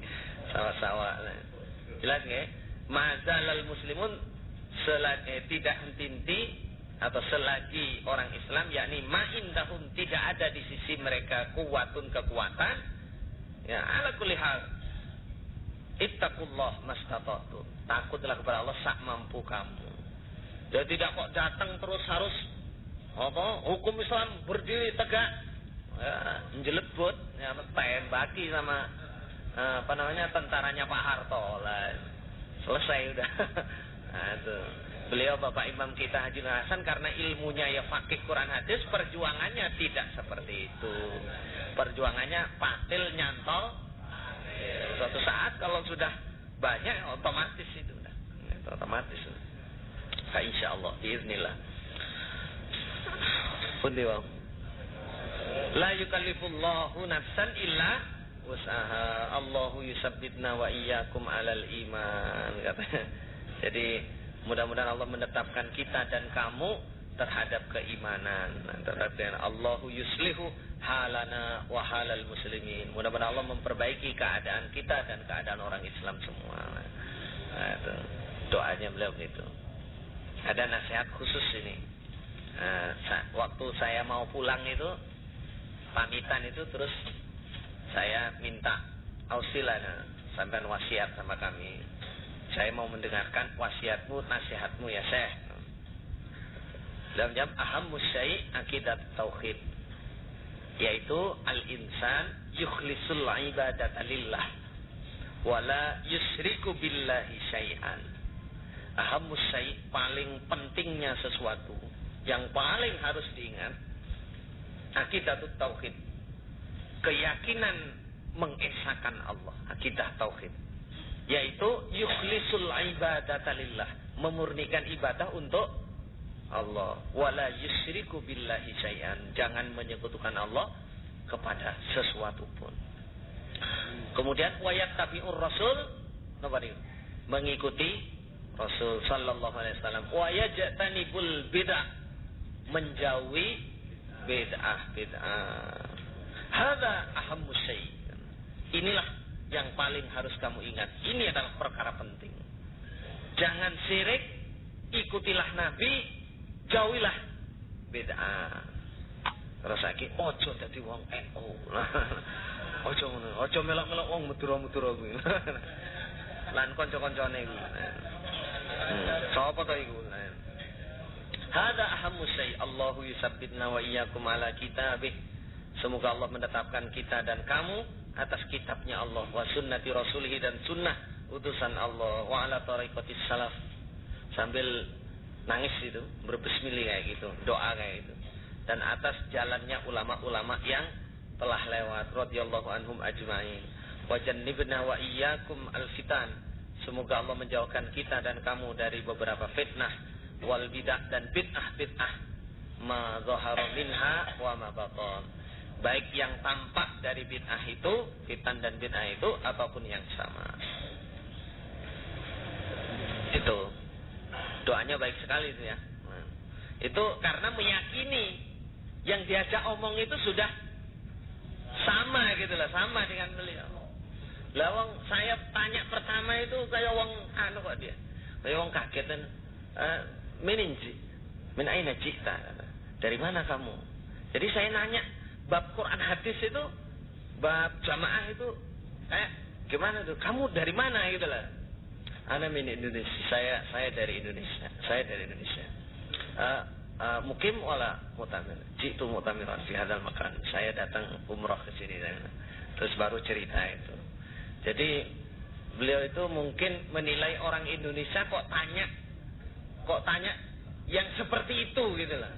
A: sama-sama. Jelas nggak? Mazalal muslimun, tidak henti-henti atau selagi orang Islam, yakni ma'indahum, tidak ada di sisi mereka kuwatun, kekuatan, ya ala kulli hal ittaqullah mastata'tum, takutlah kepada Allah sak mampu kamu. Jadi tidak kok datang terus harus hukum Islam berdiri tegak, ya, jelebut, ya, tembaki sama tentaranya Pak Harto lah, selesai udah. Nah, itu beliau Bapak Imam kita Haji Nur Hasan, karena ilmunya ya fakih Quran hadis, perjuangannya tidak seperti itu. Perjuangannya patil nyantol. Suatu saat kalau sudah banyak, otomatis itu udah, otomatis. Insya Allah, biiznillah. Pundi wae. La yukallifullahu nafsan illa usaha, Allahu yusabbitna wa iyyakum alal iman, katanya. Jadi mudah-mudahan Allah menetapkan kita dan kamu terhadap keimanan, terhadap Allahu yuslihu halana wa halal muslimin. Mudah-mudahan Allah memperbaiki keadaan kita dan keadaan orang Islam semua. Nah, itu doanya beliau begitu. Ada nasihat khusus ini. Waktu saya mau pulang itu, pamitan itu, terus saya minta ausilana, sampean wasiat sama kami. Saya mau mendengarkan wasiatmu, nasihatmu ya Syekh. Dalam jam ahammus syai' akidat tauhid, yaitu al-insan yukhlisul ibadata lillah wala yusyriku billahi syai'an. Ahammus syai', paling pentingnya sesuatu, yang paling harus diingat, akidatut tauhid, keyakinan mengesahkan Allah, akidah tauhid, yaitu yukhlisul ibadata lillah, memurnikan ibadah untuk Allah, wala yusyriku billahi syai'an, jangan menyekutukan Allah kepada sesuatu pun. Kemudian wayat tabi'ur rasul, mengikuti Rasul sallallahu alaihi wasallam, wa yajtanibul bid'ah, menjauhi bid'ah. Hadza ahammus syai'. Inilah yang paling harus kamu ingat. Ini adalah perkara penting. Jangan syirik, ikutilah Nabi, jauhilah bid'ah. Terus saiki ojo dadi wong NU. Ojo ngono, ojo melok-melok wong Madura-Madura kuwi. Lan kanca-kancane kuwi. Sapa to iku? Hadza ahammus syai'. Allahu yusabbitna wa iyyakum ala kitabih. Semoga Allah menetapkan kita dan kamu atas kitabnya Allah, wa sunnati rasulih, dan sunnah utusan Allah, wa ala tariqatis salaf, sambil nangis itu, berbismillah kayak gitu, doa kayak gitu, dan atas jalannya ulama-ulama yang telah lewat radhiyallahu anhum ajma'in. Wa jannibna wa iyyakum alfitan. Semoga Allah menjauhkan kita dan kamu dari beberapa fitnah wal bid'ah, dan bid'ah ma zahara minha wa ma batan, baik yang tampak dari bid'ah itu, fitan dan bid'ah itu, ataupun yang sama. Itu doanya baik sekali itu ya. Itu karena meyakini yang diajak omong itu sudah sama gitu lah, sama dengan beliau. Lah wong saya tanya pertama itu kayak wong anu kok dia. Kayak wong kaget dan min aina jita? Dari mana kamu? Jadi saya nanya bab Quran hadis itu, bab jamaah itu gimana tuh? Kamu dari mana gitu lah? Ana min Indonesia. Saya dari Indonesia. Mukim wala mutamir. Jitu mutamiran fi hadzal makan. Saya datang umrah ke sini. Terus baru cerita itu. Jadi beliau itu mungkin menilai orang Indonesia kok tanya yang seperti itu gitu lah.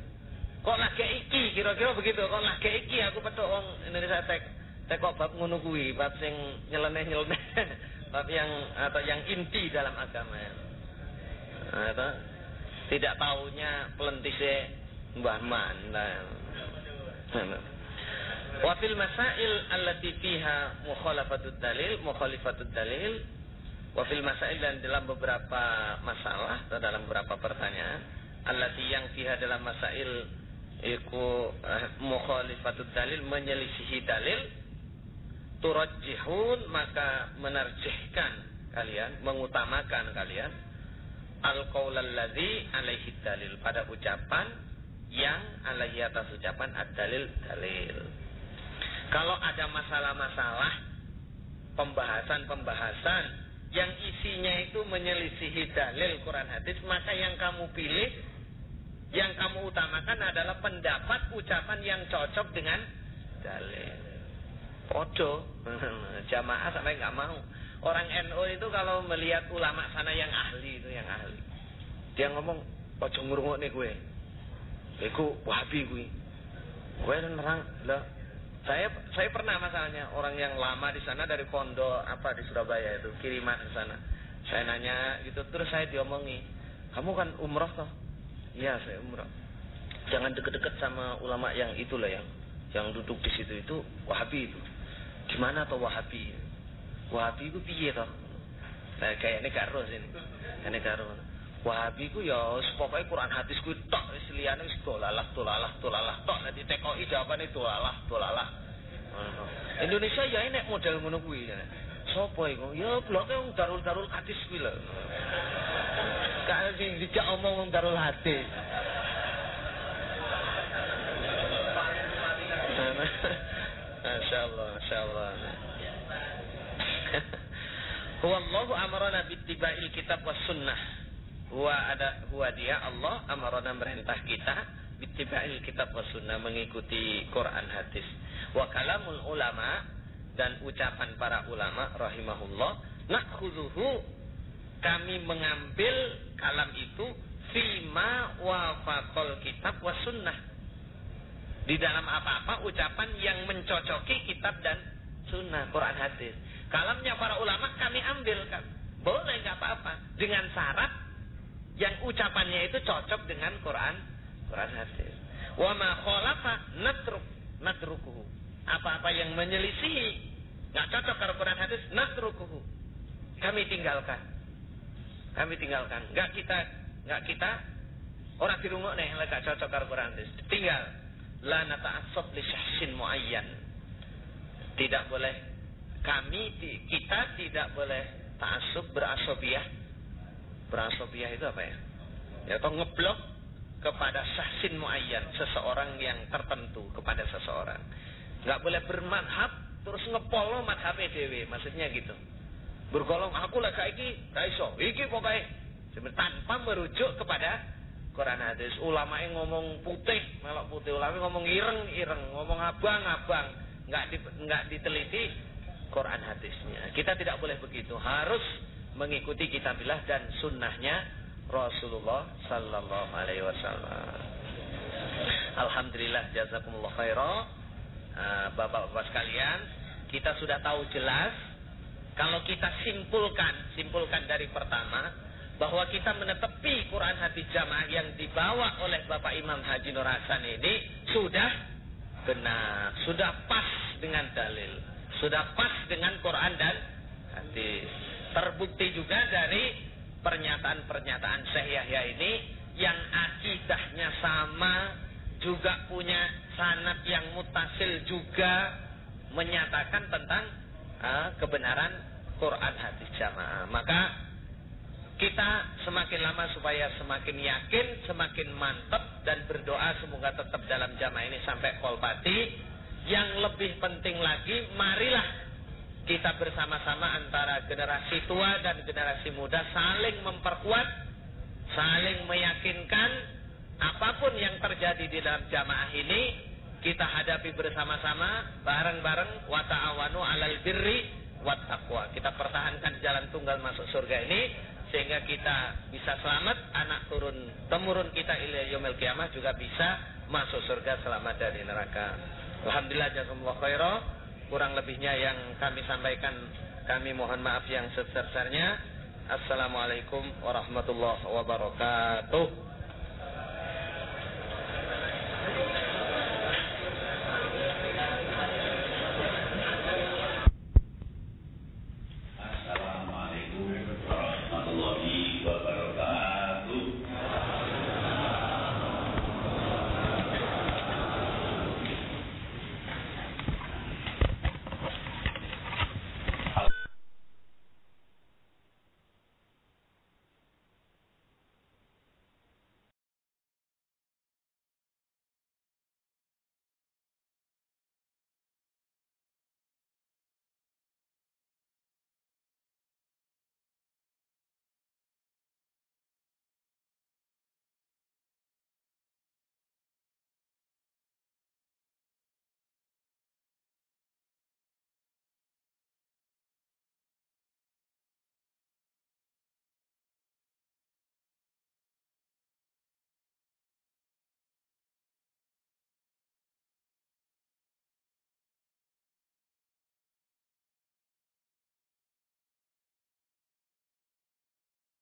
A: Kok lagi iki, kira-kira begitu. Kok lagi iki aku petuk wong Indonesia tek kok bab ngono kuwi, bab sing nyeleneh-nyeleneh, bab yang atau yang inti dalam agama ya. Atau tidak taunya pelentise Mbah Man. Wa fil masail allati fiha mukhalafatud dalil, wa fil masail, dan dalam beberapa masalah atau dalam beberapa pertanyaan, allati yang fiha dalam masail iku mukhalifatud dalil, menyelisihi dalil, turajjihun, maka menarjihkan kalian, mengutamakan kalian, al-qaulal ladzi alaihi dalil, pada ucapan yang alaihi atas ucapan ad-dalil dalil. Kalau ada masalah-masalah, pembahasan-pembahasan yang isinya itu menyelisihi dalil Quran hadis, maka yang kamu pilih, yang kamu utamakan adalah pendapat ucapan yang cocok dengan dalil. Podo jamaah sampai nggak mau. Orang NU itu kalau melihat ulama sana yang ahli itu, yang ahli, dia ngomong ojo ngrungokne kowe. Iku Wahabi kuwi. Kowe nerang lah. Saya pernah masalahnya orang yang lama di sana dari pondok apa di Surabaya itu, kiriman di sana. Saya nanya gitu, terus saya diomongi, "Kamu kan umrah toh?" "Iya, saya umrah." "Jangan deket-deket sama ulama yang itulah, yang duduk di situ itu Wahabi itu." "Gimana toh Wahabi?" "Wahabi itu piye toh?" Nah, kayaknya karo sini. Kayaknya karo. Wahabi ku ya pokoke Quran hadis ku tok wis liyane wis dolalah tok nek ditekoki jawabane dolalah. Indonesia ya nek model ngono kuwi. Sopo iku? Ya bloke wong darul hadis kuwi lho. Kae sing dijak omong wong darul hadis. Masyaallah. Wallahu amarana bittiba'il kitab was sunnah. Huwa dia Allah amarana merintah kita bittiba'il kitab was sunnah, mengikuti Quran hadis. Wa kalamul ulama, dan ucapan para ulama rahimahullah, nakhudhuhu, kami mengambil kalam itu fima wafaqal kitab was sunnah, di dalam apa-apa ucapan yang mencocoki kitab dan sunnah Quran hadis. Kalamnya para ulama kami ambilkan, boleh nggak apa-apa, dengan syarat yang ucapannya itu cocok dengan Quran hadis. Wa ma khalafa natrukuhu, apa-apa yang menyelisihi nggak cocok dengan Quran hadis, natrukuhu, kami tinggalkan. Nggak kita orang dirungok nih nggak cocok dengan Quran hadis, tinggal. La nata'assab li syahsin muayyan, tidak boleh kita tidak boleh ta'assub, berasobiyah itu apa ya? Ya, atau ngeblok kepada syahsin muayyan, seseorang yang tertentu, kepada seseorang. Nggak boleh bermadhab terus ngepolo madhabe dhewe, maksudnya gitu. Bergolong aku lah iki ra iso, iki pokoke tanpa merujuk kepada Quran hadis. Ulama yang ngomong putih, melok putih, ulama ngomong ireng, ngomong abang, nggak diteliti Quran hadisnya. Kita tidak boleh begitu, harus mengikuti kitabillah dan sunnahnya Rasulullah sallallahu alaihi wasallam. Alhamdulillah, jazakumullah khairan. Bapak-bapak sekalian, kita sudah tahu jelas. Kalau kita simpulkan dari pertama, bahwa kita menetepi Quran hadis jamaah yang dibawa oleh Bapak Imam Haji Nur Hasan ini sudah benar, sudah pas dengan dalil, sudah pas dengan Quran dan hadis. Terbukti juga dari pernyataan-pernyataan Syekh Yahya ini yang akidahnya sama, juga punya sanad yang mutasil, juga menyatakan tentang kebenaran Quran hadis jamaah. Maka kita semakin lama supaya semakin yakin, semakin mantap, dan berdoa semoga tetap dalam jamaah ini sampai kolpati. Yang lebih penting lagi, marilah kita bersama-sama antara generasi tua dan generasi muda saling memperkuat, saling meyakinkan. Apapun yang terjadi di dalam jamaah ini, kita hadapi bersama-sama, bareng-bareng, wa ta'awanu 'alal birri wat taqwa. Kita pertahankan jalan tunggal masuk surga ini sehingga kita bisa selamat, anak turun temurun kita ila yaumil qiyamah juga bisa masuk surga selamat dari neraka. Alhamdulillah, jazakumullah khairan. Kurang lebihnya yang kami sampaikan, kami mohon maaf yang sebesar-besarnya. Assalamualaikum warahmatullahi wabarakatuh.